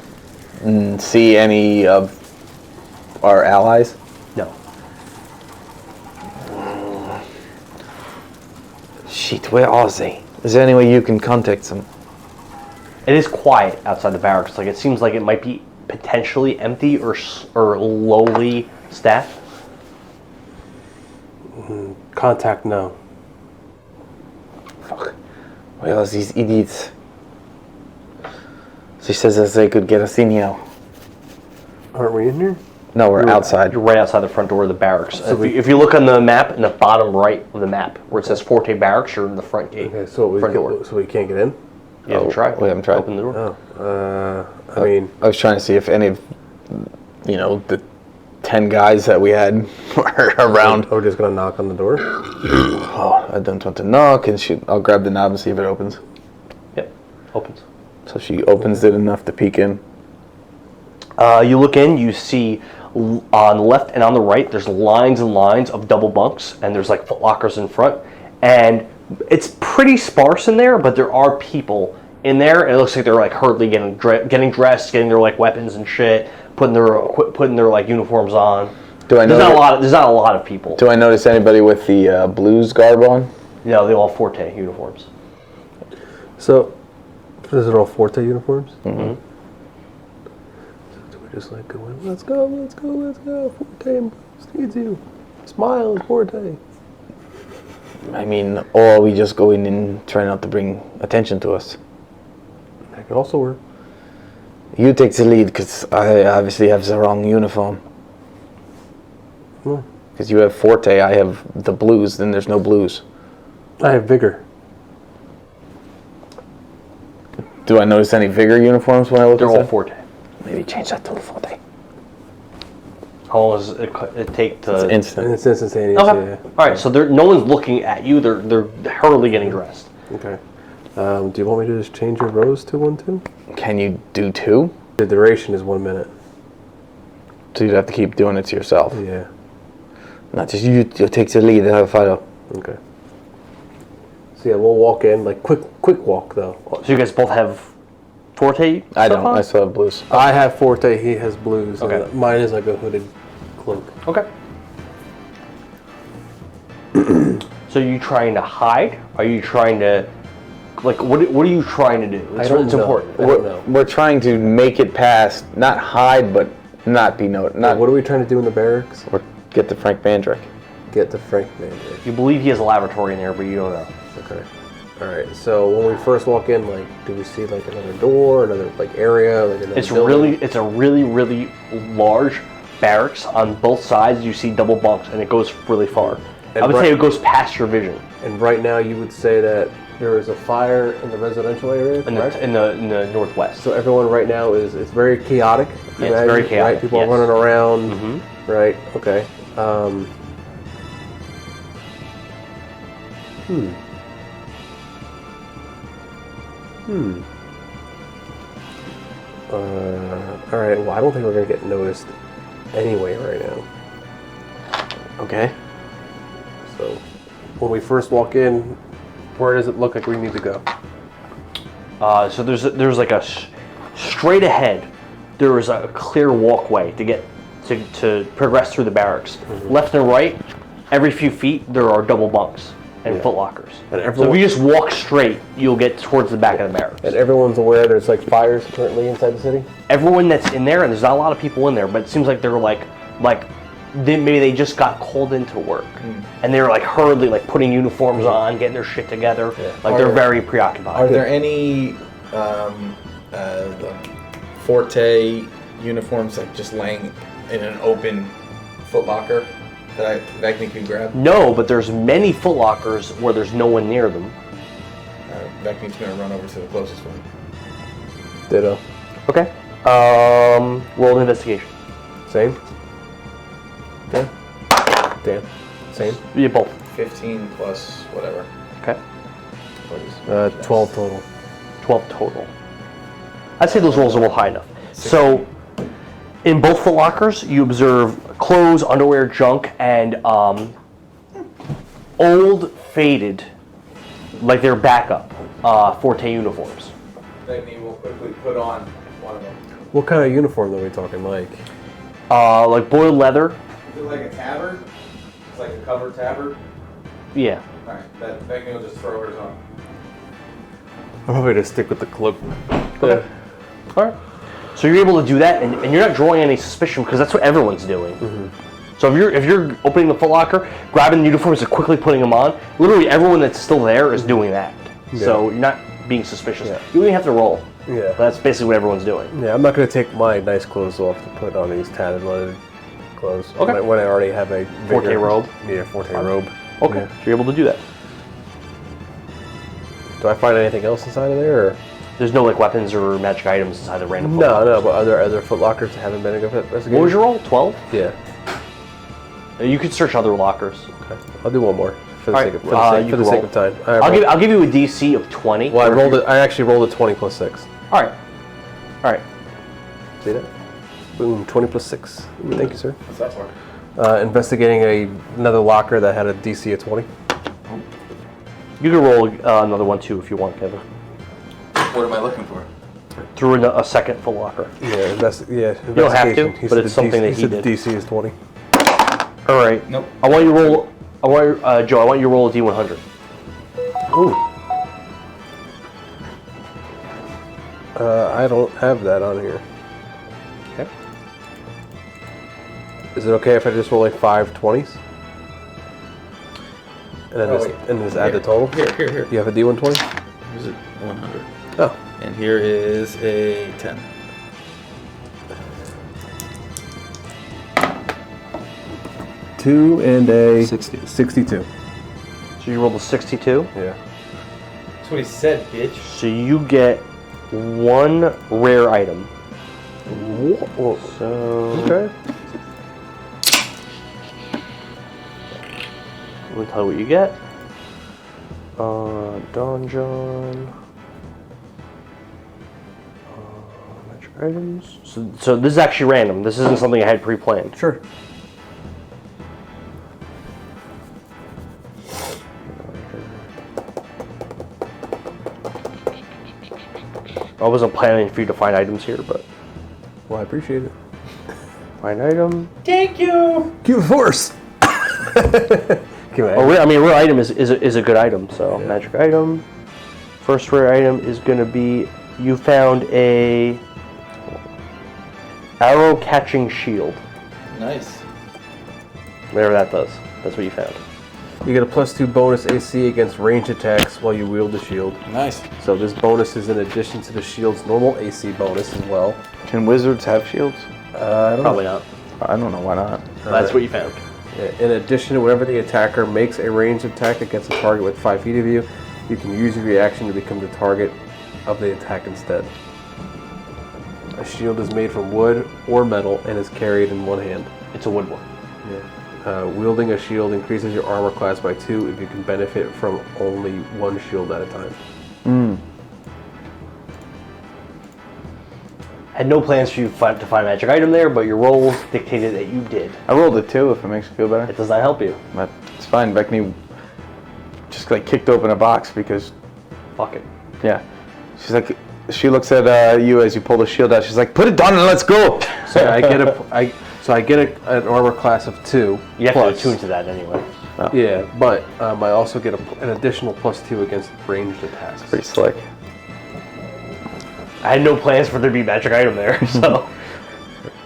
see any of our allies? No. Shit, where are they? Is there any way you can contact them? It is quiet outside the barracks. Like it seems like it might be potentially empty or lowly staffed. Contact no. Fuck. Where are these idiots? She says that they could get us in here. Aren't we in here? No, we're outside. You're right outside the front door of the barracks. If you look on the map, in the bottom right of the map, where it says Forte Barracks, you're in the front gate. Okay, so front door. so we can't get in. You haven't tried. We haven't tried. Open the door. I mean, I was trying to see if any of, the 10 guys that we had were around. we're just gonna knock on the door. Oh, I don't want to knock, and I'll grab the knob and see if it opens. Yep. Opens. So she opens it enough to peek in. You look in, you see on the left and on the right, there's lines and lines of double bunks, and there's like foot lockers in front. And it's pretty sparse in there, but there are people in there. And it looks like they're like hurriedly getting dressed, getting their like weapons and shit, putting their like uniforms on. There's not a lot of people. Do I notice anybody with the blues garb on? No, they all have Forte uniforms. So, these are all Forte uniforms? Mm-hmm. So we're just like going, let's go. Forte and Blues needs you. Smile, Forte. I mean, or we just go in and try not to bring attention to us. That could also work. You take the lead, because I obviously have the wrong uniform. Because you have Forte, I have the blues, then there's no blues. I have Vigor. Do I notice any Vigor uniforms when I look They're all inside? Forte. Maybe change that to the Forte. How long does it take to... It's instant. And it's instantaneous. Okay. Yeah. All right, so no one's looking at you. They're hurriedly getting dressed. Okay. Do you want me to just change your rows to 1, 2? Can you do 2? The duration is 1 minute. So you'd have to keep doing it to yourself. Yeah. Not just you take the lead and have a follow. Okay. So yeah, we'll walk in, like quick walk though. So you guys both have Forte? I stuff don't. on? I still have blues. I have Forte, he has Blues. Okay. And mine is like a hooded cloak. Okay. So are you trying to hide? Are you trying to, like, what are you trying to do? I don't know. Important. I don't know. We're trying to make it past, not hide, but not be noted. Not What are we trying to do in the barracks? or get to Frank Mandrick. Get to Frank Mandrick. You believe he has a lavatory in there, but you don't know. Okay. Alright, so when we first walk in, like, do we see like another door, another like area, like another building? It's a really large barracks. On both sides you see double bunks, and it goes really far. And I would right- say it goes past your vision. And right now you would say that there is a fire in the residential area, correct? In the northwest. So everyone right now it's very chaotic. Yeah, it's very chaotic, Right? People yes. are running around. Mm-hmm. Right. Okay. All right. Well, I don't think we're gonna get noticed anyway right now. Okay. So when we first walk in, where does it look like we need to go? So there's like straight ahead. There is a clear walkway to get to progress through the barracks. Mm-hmm. Left and right, every few feet there are double bunks and foot lockers. And So everyone- if you just walk straight, you'll get towards the back of the barracks. And everyone's aware there's like fires currently inside the city. Everyone that's in there, and there's not a lot of people in there, but it seems like they're maybe they just got called into work, and they're like hurriedly like putting uniforms on, getting their shit together. Like they're very preoccupied. Are there any Forte uniforms like just laying in an open footlocker that Vekni can grab? No, but there's many foot lockers where there's no one near them. Vekni's gonna run over to the closest one. Ditto. Okay. Roll an investigation. Same. Dan. Same. You both. 15 plus whatever. Okay. What is 12 total. 12 total. I'd say those rolls are well high enough. So, in both foot lockers, you observe clothes, underwear, junk, and old, faded, like they're backup Forte uniforms. Vekni will quickly put on one of them. What kind of uniform are we talking? Like Like boiled leather. Is it like a tabard? It's like a covered tabard? Yeah. Alright, Vekni will just throw hers on. I'm probably gonna stick with the cloak. Okay. All right. So you're able to do that, and you're not drawing any suspicion because that's what everyone's doing. So if you're opening the foot locker, grabbing the uniforms and quickly putting them on, literally everyone that's still there is doing that. So you're not being suspicious. Yeah. You don't even have to roll. Yeah. That's basically what everyone's doing. Yeah, I'm not gonna take my nice clothes off to put on these tattered leather clothes. Okay. When I already have a Forte Vigor- robe? Yeah, Forte robe. Okay. Yeah. So you're able to do that. Do I find anything else inside of there? Or? There's no like weapons or magic items inside the random. No, but are there other foot lockers that haven't been investigated? What was your roll? 12? Yeah. You could search other lockers. Okay. I'll do one more for the All sake right, of, for the sake of time. Right, I'll give you a DC of 20. Well, I actually rolled a 20 plus 6. All right. See that? Boom, 20 plus 6. Ooh, thank you, sir. What's that for? Investigating another locker that had a DC of 20. You can roll another one too if you want, Kevin. What am I looking for? Through a second full locker. Yeah, You don't have to, but it's something that he did. The DC is 20. All right. Nope. I want you to roll. Joe. I want you to roll a D100. Ooh. I don't have that on here. Okay. Is it okay if I just roll like 5 20s? And then just add the total? Here. You have a D120? Here's a 100. Oh. And here is a 10. Two and a 60. 62. So you rolled a 62. Yeah. That's what he said, bitch. So you get one rare item. Whoa. So Okay. let me tell you what you get. Donjon. Magic items. So this is actually random. This isn't something I had pre-planned. Sure. I wasn't planning for you to find items here, but Well, I appreciate it. find item. Thank you. Cute force. Rare item is a good item. So magic item. First rare item is going to be you found a arrow catching shield. Nice. Whatever that does. That's what you found. You get a +2 bonus AC against ranged attacks while you wield the shield. Nice. So this bonus is in addition to the shield's normal AC bonus as well. Can wizards have shields? I don't Probably not. I don't know why not. That's what you found. In addition, whenever the attacker makes a ranged attack against a target with 5 feet of you, you can use your reaction to become the target of the attack instead. A shield is made from wood or metal and is carried in one hand. It's a wood one. Wielding a shield increases your armor class by 2 if you can benefit from only one shield at a time. Had no plans for you to find a magic item there, but your roll dictated that you did. I rolled a 2 if it makes you feel better. It does not help you. But it's fine. Vekni just like kicked open a box because, Fuck it. yeah. She's like, she looks at you as you pull the shield out. She's like, put it down and let's go. So I get an armor class of 2. You have plus. to attune to that anyway. Yeah, but I also get an additional +2 against ranged attacks. Pretty slick. I had no plans for there to be a magic item there, so.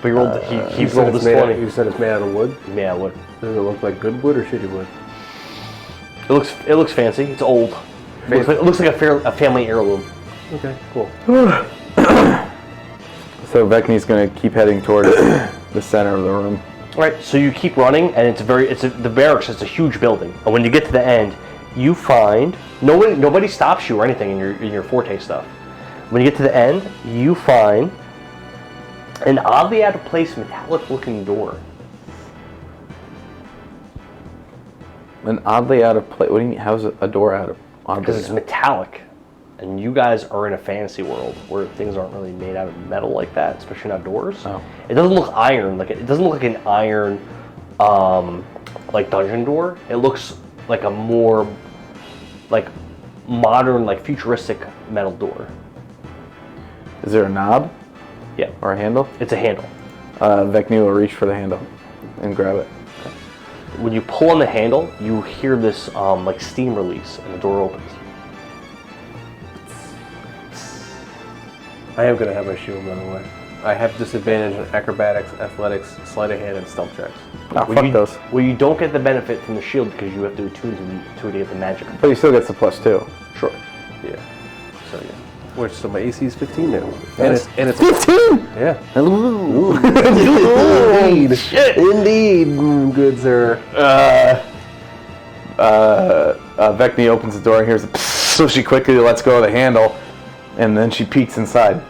But he rolled. He You said rolled it's this made 20. you said it's made out of wood? Yeah, it would. Does it look like good wood or shitty wood? It looks fancy. It's old. It looks like a family heirloom. Okay, cool. So Vekni's gonna keep heading toward the center of the room. All right, so you keep running, and the barracks is a huge building. And when you get to the end, you find nobody stops you or anything in your Forte stuff. When you get to the end, you find an oddly out of place metallic-looking door. An oddly out of place. What do you mean? How's a door out of? Because it's metallic, and you guys are in a fantasy world where things aren't really made out of metal like that, especially not doors. Oh. It doesn't look iron. It doesn't look like an iron, like dungeon door. It looks like a more, like, modern, like futuristic metal door. Is there a knob? Yeah. Or a handle? It's a handle. Vekni will reach for the handle and grab it. When you pull on the handle, you hear this like steam release, and the door opens. I am going to have my shield, by the way. I have disadvantage on acrobatics, athletics, sleight of hand, and stealth checks. Ah, fuck those. Well, you don't get the benefit from the shield because you have to attune to it to get the magic. But he still gets the +2. Sure. Yeah. So, yeah. So my AC is 15 now. Yes. And it's 15! Yeah. Hello. Indeed. Indeed, good sir. Vekni opens the door and hears so she quickly lets go of the handle And then she peeks inside.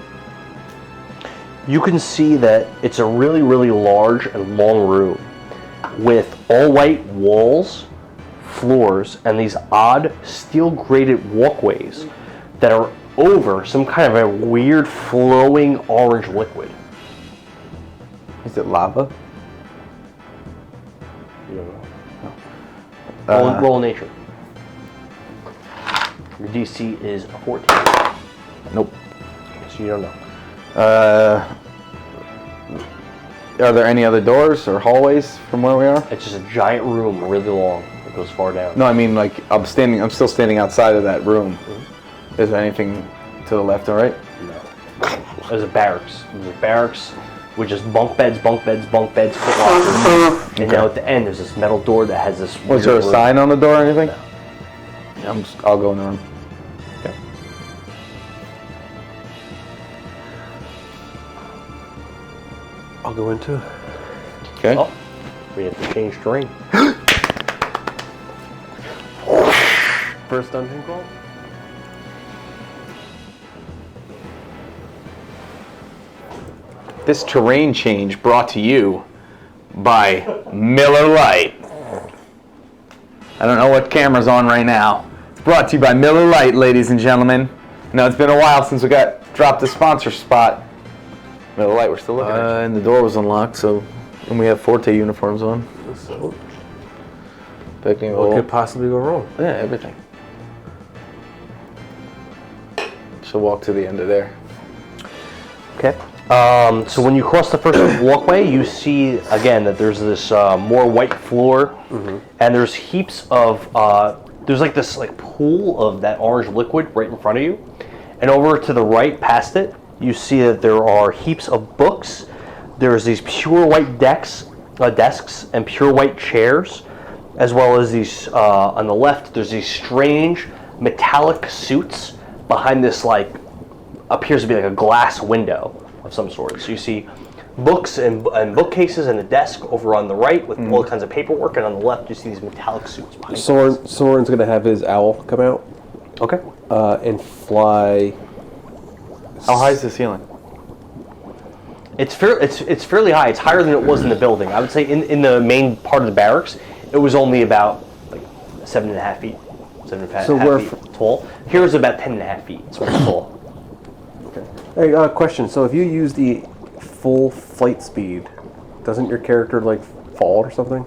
You can see that it's a really, really large and long room with all white walls, floors, and these odd steel grated walkways that are over some kind of a weird flowing orange liquid. Is it lava? You don't know. Roll nature. Your DC is a 14. Nope. So you don't know. Are there any other doors or hallways from where we are? It's just a giant room, really long. It goes far down. No, I mean like I'm still standing outside of that room. Mm-hmm. Is there anything to the left or right? No. There's a barracks. There's a barracks with just bunk beds, foot lockers. And now at the end there's this metal door that has this Was there a sign on the door or anything? No. I'll go in the room. Okay. I'll go into. Okay. Oh, we have to change terrain. First dungeon crawl? This terrain change brought to you by Miller Lite. I don't know what camera's on right now. It's brought to you by Miller Lite, ladies and gentlemen. Now it's been a while since we got dropped a sponsor spot. Miller Lite, we're still looking at you. And the door was unlocked, and we have Forte uniforms on. So, Vekni what could possibly go wrong? Yeah, everything. So walk to the end of there. Okay. So when you cross the first walkway, you see again that there's this more white floor, and there's heaps of there's like this pool of that orange liquid right in front of you, and over to the right, past it, you see that there are heaps of books. There's these pure white desks and pure white chairs, as well as these on the left. There's these strange metallic suits behind this appears to be like a glass window of some sort. So you see books and bookcases and a desk over on the right with all kinds of paperwork, and on the left you see these metallic suits behind. Soren's gonna have his owl come out. Okay. And fly. How high is the ceiling? It's fairly high. It's higher than it was in the building. I would say in the main part of the barracks, it was only about 7.5 feet. 7.5 feet tall. Here it's about 10.5 feet. It's very tall. Hey, question. So if you use the full flight speed, doesn't your character fall or something?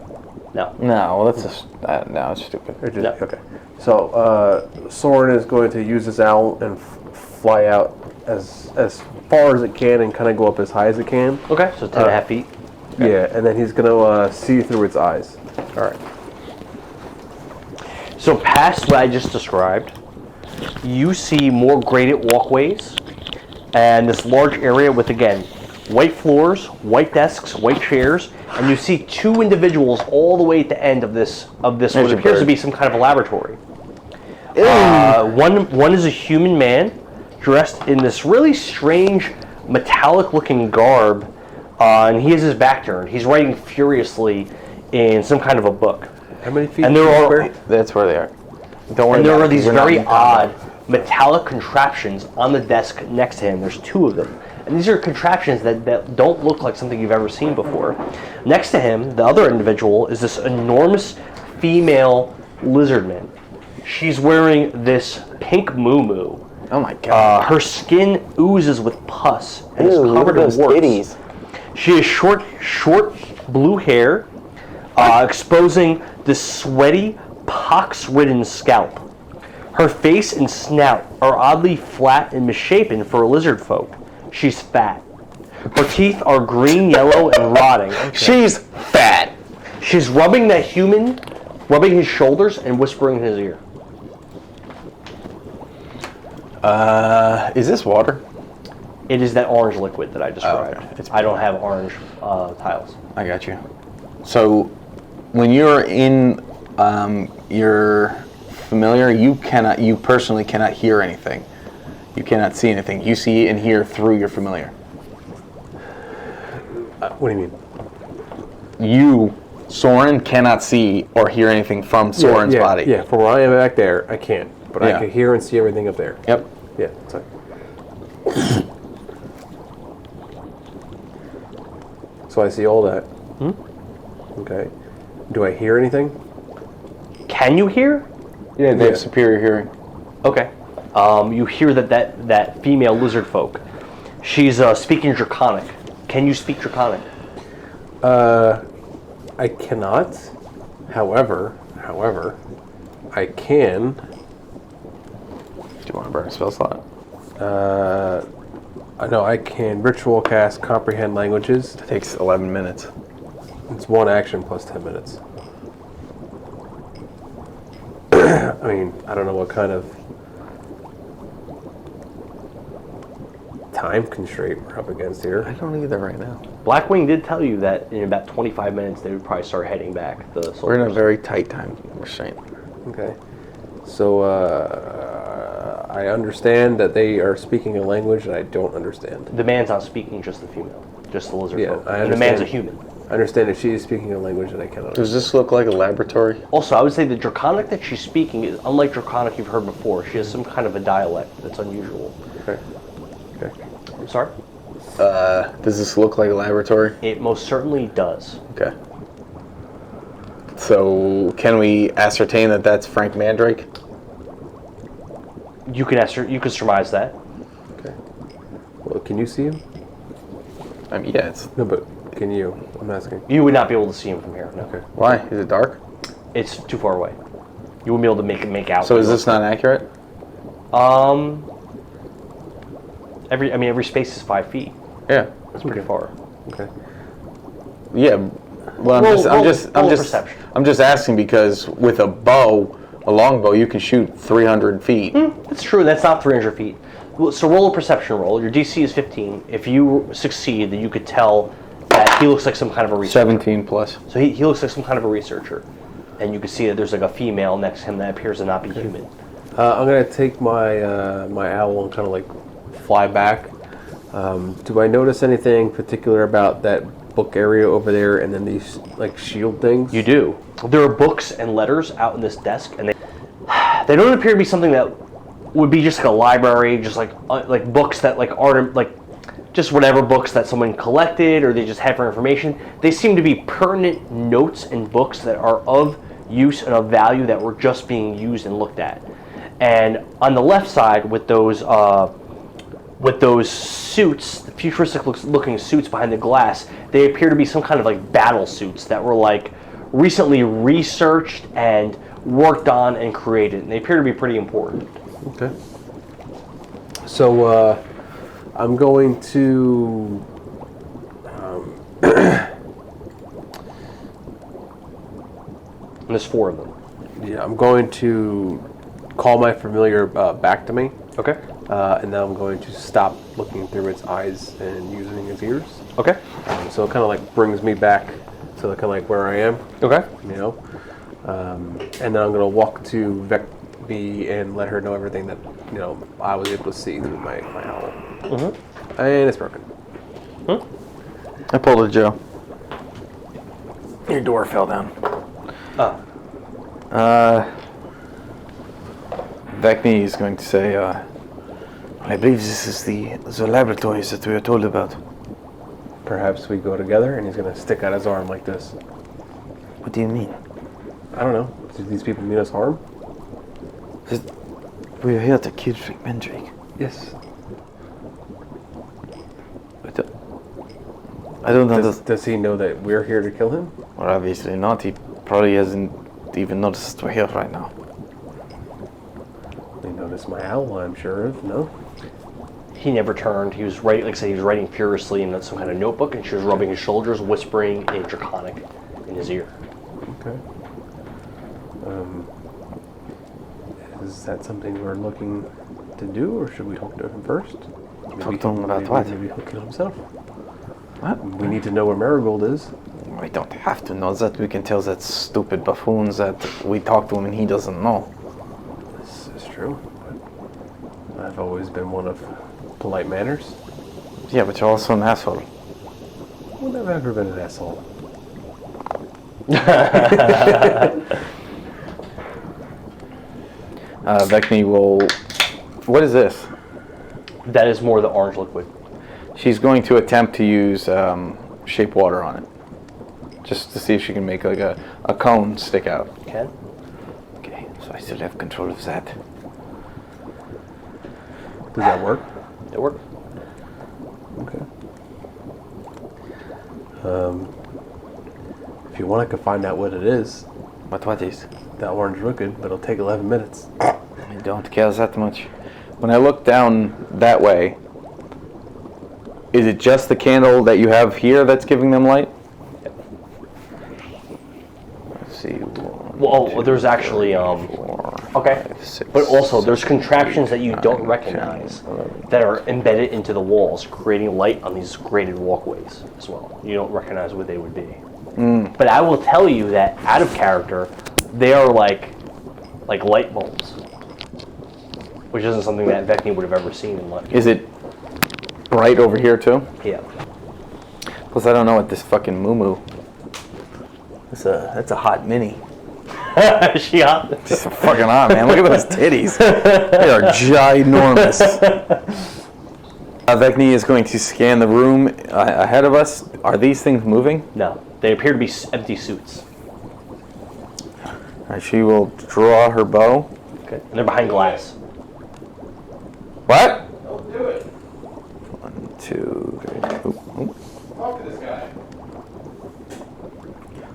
No. No, well, that's just no, it's stupid. No. Okay. So Soren is going to use his owl and fly out as far as it can and kind of go up as high as it can. Okay. So 10.5 feet. Okay. Yeah, and then he's gonna see through its eyes. All right. So past what I just described, you see more graded walkways and this large area with, again, white floors, white desks, white chairs, and you see two individuals all the way at the end of this what appears to be some kind of a laboratory. One is a human man dressed in this really strange metallic-looking garb, and he has his back turned. He's writing furiously in some kind of a book. How many feet? And there are That's where they are. Don't worry. And there about are it, these we're not very in combat. odd metallic contraptions on the desk next to him. There's two of them. And these are contraptions that don't look like something you've ever seen before. Next to him, the other individual, is this enormous female lizard man. She's wearing this pink muumuu. Oh my god. Her skin oozes with pus and is covered in warts. Titties. She has short blue hair, exposing this sweaty, pox-ridden scalp. Her face and snout are oddly flat and misshapen for a lizard folk. She's fat. Her teeth are green, yellow, and rotting. She's fat. She's rubbing his shoulders and whispering in his ear. Is this water? It is that orange liquid that I described. Oh, okay. I don't have orange tiles. I got you. So, when you're in your familiar, you personally cannot hear anything. You cannot see anything. You see and hear through your familiar. What do you mean? You, Sorin, cannot see or hear anything from Sorin's body. Yeah, from where I am back there, I can't. But I can hear and see everything up there. Yep. Yeah, it's like, So I see all that. Okay. Do I hear anything? Can you hear? Yeah, they have superior hearing. Okay. You hear that female lizard folk. She's speaking Draconic. Can you speak Draconic? I cannot. However, I can. Do you want to burn a spell slot? I know I can ritual cast comprehend languages. It takes 11 minutes. It's one action plus 10 minutes. I mean, I don't know what kind of time constraint we're up against here. I don't either right now. Blackwyng did tell you that in about 25 minutes they would probably start heading back. The soldiers. We're in a very tight time restraint. Okay. So, I understand that they are speaking a language that I don't understand. The man's not speaking, just the female. Just the lizard Yeah, folk. I And the man's a understand. human. I understand if she is speaking a language that I cannot Does understand. this look like a laboratory? Also, I would say the Draconic that she's speaking is unlike Draconic you've heard before. She has some kind of a dialect that's unusual. Okay. Okay. I'm sorry? Does this look like a laboratory? It most certainly does. Okay. So, can we ascertain that that's Frank Mandrake? You can surmise that. Okay. Well, can you see him? I mean, yeah, it's... No, but can you? I'm asking. You would not be able to see him from here. No. Okay. Why? Is it dark? It's too far away. You wouldn't be able to make out. So is this not accurate? Every space is 5 feet. Yeah. That's pretty far. Okay. Yeah. Well, Roll perception. I'm just asking because with a bow, a long bow, you can shoot 300 feet. That's true. That's not 300 feet. Well, so roll a perception roll. Your DC is 15. If you succeed, then you could tell that he looks like some kind of a researcher. 17 plus. So he looks like some kind of a researcher. And you can see that there's like a female next to him that appears to not be human. I'm gonna take my my owl and kind of like fly back. Do I notice anything particular about that book area over there, and then these like shield things? You do. There are books and letters out in this desk, and they don't appear to be something that would be just like a library, just like books that like aren't like just whatever books that someone collected or they just had for information. They seem to be pertinent notes and books that are of use and of value that were just being used and looked at. And on the left side, with those suits, the futuristic looking suits behind the glass, they appear to be some kind of like battle suits that were like recently researched and worked on and created, and they appear to be pretty important. Okay. So I'm going to And there's 4 of them. yeah, I'm going to call my familiar back to me. Okay. And then I'm going to stop looking through its eyes and using its ears. Okay. So it kind of like brings me back to kind of like where I am, Okay. you know. And then I'm going to walk to Vekni and let her know everything that, you know, I was able to see through my owl. Mm-hmm. And it's broken. I pulled a Joe. Your door fell down. Vekni is going to say, I believe this is the laboratories that we were told about. Perhaps we go together, and he's going to stick out his arm like this. What do you mean? I don't know. Did these people mean us harm? We are here to kill Frank Mandrake. Yes. I don't understand. Does he know that we're here to kill him? Well, obviously not. He probably hasn't even noticed we're here right now. They noticed my owl, I'm sure of. No? He never turned. He was writing, like I said, he was writing furiously in some kind of notebook, and she was rubbing his shoulders, whispering in Draconic in his ear. Okay. Is that something we're looking to do, or should we talk to him first? Talk to him about what? Maybe he'll kill himself. What? We need to know where Marigold is. We don't have to know that. We can tell that stupid buffoons that we talked to him and he doesn't know. This is true. But I've always been one of polite manners. Yeah, but you're also an asshole. Well, I've ever been an asshole. Vekni will... What is this? That is more the orange liquid. She's going to attempt to use shape water on it, just to see if she can make like a cone stick out. Can? Okay, so I still have control of that. Does that work? It worked. Okay. If you want, I can find out what it is. What is? That orange liquid, but it'll take 11 minutes. I don't care that much. When I look down that way, is it just the candle that you have here that's giving them light? Let's see. Well, there's actually okay, 6, but also there's contraptions that you don't recognize 10, 11. that are embedded into the walls, creating light on these graded walkways as well. You don't recognize what they would be. But I will tell you that out of character, they are like light bulbs, which isn't something that Vekni would have ever seen in life. Is it bright over here too? Yeah. Plus, I don't know what this fucking moo. That's a hot mini. She hot. Just fucking hot, man. Look at those titties. They are ginormous. Vekni is going to scan the room ahead of us. Are these things moving? No, they appear to be empty suits. All right, she will draw her bow. Okay, and they're behind glass. What? Don't do it. 1, 2, 3. Oop. Talk to this guy.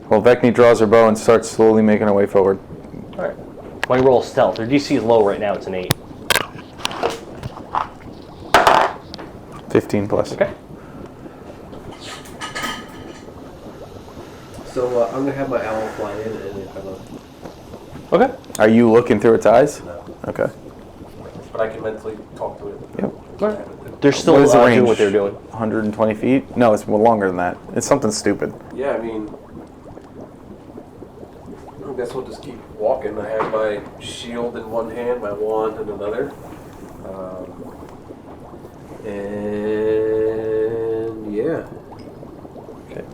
Well, Vekni draws her bow and starts slowly making her way forward. All right. Why roll stealth? Their DC is low right now. It's an 8. 15 plus. Okay. So I'm gonna have my owl fly in and kind of. Okay. Are you looking through its eyes? No. Okay. But I can mentally talk to it. Yep. They're still What is the doing range? what they're doing. 120 feet? No, it's longer than that. It's something stupid. Yeah, I mean, I guess we'll just keep walking. I have my shield in one hand, my wand in another. And yeah. Okay.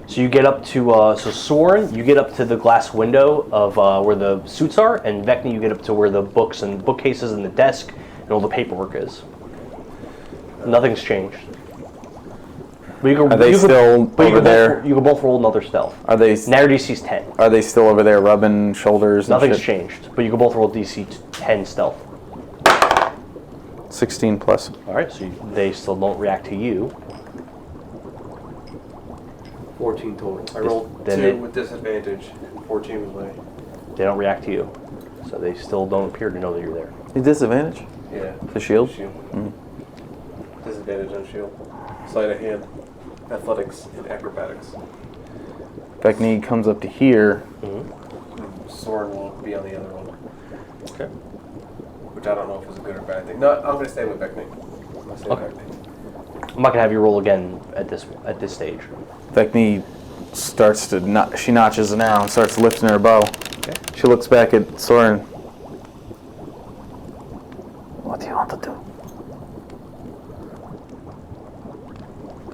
So you get up to, Sorin, you get up to the glass window of where the suits are, and Vekni, you get up to where the books and bookcases and the desk and all the paperwork is. Nothing's changed. But you can, Are they still over there? You can both roll another stealth. Are they? Now your DC's 10. Are they still over there rubbing shoulders? And Nothing's shit? changed, but you can both roll DC 10 stealth. 16 plus. All right, so they still don't react to you. 14 total. I rolled then 2 it- with disadvantage. 14 was my. They don't react to you, so they still don't appear to know that you're there. Disadvantage? Yeah. The shield? Shield. Mm. Disadvantage on shield. Sleight of hand. Athletics and acrobatics. Vekni comes up to here. Sorin will be on the other one. Okay. Which I don't know if is a good or bad thing. No, I'm going to stay with Vekni. I'm going to stay Okay. with Vekni. I'm not gonna have you roll again at this stage. Vekni starts to she notches an arrow and starts lifting her bow. Okay. She looks back at Sorin. What do you want to do?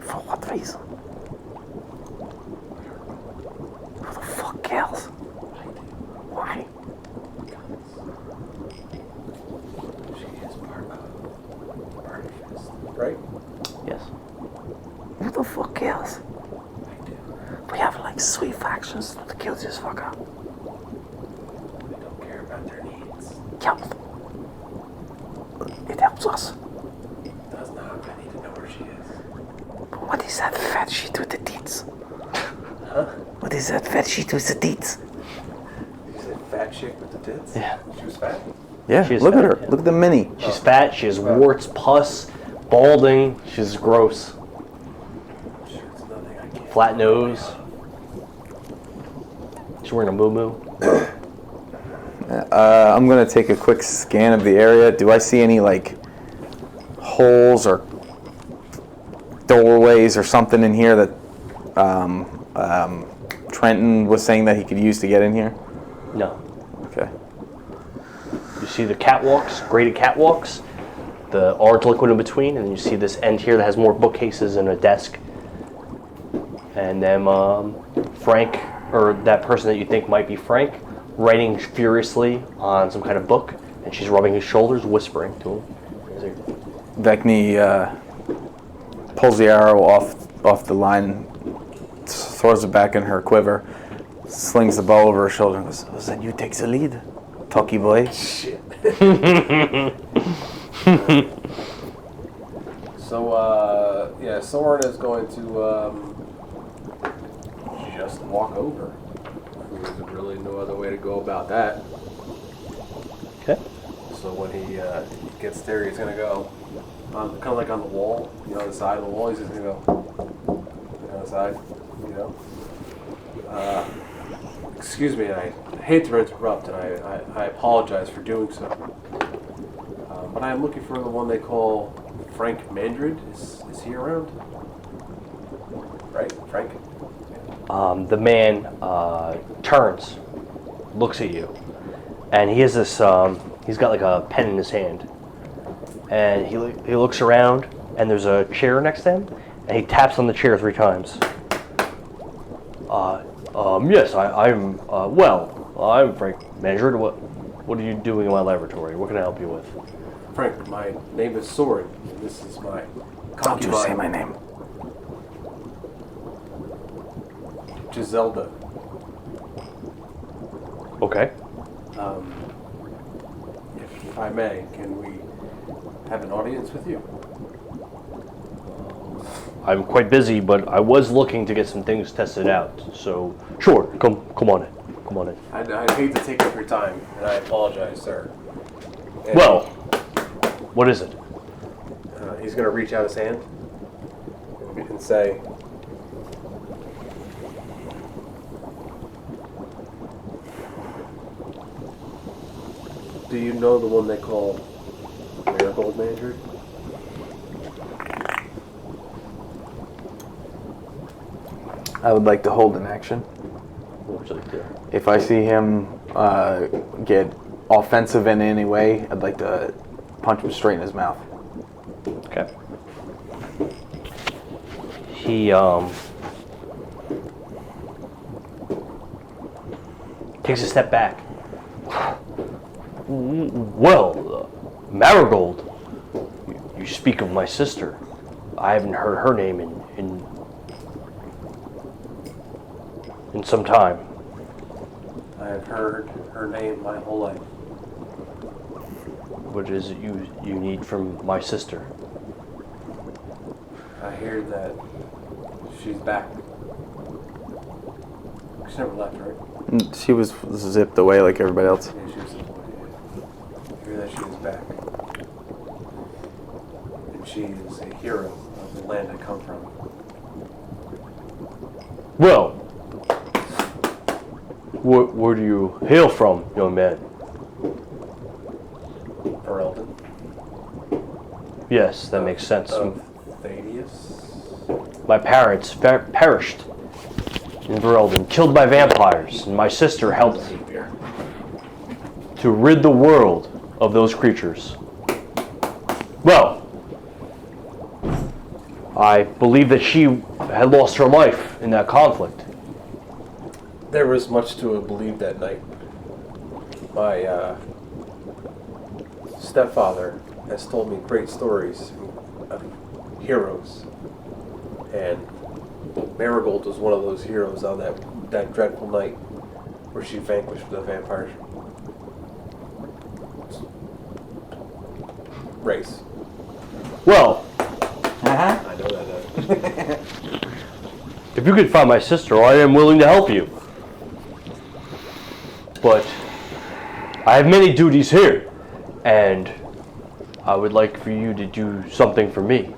For what reason? Who the fuck cares? Why? She is part of this, right? Yes. Who the fuck cares? We have like 3 factions to kill this fucker. We don't care about their needs. Yeah. It helps us. Does not. I need to know where she is. What is that fat shit with the teats? Huh? What is that fat shit with the teats? You said fat chick with the tits? Yeah. She was fat? Yeah, She is look at fat, her. yeah. Look at the mini. She's fat. She has warts, pus, balding. She's gross. I'm sure it's nothing I can't. Flat nose. She's wearing a moo-moo. I'm gonna take a quick scan of the area. Do I see any like holes or doorways or something in here that Trenton was saying that he could use to get in here? No. Okay. You see the catwalks, graded catwalks, the orange liquid in between, and then you see this end here that has more bookcases and a desk. And then Frank, or that person that you think might be Frank, writing furiously on some kind of book, and she's rubbing his shoulders, whispering to him. here. Vekni pulls the arrow off the line, throws it back in her quiver, slings the bow over her shoulder, and goes, "Was that you take the lead, talkie boy?" Shit. So, yeah, Sorin is going to just walk over. There's really no other way to go about that. Okay. So when he gets there, he's going to go kind of like on the wall, you know, on the side of the wall. He's just going to go on the side, you know. Excuse me, I hate to interrupt, and I apologize for doing so. But I am looking for the one they call Frank Mandrid. Is he around? Right, Frank? The man turns, looks at you, and he has this. He's got like a pen in his hand, and he looks around, and there's a chair next to him, and he taps on the chair 3 times. Yes, I'm I'm Frank Mandrid. What are you doing in my laboratory? What can I help you with? Frank, my name is Sorin, and this is my Don't you say my name. Giselda. Okay. If I may, can we have an audience with you? I'm quite busy, but I was looking to get some things tested out. So, sure, come on in. Come on in. I'd hate to take up your time, and I apologize, sir. And, Well, what is it? he's going to reach out his hand and say, "Do you know the one they call Marigold Mandrid?" I would like to hold an action. What would you like to do? If I see him get offensive in any way, I'd like to punch him straight in his mouth. Okay. He takes a step back. Well, Marigold, you speak of my sister. I haven't heard her name in some time. I have heard her name my whole life. What is it you need from my sister? I hear that she's back. She never left, right? She was zipped away like everybody else. Yeah, she was the boy. I hear that she is back. And she is a hero of the land I come from. Well, where do you hail from, young man? Ferelden. Yes, that makes sense. Of Thaddeus. My parents perished in Verelden, killed by vampires, and my sister helped to rid the world of those creatures. Well, I believe that she had lost her life in that conflict. There was much to believe that night. My stepfather has told me great stories of heroes, and Marigold was one of those heroes on that dreadful night where she vanquished the vampire race. Well, Uh-huh. I know that. if you could find my sister, I am willing to help you. But I have many duties here, and I would like for you to do something for me.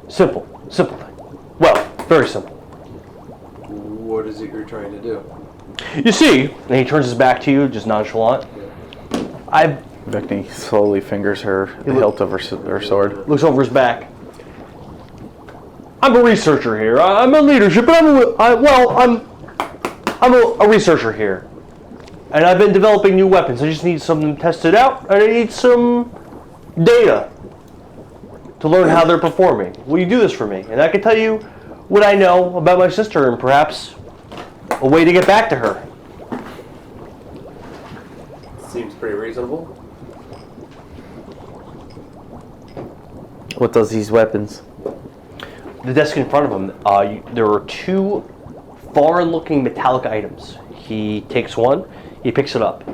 Simple thing. Well, very simple. What is it you're trying to do? You see, and he turns his back to you, just nonchalant. Vekni slowly fingers the hilt of her sword. Looks over his back. I'm a researcher here. I'm a leadership, but I'm a researcher here. And I've been developing new weapons. I just need some tested out, and I need some data to learn how they're performing. Will you do this for me? And I can tell you what I know about my sister and perhaps a way to get back to her. Seems pretty reasonable. What does these weapons? The desk in front of him, there are two foreign-looking metallic items. He takes one, he picks it up.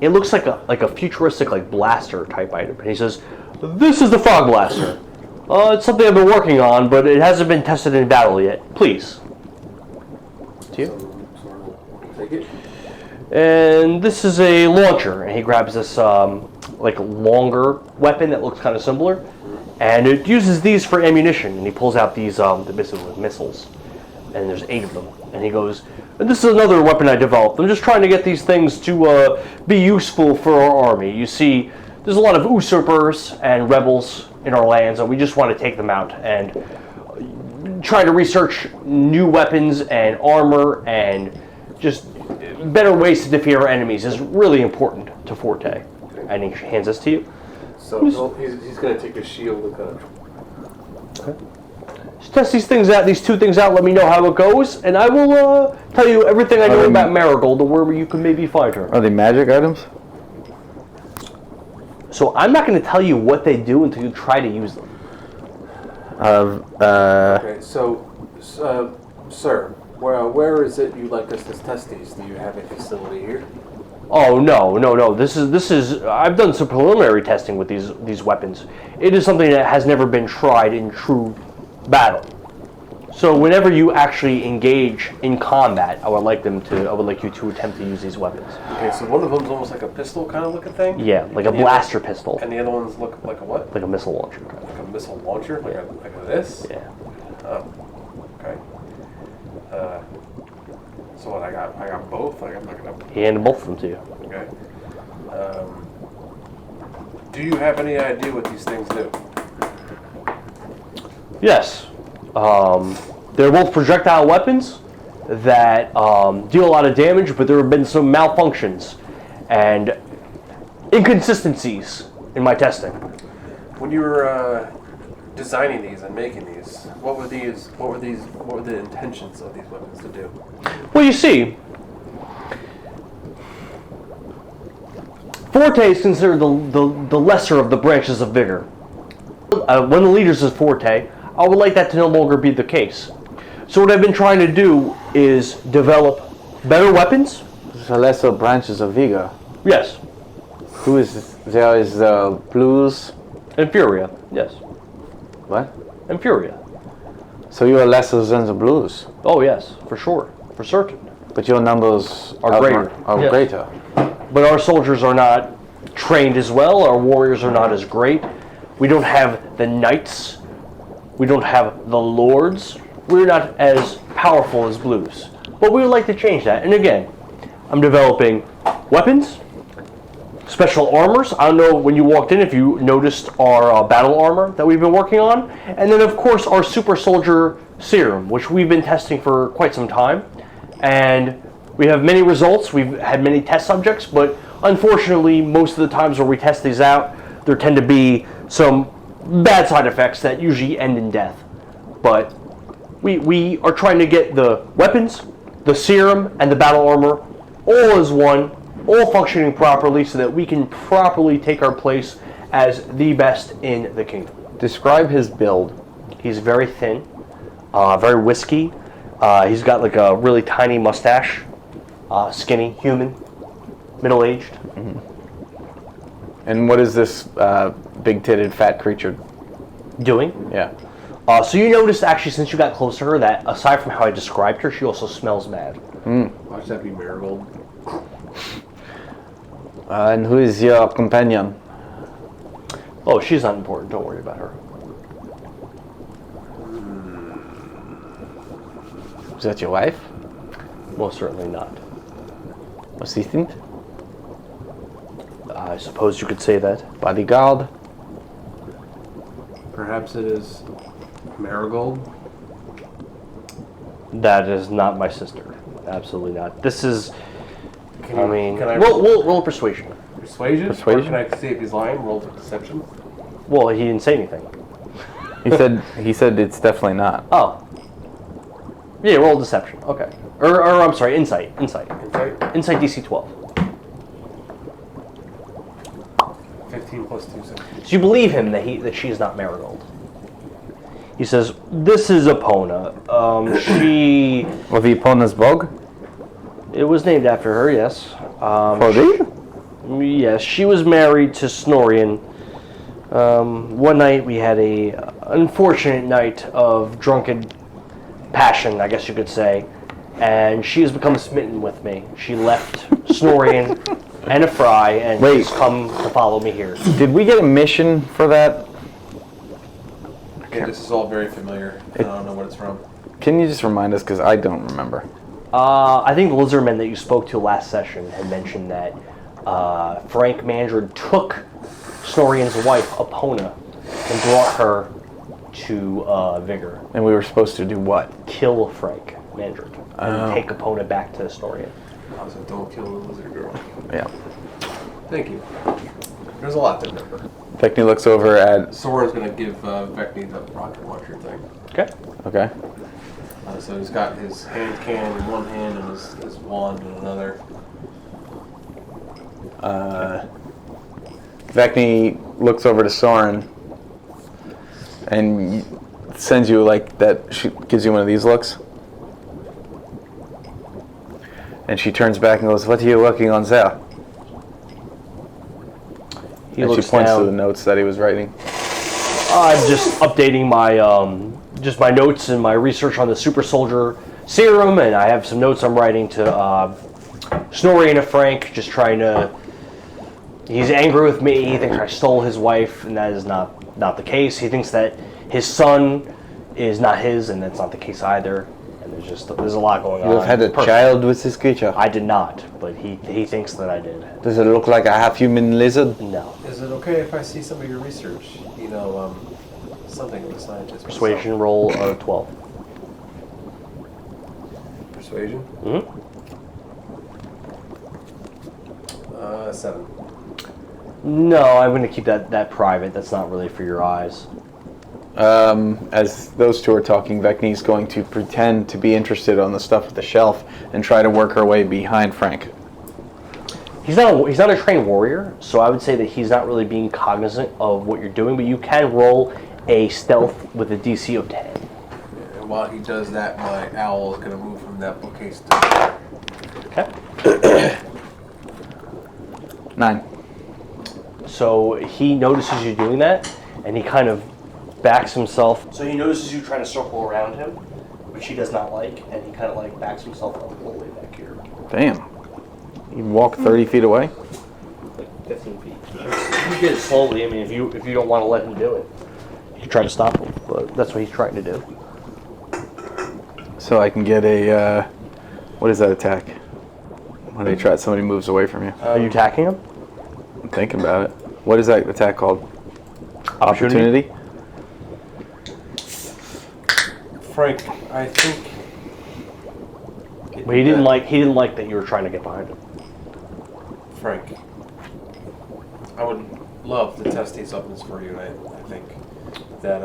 It looks like a futuristic blaster type item. And he says, "This is the fog blaster. It's something I've been working on, but it hasn't been tested in battle yet. Please." To you. Take it. And this is a launcher. And he grabs this longer weapon that looks kind of similar. And it uses these for ammunition. And he pulls out these missiles. And there's 8 of them. And he goes, "And this is another weapon I developed. I'm just trying to get these things to be useful for our army. You see, there's a lot of usurpers and rebels in our lands, and we just want to take them out. And trying to research new weapons and armor and just better ways to defeat our enemies is really important to Forte." And he hands this to you. So he's going to take his shield and kind of... Okay. Just test these two things out, let me know how it goes, and I will tell you everything I know about Marigold or where you can maybe find her. Are they magic items? So I'm not going to tell you what they do until you try to use them. Okay, so, sir, where is it you'd like us to test these? Do you have a facility here? Oh no. This is. I've done some preliminary testing with these weapons. It is something that has never been tried in true battle. So whenever you actually engage in combat, I would like you to attempt to use these weapons. Okay, so one of them's almost like a pistol kind of looking thing? Yeah, like a blaster pistol. And the other ones look like a what? Like a missile launcher. Like a missile launcher? Like a this? Yeah. Oh, okay. So what, I got both? Like, I'm not gonna... He handed both of them to you. Okay. Do you have any idea what these things do? Yes. They're both projectile weapons that deal a lot of damage, but there have been some malfunctions and inconsistencies in my testing. When you were designing these and making these, what were the intentions of these weapons to do? Well, you see, Forte is considered the lesser of the branches of Vigor. One of the leaders is Forte. I would like that to no longer be the case. So what I've been trying to do is develop better weapons. The lesser branches of Vigor. Yes. Who is there? Is the Blues? Infuria. Yes. What? Infuria. So you are lesser than the Blues, Oh yes, for sure, for certain. but your numbers Are greater. Are Yes. greater. But our soldiers are not trained as well. Our warriors are not as great. We don't have the knights. We don't have the lords. We're not as powerful as Blues. But we would like to change that. And again, I'm developing weapons, special armors. I don't know when you walked in if you noticed our battle armor that we've been working on. And then, of course, our super soldier serum, which we've been testing for quite some time. And we have many results. We've had many test subjects, but unfortunately, most of the times where we test these out, there tend to be some bad side effects that usually end in death. But we are trying to get the weapons, the serum, and the battle armor all as one, all functioning properly so that we can properly take our place as the best in the kingdom. Describe his build. He's very thin, very whiskey. He's got like a really tiny mustache, skinny, human, middle-aged. Mm-hmm. And what is this big-titted fat creature Doing? Yeah. So you noticed actually since you got close to her that aside from how I described her, she also smells mad. Watch that be Marigold. And who is your companion? Oh, she's not important. Don't worry about her. Is that your wife? Most certainly not. Assistant? I suppose you could say that. Bodyguard? Perhaps it is Marigold. That is not my sister. Absolutely not. This is. Can Roll persuasion. Persuasion? Persuasion? Or can I see if he's lying? Roll for deception. Well, he didn't say anything. He said it's definitely not. Oh. Yeah, roll deception. Okay. Or I'm sorry, insight. Insight DC 12. 15 plus 2, 17. So you believe him that she is not Marigold. He says, "This is Epona. She... Well, the Epona's bog? It was named after her, yes. FORTE? Yes, she was married to Snorrian. One night we had a unfortunate night of drunken passion, I guess you could say, and she has become smitten with me. She left Snorrian and a fry and has come to follow me here." Did we get a mission for that? Yeah, this is all very familiar. I don't know what it's from. Can you just remind us, because I don't remember. I think the lizardmen that you spoke to last session had mentioned that Frank Mandred took Snorrian's wife, Epona, and brought her to Vigor. And we were supposed to do what? Kill Frank Mandred and take Epona back to Snorrian. So don't kill the lizard girl. Yeah. Thank you. There's a lot to remember. Vekni looks over at... Sorin's going to give Vekni the rocket launcher thing. Okay. Okay. So he's got his hand cannon in one hand and his wand in another. Vekni looks over to Sorin and sends you like that. She gives you one of these looks, and she turns back and goes, "What are you working on there?" He and she looks points down. to the notes that he was writing. I'm just updating my just my notes and my research on the super soldier serum, and I have some notes I'm writing to Snorri and Frank, just trying to... He's angry with me. He thinks I stole his wife, and that is not the case. He thinks that his son is not his, and that's not the case either. And there's a lot going on. You have had a child with this creature. I did not, but he thinks that I did. Does it look like a half-human lizard? No. Is it okay if I see some of your research? You know, something of a scientist. Persuasion roll of 12. Persuasion? Mm-hmm. 7. No, I'm going to keep that private. That's not really for your eyes. As those two are talking, Vekni's going to pretend to be interested on the stuff at the shelf and try to work her way behind Frank. He's not a trained warrior, so I would say that he's not really being cognizant of what you're doing, but you can roll a stealth with a DC of 10. And while he does that, my owl is going to move from that bookcase to... Okay. 9. So he notices you doing that, and he kind of backs himself. So he notices you trying to circle around him, which he does not like, and he kind of like backs himself up all the way back here. Damn. You walk 30 feet away? Like 15 feet. You get it slowly. I mean, if you don't want to let him do it, you try to stop him, but that's what he's trying to do. So I can get a, what is that attack? When they try, somebody moves away from you. Are you attacking him? I'm thinking about it. What is that attack called? Opportunity? Frank, I think... But he didn't like that you were trying to get behind him. Frank, I would love to test these weapons for you, and I think that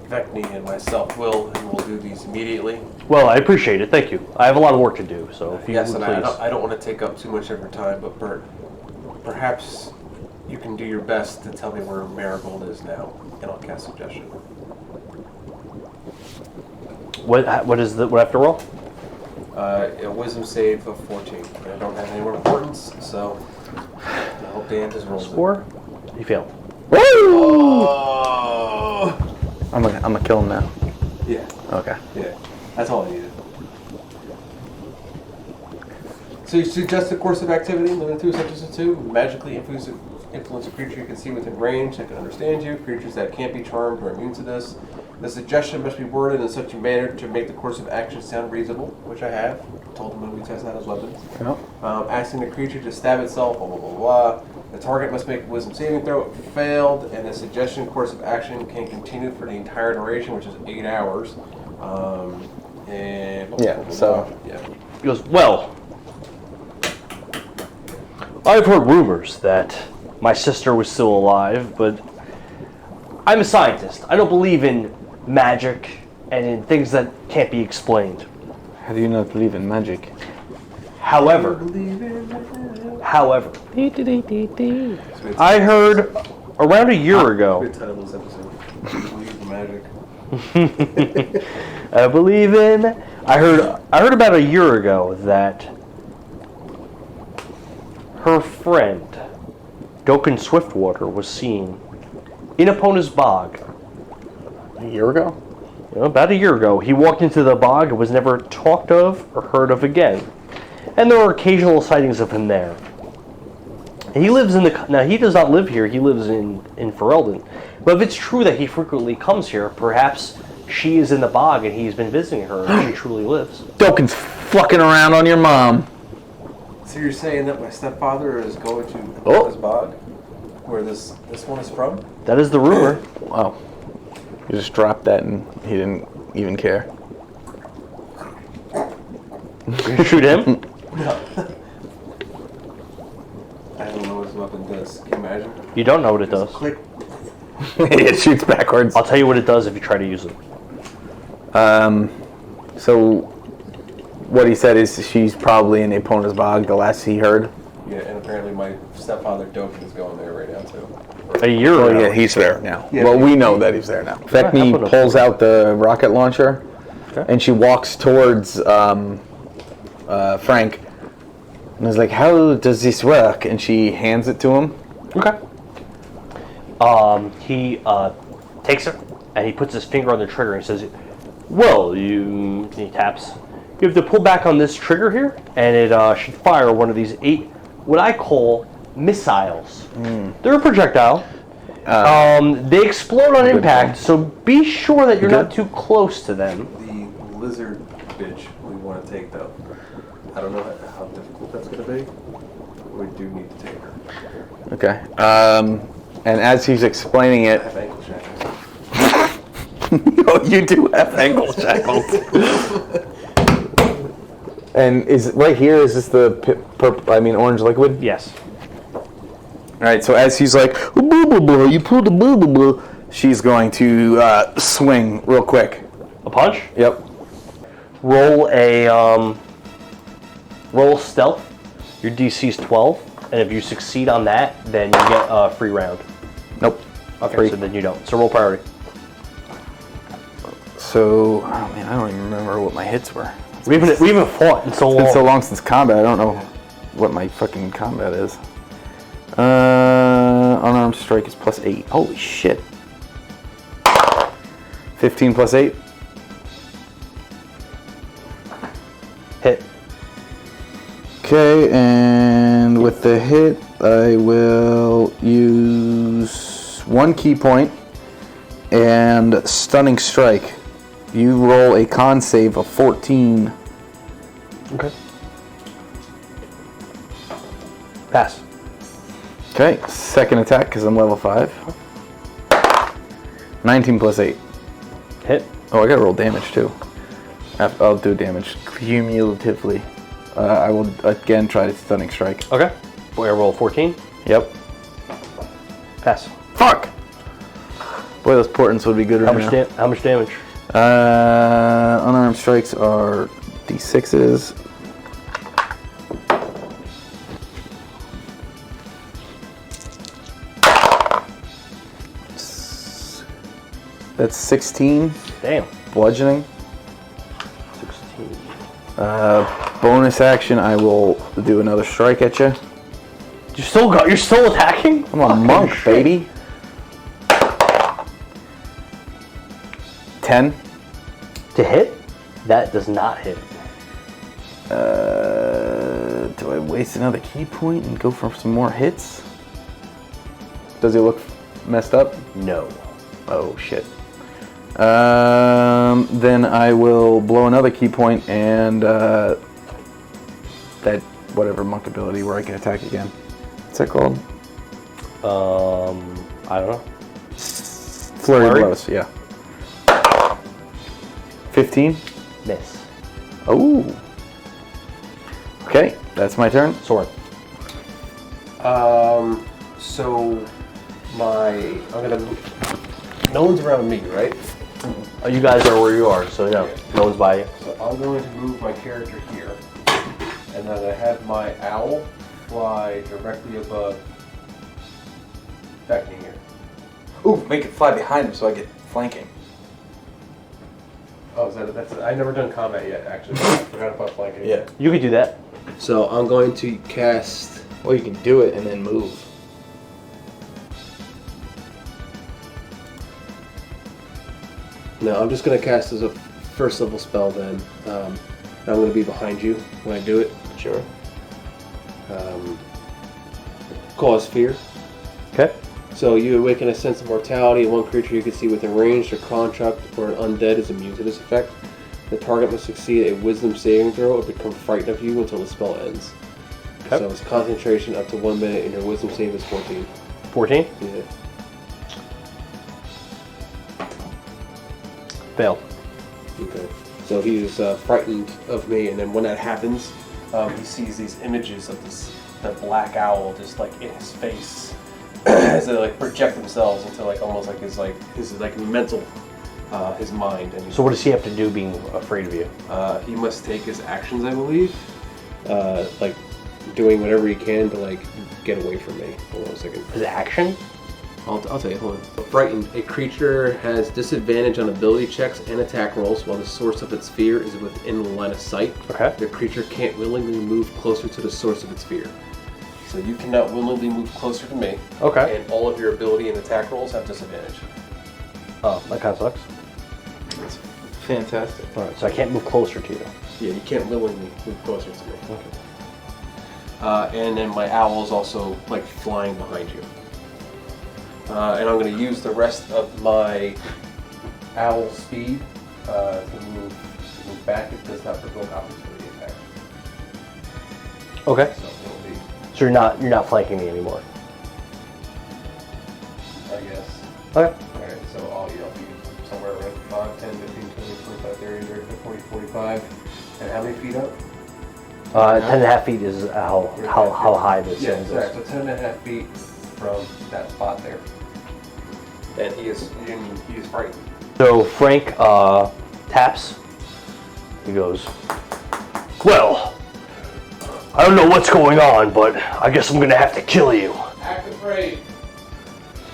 Vekni and myself will do these immediately. Well, I appreciate it. Thank you. I have a lot of work to do, so if you Yes, would and please. I don't want to take up too much of your time, but Bert, perhaps you can do your best to tell me where Marigold is now, and I'll cast suggestion. What I have to roll? A wisdom save of 14. I don't have any more importance, so I hope Dan just rolls it. Score? You failed. Oh! I'm gonna kill him now. Yeah, Okay. yeah. That's all I needed. So you suggest a course of activity limited to a sentence or two. Magically influence a creature you can see within range that can understand you. Creatures that can't be charmed or immune to this. The suggestion must be worded in such a manner to make the course of action sound reasonable, which I have. Told him when we test out his weapons. Yep. Asking the creature to stab itself, blah, blah, blah, blah. The target must make a wisdom saving throw. If failed, and the suggestion course of action can continue for the entire duration, which is 8 hours. And blah, blah, Yeah, blah, blah, so- blah. Yeah. He goes, well, I've heard rumors that my sister was still alive, but I'm a scientist. I don't believe in magic and in things that can't be explained. How do you not believe in magic? However, I heard around a year ago. Good title of this episode. Believe in magic. I believe in. I heard about a year ago that her friend, Dokkan Swiftwater, was seen in Epona's bog. A year ago? About a year ago. He walked into the bog and was never talked of or heard of again. And there were occasional sightings of him there. He lives in the... Now, he does not live here. He lives in Ferelden. But if it's true that he frequently comes here, perhaps she is in the bog and he's been visiting her and she truly lives. Dokkan's fucking around on your mom. So you're saying that my stepfather is going to his bog? Where this one is from? That is the rumor. Wow. You just dropped that and he didn't even care. Shoot him? I don't know what his weapon does. Can you imagine? You don't know what it does. Click. It shoots backwards. I'll tell you what it does if you try to use it. So what he said is she's probably in Epona's bog, the last he heard. Yeah, and apparently my stepfather Dokkan is going there right now too. A year Oh ago. yeah, he's there now. Yeah, Well, but we know that he's there now. Vekni happened? pulls out the rocket launcher, and she walks towards Frank, and is like, "How does this work?" And she hands it to him. Okay. He takes it and he puts his finger on the trigger and says, "Well, he taps. You have to pull back on this trigger here, and it should fire one of these 8, what I call missiles. They're a projectile. They explode on impact, so be sure that you're not too close to them." The lizard bitch we want to take though. I don't know how difficult that's going to be. We do need to take her. Okay. And as he's explaining I it, have ankle shackles. oh, you do have ankle shackles. And is right here? Is this the orange liquid? Yes. All right. So as he's like, blah, blah, blah, you pulled the blah, blah, blah, she's going to swing real quick. A punch? Yep. Roll stealth. Your DC is 12, and if you succeed on that, then you get a free round. Nope. Okay, Free. so then you don't. So roll priority. So, oh man, I don't even remember what my hits were. We haven't fought in so It's long. been so long since combat. I don't know what my fucking combat is. Unarmed strike is +8. Holy shit. 15 +8. Hit. Okay, and with the hit, I will use 1 key point and stunning strike. You roll a con save of 14. Okay. Pass. Okay, second attack because I'm level 5. 19 +8. Hit. Oh, I gotta roll damage too. I'll do damage cumulatively. I will again try to stunning strike. Okay. Boy, I roll 14. Yep. Pass. Fuck! Boy, those portents would be good right now. How much damage? Unarmed strikes are D6s. That's 16 Damn. bludgeoning. 16. Bonus action, I will do another strike at you. You're still attacking? I'm a monk, shit. baby. 10. To hit? That does not hit. Do I waste another key point and go for some more hits? Does he look messed up? No. Oh shit. Then I will blow another key point and that whatever monk ability where I can attack again. What's that called? I don't know. Flurry of blows, yeah. 15. Miss. Oh. Okay, that's my turn. Sorin. So no one's around me, right? You guys are where you are, so no one's by you. So I'm going to move my character here, and then I have my owl fly directly above Vekni here. Ooh, make it fly behind him so I get flanking. Oh, that's I've never done combat yet, actually. I forgot about flanking. Yeah. You could do that. So I'm going to cast. Well, you can do it and then move. No, I'm just going to cast as a first level spell then. I'm going to be behind you when I do it. Sure. Cause fear. Okay. So you awaken a sense of mortality, and one creature you can see within range, or construct, or an undead is immune to this effect. The target must succeed a wisdom saving throw or become frightened of you until the spell ends. Okay. So its concentration up to 1 minute, and your wisdom save is 14. 14? Yeah. Fail. Okay. So he is frightened of me, and then when that happens, he sees these images of the black owl just like in his face as they like project themselves into like almost like his mental, his mind. And So what does he have to do being afraid of you? he must take his actions, I believe, like doing whatever he can to like get away from me. Hold on a second. His action? I'll tell you, hold on. Frightened. A creature has disadvantage on ability checks and attack rolls while the source of its fear is within the line of sight. Okay. The creature can't willingly move closer to the source of its fear. So you cannot willingly move closer to me. Okay. And all of your ability and attack rolls have disadvantage. Oh, that kind of sucks. It's fantastic. Alright, so I can't move closer to you. Yeah, you can't willingly move closer to me. Okay. And then my owl is also like flying behind you. And I'm going to use the rest of my owl speed to move back. It does not provoke opportunity attack. Okay. So it'll be, So you're not flanking me anymore. I guess. Okay. Alright, so I'll be somewhere around 5, 10, 15, 20, 25, 30, 35, 40, 45. And how many feet up? 10.5 feet is how high this Yeah, thing is. exactly. So 10.5 feet from that spot there. And he is frightened. So Frank taps. He goes, "Well, I don't know what's going on, but I guess I'm gonna have to kill you." Act afraid.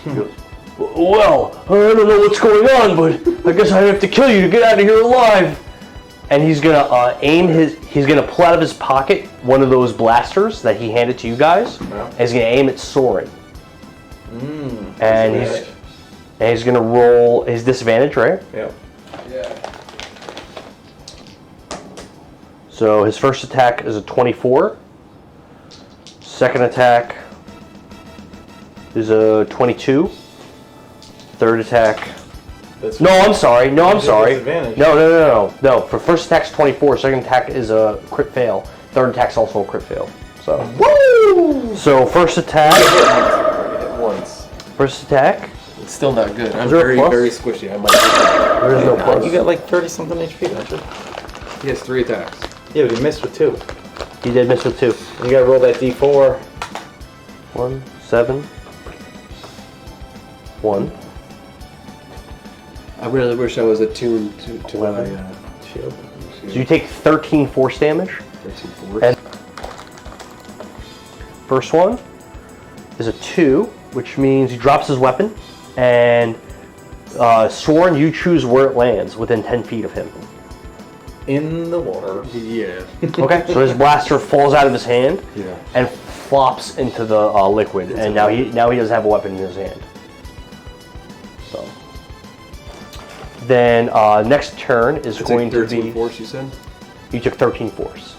He goes, "Well, I don't know what's going on, but I guess I have to kill you to get out of here alive." And he's gonna he's gonna pull out of his pocket one of those blasters that he handed to you guys, and he's gonna aim at Sorin. And he's gonna roll his disadvantage, right? Yep. Yeah. So his first attack is a 24. Second attack is a 22. Third attack. No, I'm sorry. No. For first attack's 24. Second attack is a crit fail. Third attack's also a crit fail. So. Woo! So first attack. Hit once. First attack. It's still not good. I'm there a plus? very squishy. I might. There is no plus. You got like 30 something HP, don't you? He has 3 attacks. Yeah, but you missed with 2. He did miss with 2. You gotta roll that D4. 1, 7. 1. I really wish I was attuned to my shield. So you take 13 force damage. 13 force. And first one is a 2, which means he drops his weapon, and Sorin, you choose where it lands within 10 feet of him. In the water. Yeah. Okay, so his blaster falls out of his hand Yeah. and flops into the liquid, and now he doesn't have a weapon in his hand. So then next turn is going to 13 be. force, you said? You took 13 force.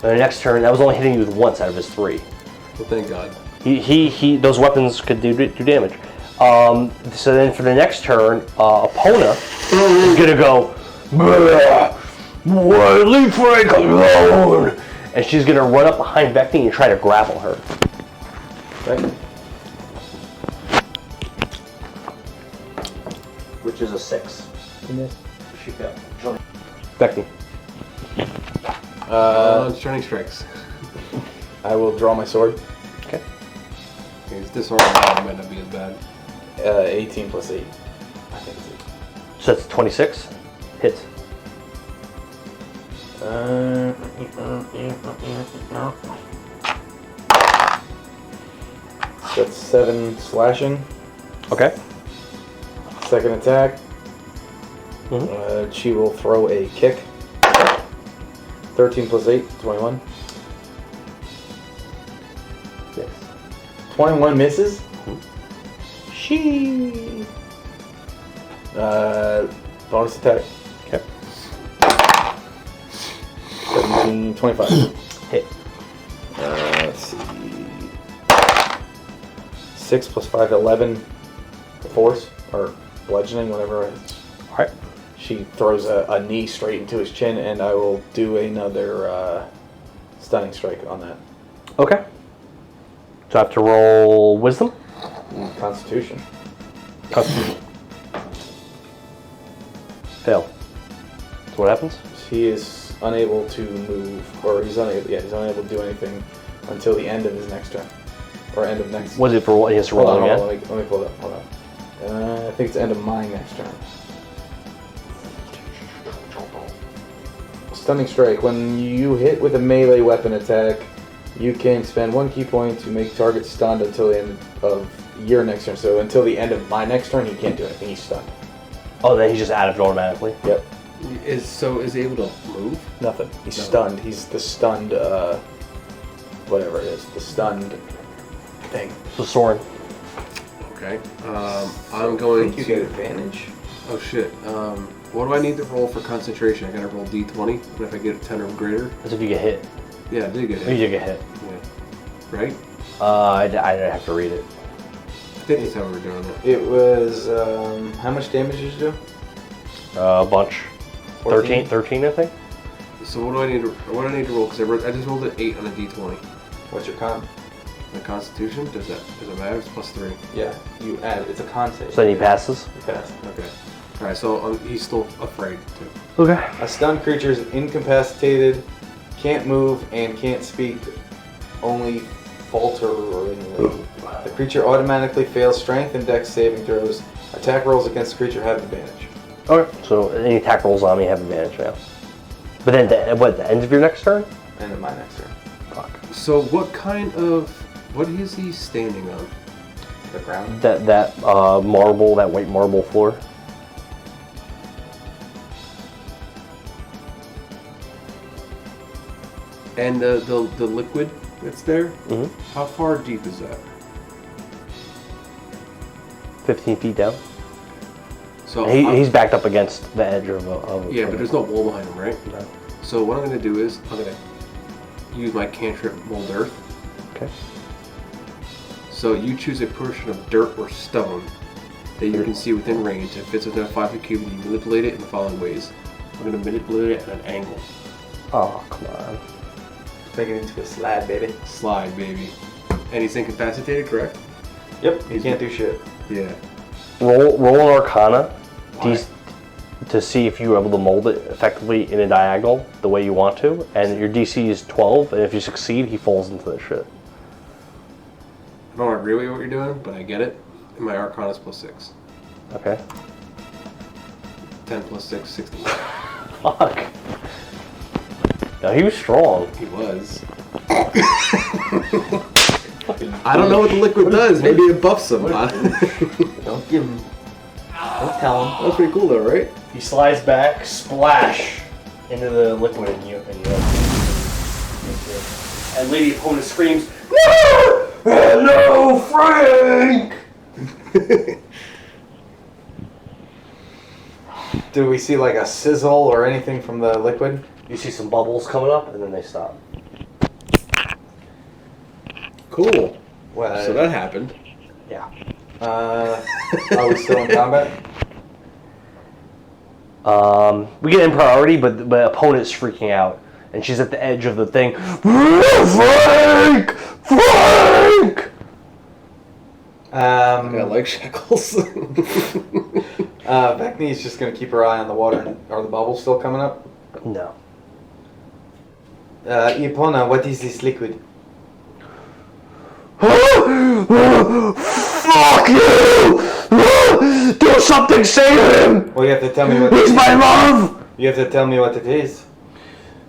The next turn, that was only hitting you with once out of his 3. Well, thank God. He those weapons could do damage. So then for the next turn, Epona is gonna go, leave Frank alone, and she's gonna run up behind Vekni and try to grapple her. Right? Which is a 6. You missed. She failed. Vekni. Stunning strikes. I will draw my sword. Okay. His disarm might not be as bad. 18 plus 8. I think it's 8. So that's 26. Hits. That's 7 slashing. Okay. Second attack. She will throw a kick. 13 plus 8, 21. Yes. 21 misses. She. Bonus attack. Okay. 17, 25. Hit. Let's see. 6 plus 5, 11. Force or bludgeoning, whatever it is. All right. She throws a knee straight into his chin, and I will do another stunning strike on that. Okay. So I have to roll wisdom? Constitution. Constitution. Fail. So what happens? He is unable to move, or he's unable to do anything until the end of his next turn. Or end of next... Was it for what he has to roll again? Let me pull it up, hold on. I think it's the end of my next turn. Stunning strike. When you hit with a melee weapon attack, you can spend 1 ki point to make target stunned until the end of your next turn. So until the end of my next turn, he can't do anything. He's stunned. Oh, then he's just out of it automatically. Yep. Is he able to move? Nothing. He's stunned. He's the stunned, whatever it is. The stunned thing. The Sorin. Okay. I'm going You to. get advantage. Oh shit. What do I need to roll for concentration? I gotta roll D20, but if I get a 10 or greater. As if you get hit. Yeah, I did get You hit. did get hit. Yeah. Right? I'd have to read it. I think that's how we were doing it. It was, how much damage did you do? A bunch. 14? 13, I think. So what do I need to roll? Because I just rolled an 8 on a D20. What's your con? My Constitution does it matter? It's +3. Yeah, you add. It's a con save. So then he passes. You pass. Okay. All right. So he's still afraid too. Okay. A stunned creature is incapacitated, can't move, and can't speak. Only falter or anything. The creature automatically fails strength and dex saving throws. Attack rolls against the creature have advantage. Okay. So any attack rolls on me have advantage now. But then, at the end of your next turn? And then my next turn. Fuck. So what is he standing on? The ground. That marble, that white marble floor. And the liquid that's there. Mhm. How far deep is that? 15 feet down. So He's backed up against the edge of a yeah, but there's no wall behind him, right? No. So what I'm gonna do is I'm gonna use my cantrip Mold Earth. Okay. So you choose a portion of dirt or stone that you can see within range. It fits within a 5 foot cube, and you manipulate it in the following ways. I'm gonna manipulate it at an angle. Oh, come on. Make it into a slab, baby. Slide, baby. And he's incapacitated, correct? Yep. You can't do shit. Yeah. Roll an Arcana Why? to see if you're able to mold it effectively in a diagonal the way you want to. And your DC is 12, and if you succeed, he falls into the shit. I don't agree with what you're doing, but I get it. And my Arcana is +6. Okay. 10 plus 6, 16. Fuck. No, he was strong. He was. I don't know what the liquid does. Maybe it buffs him. Don't give him. Don't tell him. That's pretty cool, though, right? He slides back, splash into the liquid, and lady opponent screams, "No! Hello, Frank!" Do we see like a sizzle or anything from the liquid? You see some bubbles coming up, and then they stop. Cool. What? So that happened. Yeah. Are we still in combat? We get in priority, but opponent's freaking out, and she's at the edge of the thing. Frank! Frank! I like shackles. Vekni is just gonna keep her eye on the water. Are the bubbles still coming up? No. Ipona, what is this liquid? Fuck you! Do something, save him! Well, you have to tell me what. He's my love! You have to tell me what it is.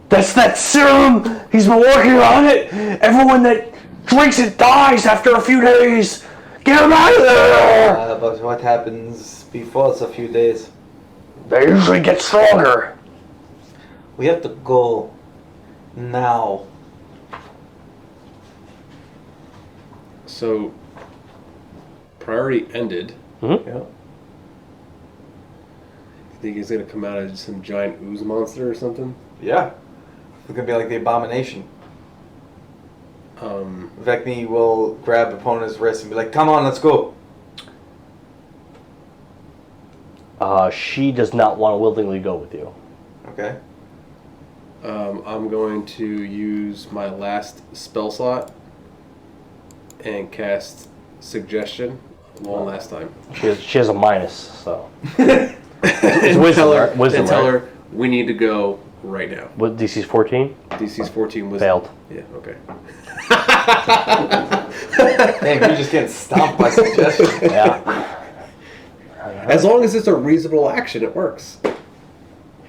That's that serum! He's been working on it! Everyone that drinks it dies after a few days! Get him out of there! But what happens before it's a few days? They usually get stronger. We have to go now. So, priority ended. Mm-hmm. Yeah. You think he's gonna come out as some giant ooze monster or something? Yeah. It's gonna be like the abomination. Vekni will grab Epona's wrist and be like, "Come on, let's go." She does not want to willingly go with you. Okay. I'm going to use my last spell slot and cast Suggestion one last time. She has a minus, so. It's wisdom, Tell her, right? Wisdom, and tell right? her we need to go right now. What, DC's 14? DC's 14 was Failed. Yeah, okay. Damn, you're just getting stomped by suggestion. Yeah. As long as it's a reasonable action, it works.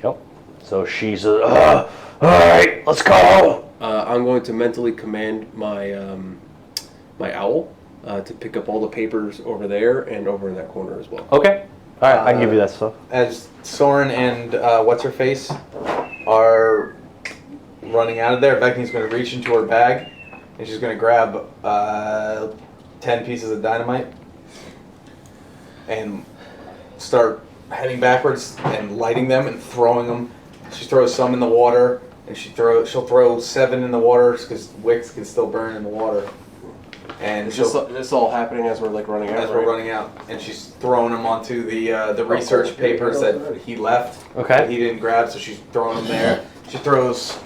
Yep. So she's all right, let's go. I'm going to mentally command my my owl to pick up all the papers over there and over in that corner as well. Okay. All right, I can give you that stuff. As Sorin and what's her face are running out of there, Vekni's going to reach into her bag and she's going to grab 10 pieces of dynamite and start heading backwards and lighting them and throwing them. She throws some in the water and she'll throw 7 in the water because wicks can still burn in the water. And Is this all happening as we're like running out? as we're running out, and she's throwing them onto the research papers that he left. Okay. That he didn't grab, so she's throwing them there. She throws.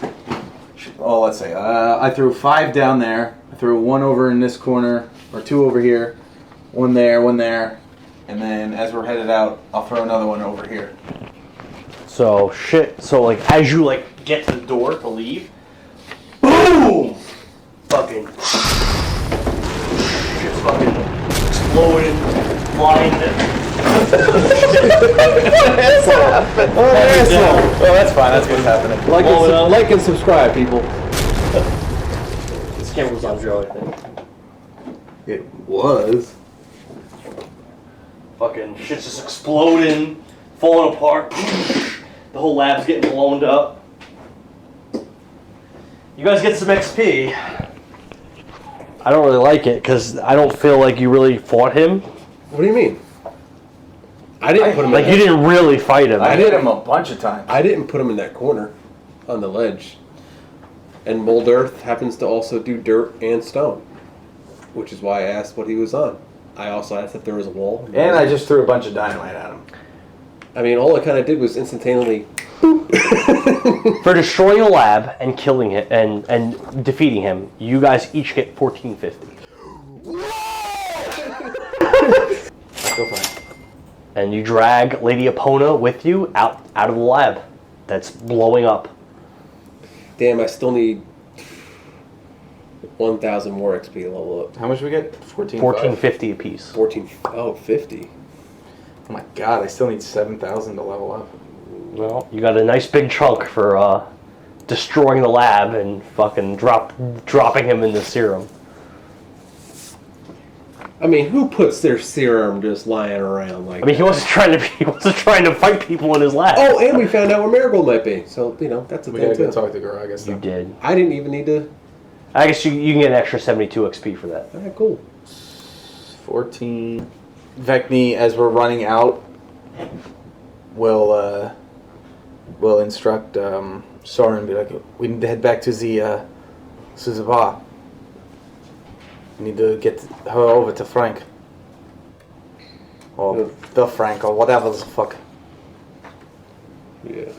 Oh, let's see. I threw 5 down there. I threw 1 over in this corner, or 2 over here, 1 there, 1 there, and then as we're headed out, I'll throw another one over here. So So like as you like get to the door to leave, boom! Fucking shit's fucking exploding, flying. Oh, that's fine. That's what's happening. Like and subscribe, people. This camera was on Joe, I think. It was. Fucking shit's just exploding, falling apart. The whole lab's getting blown up. You guys get some XP. I don't really like it because I don't feel like you really fought him. What do you mean? I didn't put him Like in you didn't really fight him. I hit him a bunch of times. I didn't put him in that corner on the ledge. And mold earth happens to also do dirt and stone, which is why I asked what he was on. I also asked if there was a wall. And I just threw a bunch of dynamite at him. I mean, all I kind of did was instantaneously. For destroying a lab and killing him and defeating him, you guys each get 1450. Go fine. And you drag Lady Epona with you out of the lab that's blowing up. Damn, I still need 1,000 more XP to level up. How much we get? 1450 apiece. 50. Oh my god, I still need 7,000 to level up. Well, you got a nice big chunk for destroying the lab and fucking dropping him in the serum. I mean, who puts their serum just lying around like I mean, he wasn't trying to fight people in his lab. Oh, and we found out where Marigold might be. So, you know, that's a We thing gotta go too. talk to Gura, I guess. You Though. did. I didn't even need to... I guess you can get an extra 72 XP for that. Alright, cool. 14. Vekni, as we're running out, will instruct Sorin, be like, we need to head back to the bar. We need to get her over to Frank. Or the Frank, or whatever the fuck. Yeah.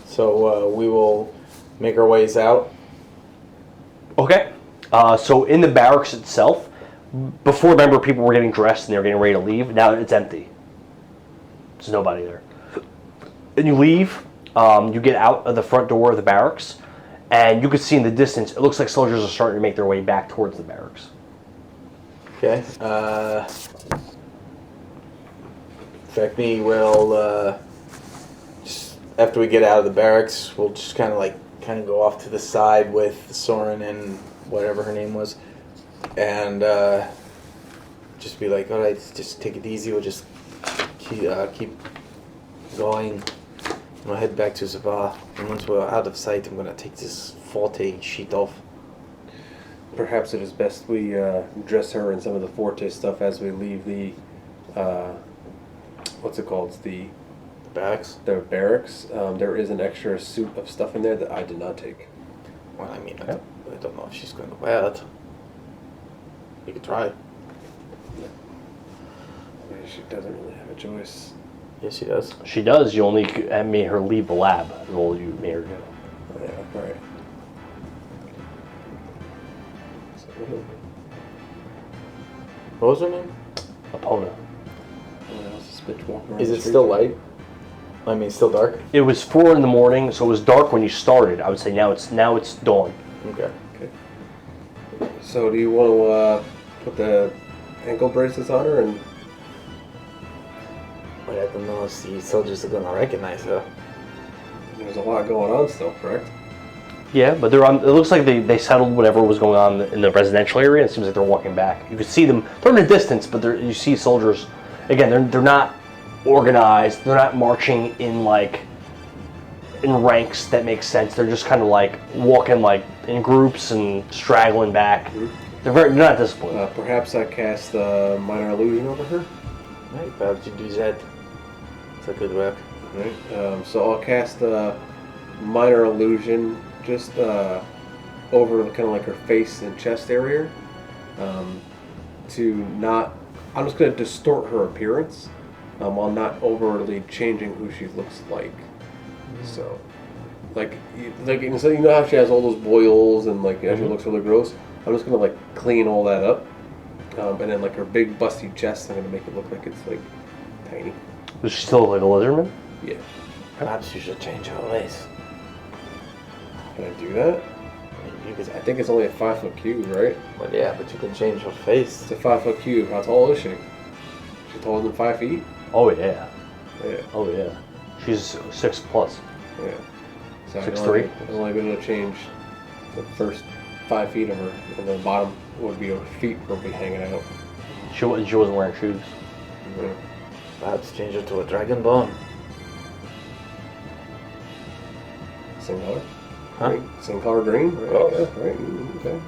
So we will make our ways out. Okay. So in the barracks itself, before, remember, people were getting dressed and they were getting ready to leave. Now it's empty. There's nobody there. And you leave. You get out of the front door of the barracks, and you can see in the distance, it looks like soldiers are starting to make their way back towards the barracks. Okay. Vekni will, just after we get out of the barracks, we'll just kind of go off to the side with Sorin and whatever her name was, and just be like, all right, just take it easy. We'll just keep going. I'm gonna head back to Dovah, and once we're out of sight, I'm gonna take this FORTE sheet off. Perhaps it is best we dress her in some of the FORTE stuff as we leave the, what's it called? The Barracks? The barracks. There is an extra suit of stuff in there that I did not take. Well, I mean, I don't know if she's going to wear it. You could try. She doesn't really have a choice. Yes, she does. She does. You only made her leave the lab. Well, you made her do. Yeah, right. What was her name? Epona. Is it still light? I mean, still dark? It was 4 in the morning, so it was dark when you started. I would say now it's dawn. Okay. So do you want to put the ankle bracelets on her and... But I don't know if the soldiers are going to recognize her. There's a lot going on still, correct? Yeah, but they're on. It looks like they settled whatever was going on in the residential area. And it seems like they're walking back. You can see them. They're in the distance, but you see soldiers. Again, they're not organized. They're not marching in ranks that make sense. They're just kind of like walking like in groups and straggling back. Mm-hmm. They're not disciplined. Perhaps I cast minor illusion over her. Right, perhaps you do that. It's a good work. Right. So I'll cast minor illusion just over kind of like her face and chest area to not. I'm just going to distort her appearance while not overly changing who she looks like. So, so you know how she has all those boils and she looks really gross. I'm just going to clean all that up, and then her big busty chest, I'm going to make it look like it's tiny. Does she still look like a lizardman? Yeah. Perhaps you should change her ways. Can I do that? I think it's only a 5-foot cube, right? Well, yeah, but you can change her face. It's a 5-foot cube. How tall is she? She's taller than 5 feet? Oh yeah. Yeah. Oh yeah. She's 6+. Yeah. So 6'3". I've only been able to change the first 5 feet of her, and the bottom would be her feet would be hanging out. She wasn't wearing shoes. Yeah. Perhaps change her to a dragonborn. Same color? Huh? Right. Same color green? Right. course. Yeah, right. Okay.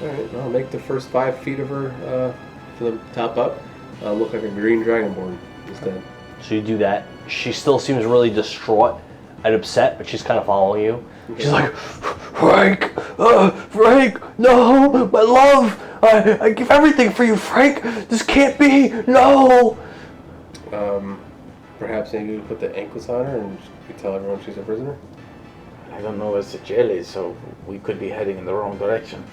Alright, I'll make the first 5 feet of her from the top up look like a green dragonborn instead. So you do that. She still seems really distraught and upset, but she's kind of following you. Okay. She's like, Frank, Frank, no, my love, I give everything for you, Frank. This can't be, no. Perhaps maybe we put the anklets on her and we tell everyone she's a prisoner? I don't know where the jail is, so we could be heading in the wrong direction.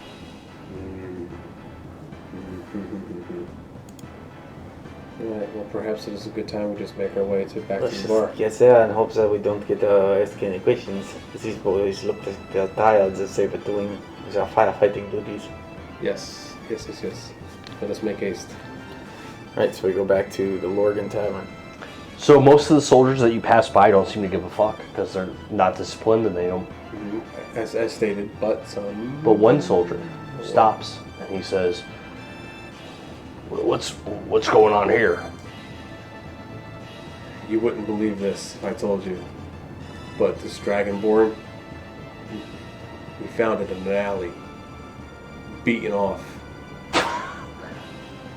Alright, well perhaps it is a good time we just make our way back Let's to the bar. just get there and hope that we don't get asked any questions. These boys look like they're tired as they were doing their firefighting duties. Yes. Let us make haste. Right, so we go back to the Lorien Tavern. So most of the soldiers that you pass by don't seem to give a fuck because they're not disciplined and they don't. As stated, but some... But one soldier stops and he says, What's going on here? You wouldn't believe this if I told you, but this dragonborn, we found it in an alley, beaten off.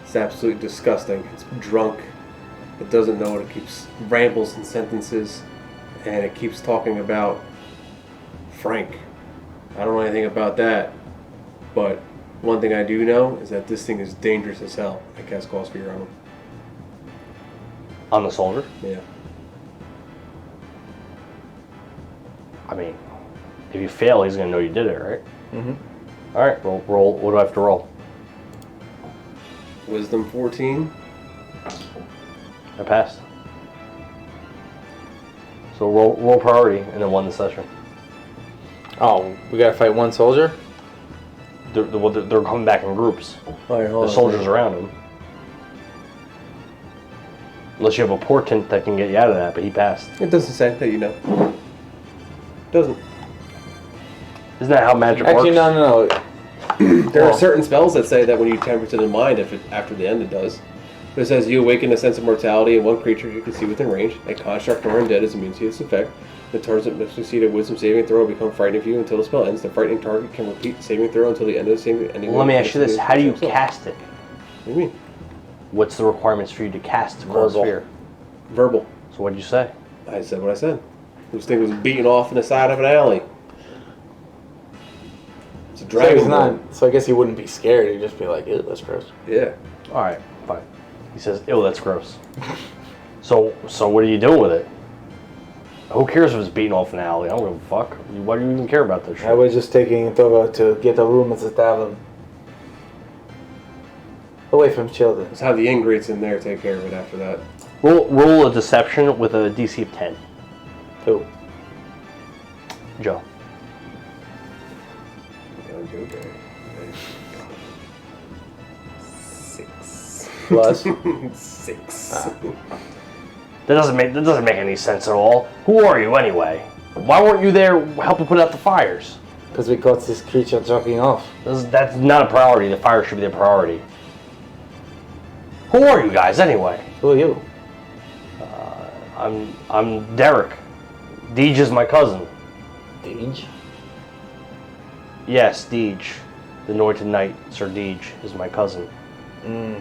It's absolutely disgusting. It's drunk. It doesn't know it. It keeps rambles in sentences, and it keeps talking about Frank. I don't know anything about that, but one thing I do know is that this thing is dangerous as hell. I cast Cause Fear on him. On the soldier? Yeah. I mean, if you fail, he's gonna know you did it, right? Mm-hmm. All right, roll. What do I have to roll? Wisdom 14. I passed. So roll priority and then won the session. Oh, we gotta fight one soldier? They're coming back in groups. Alright, hold There's on. soldiers around him. Unless you have a portent that can get you out of that, but he passed. It doesn't say that, you know. Doesn't. Isn't that how magic Actually, works? no. There are certain spells that say that when you temper to the mind, after the end it does. It says you awaken a sense of mortality in one creature you can see within range. A construct or undead is immune to this effect. The target must succeed a wisdom saving throw or become frightened of you until the spell ends. The frightening target can repeat the saving throw until the end of the saving. Well, let me ask you this: how do you cast it? What do you mean? What's the requirements for you to cast Sphere? Verbal. So what'd you say? I said what I said. This thing was beaten off in the side of an alley. It's a dragon. So I guess he wouldn't be scared. He'd just be like, "Ew, that's gross." Yeah. All right, fine. He says, "Ew, that's gross." So what are you doing with it? Who cares if it's beaten off an alley? I don't give a fuck. Why do you even care about this shit? I was just taking Dovah to get a room at the tavern. Away from children. Let's have the ingrates in there take care of it after that. Roll a deception with a DC of 10. Who? Joe. Okay. 6. Plus? 6. That doesn't make any sense at all. Who are you anyway? Why weren't you there helping put out the fires? Because we caught this creature jogging off. That's not a priority. The fire should be the priority. Who are you guys anyway? Who are you? I'm Derek. Deej is my cousin. Deej? Yes, Deej. The Anointed Knight, Sir Deej, is my cousin. You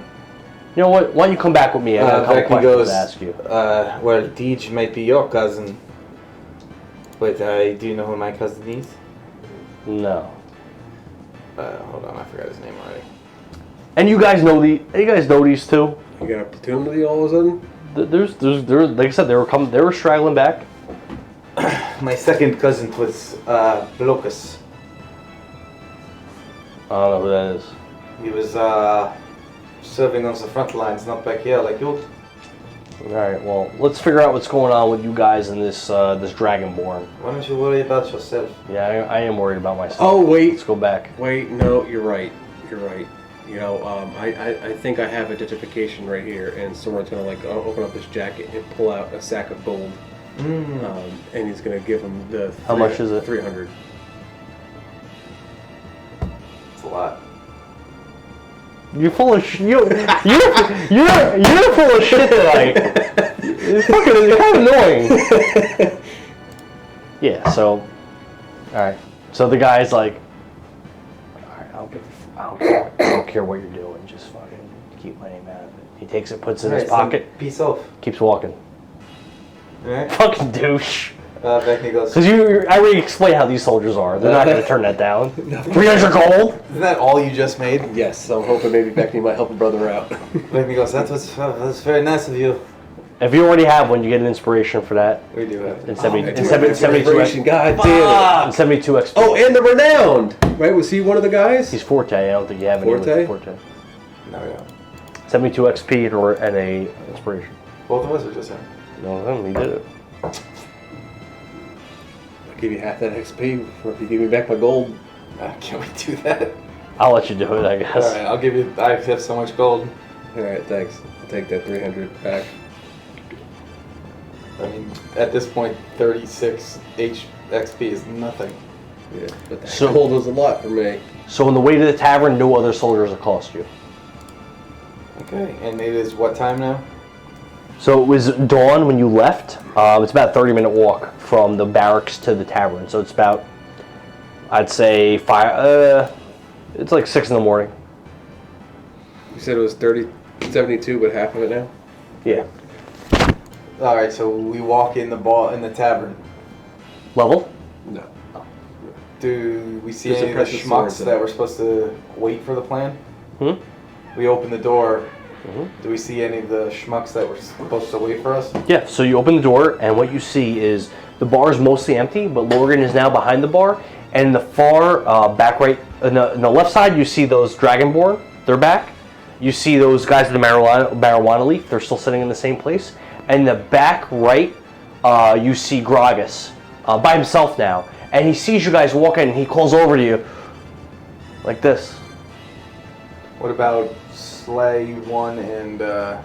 know what? Why don't you come back with me? I got a couple questions to ask you. Well, Deej might be your cousin. Wait, do you know who my cousin is? No. Hold on, I forgot his name already. And you guys know these two? You got a platoon with you all of a sudden? There's like I said, they were straggling back. My second cousin was Blocus. I don't know who that is. He was serving on the front lines, not back here like you. Alright, well, let's figure out what's going on with you guys and this Dragonborn. Why don't you worry about yourself? Yeah, I am worried about myself. Oh, wait. Let's go back. Wait, no, you're right. You're right. You know, I think I have identification right here, and Soren's gonna open up his jacket and pull out a sack of gold, and he's gonna give him the. How much is it? 300. It's a lot. You're full of you're full of shit tonight. It's kind of annoying. Yeah. So, all right. So the guy's like, all right, I don't care what you're doing. Just fucking keep my name out of it. He takes it, puts it in his pocket. Peace off. Keeps walking. Alright. Fucking douche. Vekni goes. Because I already explained how these soldiers are. They're not going to turn that down. 300 gold? Isn't that all you just made? Yes, I'm hoping maybe Vekni might help a brother out. Vekni goes, that was very nice of you. If you already have one, you get an inspiration for that. We do have And it. 72 God damn it. and 72 XP. Oh, and the renowned! Right, was he one of the guys? He's Forte. I don't think you have any with Forte? Forte. No, yeah. 72 XP and a inspiration. Both of us or just him? No, he did it. I'll give you half that XP if you give me back my gold. Can we do that? I'll let you do it, I guess. Alright, I'll give you. I have so much gold. Alright, thanks. I'll take that 300 back. I mean, at this point, 36 XP is nothing. Yeah, but that gold was a lot for me. So on the way to the tavern, no other soldiers will cost you. Okay, and it is what time now? So it was dawn when you left. It's about a 30-minute walk from the barracks to the tavern. So it's about, I'd say, it's like 6 in the morning. You said it was 72, but half of it now? Yeah. All right, so we walk in the tavern. Level? No. Do we see Just any of the suppress the sword, schmucks then. that were supposed to wait for the plan? We open the door. Do we see any of the schmucks that were supposed to wait for us? Yeah, so you open the door, and what you see is the bar is mostly empty, but Lorien is now behind the bar. And in the far back right, in the left side, you see those Dragonborn. They're back. You see those guys with the marijuana leaf. They're still sitting in the same place. And in the back right, you see Gragas by himself now. And he sees you guys walk in, and he calls over to you like this. What about Slay, One, and No.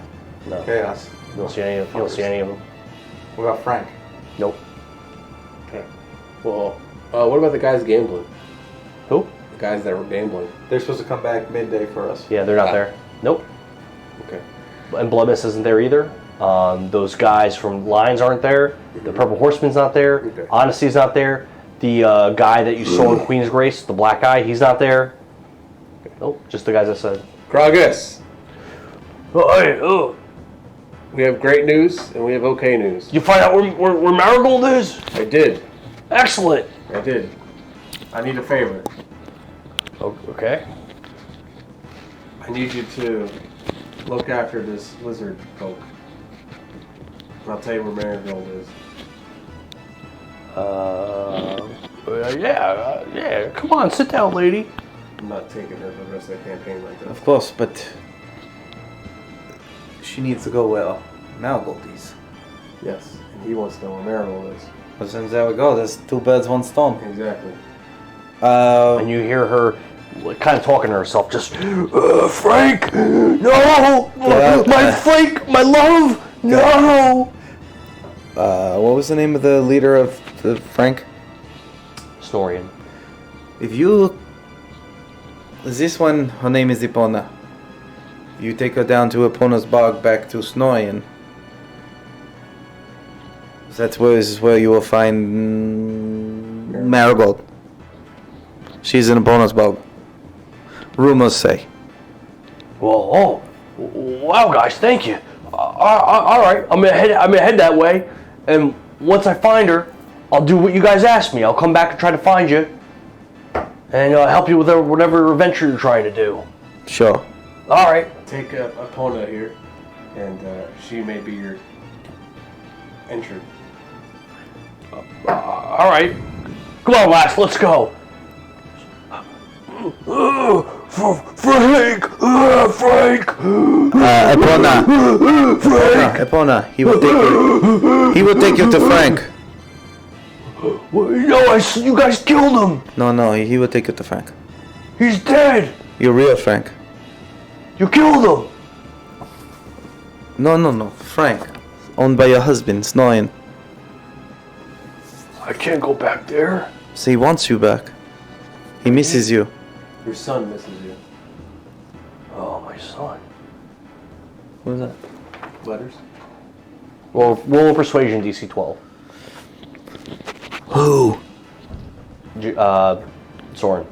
Chaos? You don't see any of them. What about Frank? Nope. Okay. Well, what about the guys gambling? Who? The guys that were gambling. They're supposed to come back midday for us. Yeah, they're not there. Nope. Okay. and Bloodmist isn't there either. Those guys from Lions aren't there. The Purple Horseman's not there. Okay. Honesty's not there. The guy that you saw in Queen's Grace, the black guy, he's not there. Nope, just the guys I said. Krogus, Oh, hey, oh. we have great news and we have okay news. You find out where Marigold is? I did. Excellent. I did. I need a favor. Okay. I need you to look after this lizard folk. And I'll tell you where Marigold is. Yeah. Come on, sit down, lady. I'm not taking her for the rest of the campaign like that. Of course, but she needs to go where Marigold is. Yes, and he wants to know where Marigold is. But then there we go. There's two birds, one stone. Exactly. And you hear her kind of talking to herself, just, Frank, no, my Frank, my love, no. What was the name of the leader of the Frank? Lorien. If you... This one, her name is Epona. You take her down to Epona's bog back to Snorrian. That's where you will find Marigold. She's in Epona's bog. Rumors say. Well, wow, guys, thank you. All right, I'm gonna head that way, and once I find her, I'll do what you guys asked me. I'll come back and try to find you, and help you with whatever adventure you're trying to do. Sure. All right. Take Epona here, and she may be your entry. All right. Come on, lads, let's go. Frank! Epona. Epona. He will take you to Frank. No, you guys killed him. No, he will take you to Frank. He's dead. You're real Frank. You killed him. No. Frank. Owned by your husband, Snorrian. I can't go back there. So he wants you back. He misses you. Your son misses you. Oh, my son. What was that? Letters? Well, roll persuasion DC 12. Who? Sorin.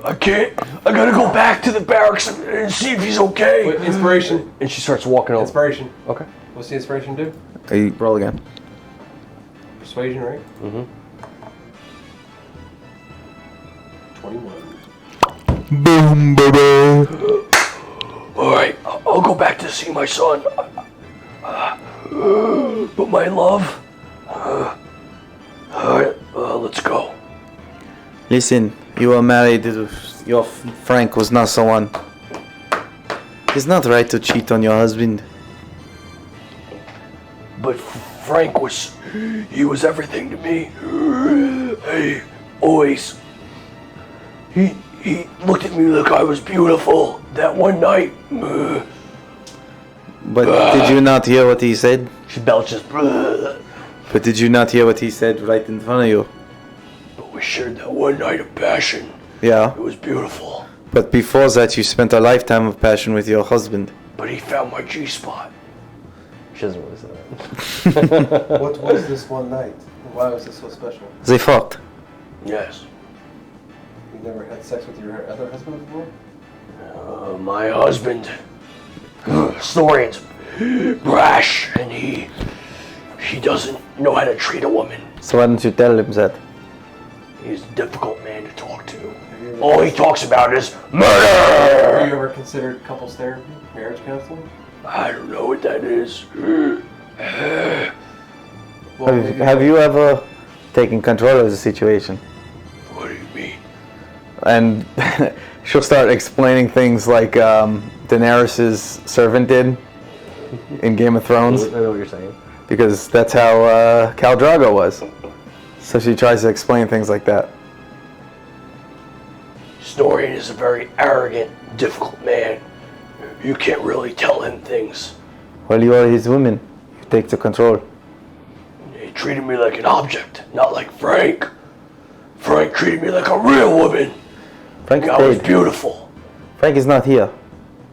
I can't. I gotta go back to the barracks and see if he's okay. Wait, inspiration. And she starts walking over. Inspiration. Okay. What's the inspiration do? Hey, roll again. Persuasion, right? Mm-hmm. 21. Boom, baby. All right. I'll go back to see my son. But my love. All right. Let's go. Listen, you are married. Your Frank was not someone. It's not right to cheat on your husband. But Frank was everything to me. He always. He looked at me like I was beautiful that one night. But did you not hear what he said? She belches. But did you not hear what he said right in front of you? But we shared that one night of passion. Yeah. It was beautiful. But before that, you spent a lifetime of passion with your husband. But he found my G-spot. She doesn't really say that. What was this one night? Why was this so special? They fought. Yes. You never had sex with your other husband before? My husband, Snorrian's brash, and he doesn't know how to treat a woman. So why don't you tell him that? He's a difficult man to talk to. All he talks about is Have murder! you ever considered couples therapy, marriage counseling? I don't know what that is. Well, maybe Have you ever taken control of the situation? What do you mean? And she'll start explaining things like Daenerys' servant did in Game of Thrones, I know what you're saying. because that's how Khal Drogo was. So she tries to explain things like that. Snorrian is a very arrogant, difficult man. You can't really tell him things. Well, you are his woman. You take the control. He treated me like an object, not like Frank. Frank treated me like a real woman. Frank I was did. beautiful. Frank is not here.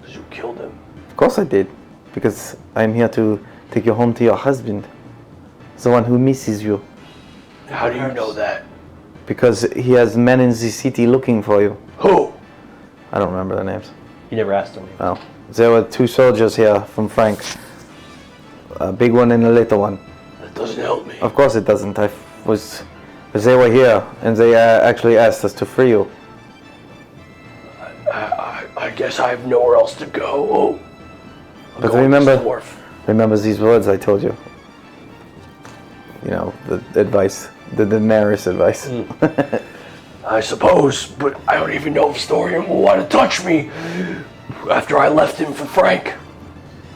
Because you killed him. Of course I did. Because I'm here to take you home to your husband. The one who misses you. How do you know that? Because he has men in the city looking for you. Who? I don't remember their names. You never asked him. Oh. There were 2 soldiers here from Frank. A big one and a little one. That doesn't help me. Of course it doesn't. Because they were here and they actually asked us to free you. I guess I have nowhere else to go. But remember these words I told you. You know, the advice, the Daenerys advice. I suppose, but I don't even know if Lorien will want to touch me after I left him for Frank.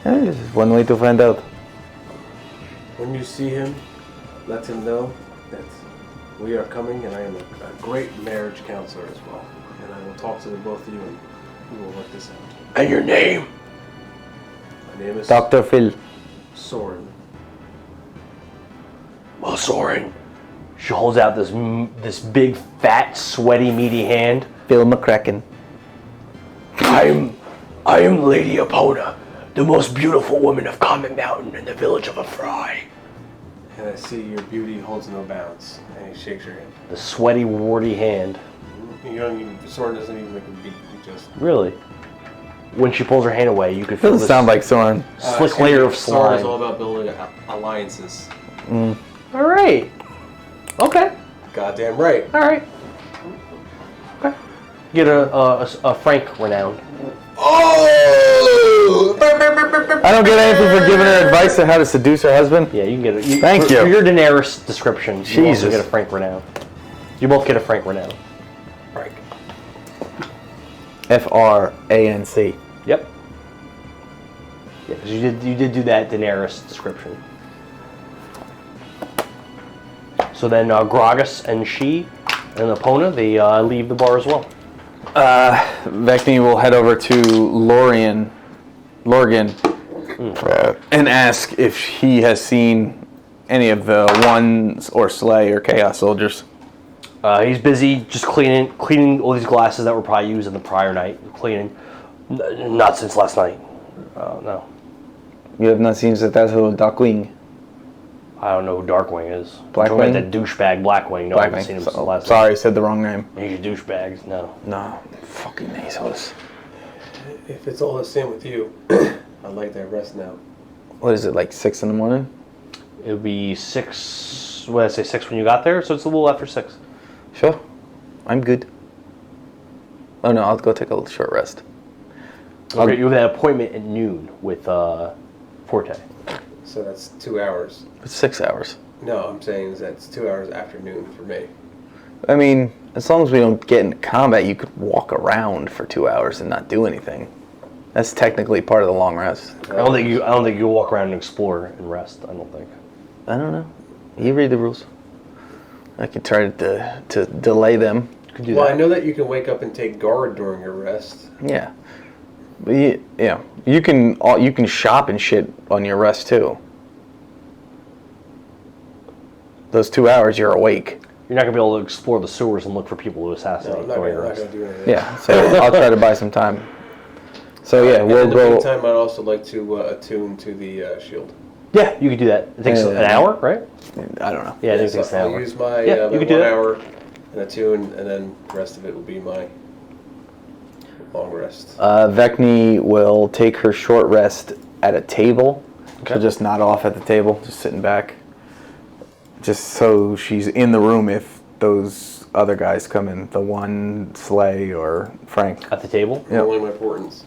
This is one way to find out. When you see him, let him know that we are coming, and I am a great marriage counselor as well. And I will talk to the both of you, and we will work this out. And your name? My name is Dr. Phil. Sorin. Well, Sorin. She holds out this big, fat, sweaty, meaty hand. Phil McCracken. I am Lady Epona, the most beautiful woman of Comet Mountain in the village of Afry. And I see your beauty holds no bounds. And he shakes your hand. The sweaty, warty hand. You don't even, Sorin doesn't even make a beat. He just... Really? When she pulls her hand away, you could feel Doesn't this sound like Soren. slick layer of Sorin is slime. all about building alliances. All right. Okay. Goddamn right. All right. Okay. Get a Frank renown. I don't get anything for giving her advice on how to seduce her husband. Yeah, you can get it. Thank you. For your Daenerys description, you Jesus. also get a Frank renown. You both get a Frank renown. Frank. FRANC. Yep. Yeah, 'cause you did do that Daenerys description. So then Gragas and she and Epona, they leave the bar as well. Vekni will head over to Lorien, and ask if he has seen any of the ones or Slay or Chaos soldiers. He's busy just cleaning all these glasses that were probably used in the prior night. Cleaning. Not since last night. No. You have not seen that Blackwyng. I don't know who Darkwing is. Blackwyng? That douchebag Blackwyng. No, I haven't seen him since last night. Sorry, said the wrong name. He's douchebags. No. No, fucking assholes. If it's all the same with you, I'd like to rest now. What is it, like 6 in the morning? It would be 6. What did I say? 6 when you got there, so it's a little after 6. Sure. I'm good. Oh no, I'll go take a short rest. Okay, you have that appointment at noon with Forte. So that's 2 hours. It's 6 hours. No, I'm saying is that's 2 hours afternoon for me. I mean, as long as we don't get into combat, you could walk around for 2 hours and not do anything. That's technically part of the long rest. I don't think you'll walk around and explore and rest. I don't think. I don't know. You read the rules. I could try to delay them. Could do Well, that. I know that you can wake up and take guard during your rest. Yeah. But you can shop and shit on your rest too. Those 2 hours you're awake. You're not gonna be able to explore the sewers and look for people to assassinate No, I'm not during your going rest. to do anything. Yeah, so I'll try to buy some time. So yeah, And we'll in the go. meantime, I'd also like to attune to the shield. Yeah, you could do that. It takes Yeah. an hour, right? I don't know. Yeah, I think it So takes an I'll hour. use my Yeah, you my could do 1 that. hour and attune, and then the rest of it will be my long rest. Vekni will take her short rest at a table. Okay. She'll just nod off at the table, just sitting back. Just so she's in the room if those other guys come in. The one, Slay or Frank. At the table. Yep. Rolling my importance.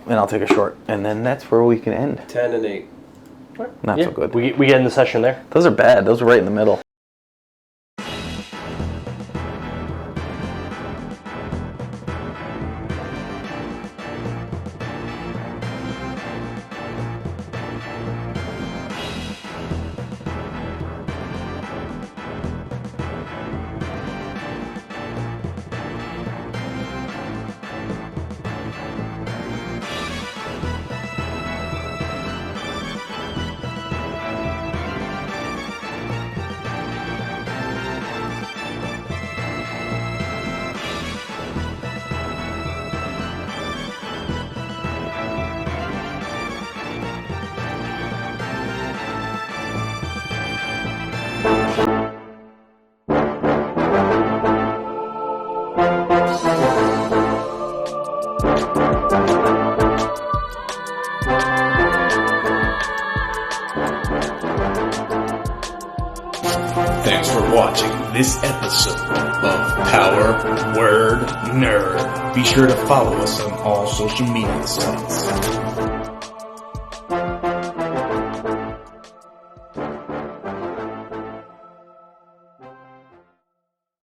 And I'll take a short. And then that's where we can end. 10 and 8. Not Yeah, so good. We get in the session there. Those are bad. Those are right in the middle. Thanks for watching this episode of Power Word Nerd. Be sure to follow us on all social media sites.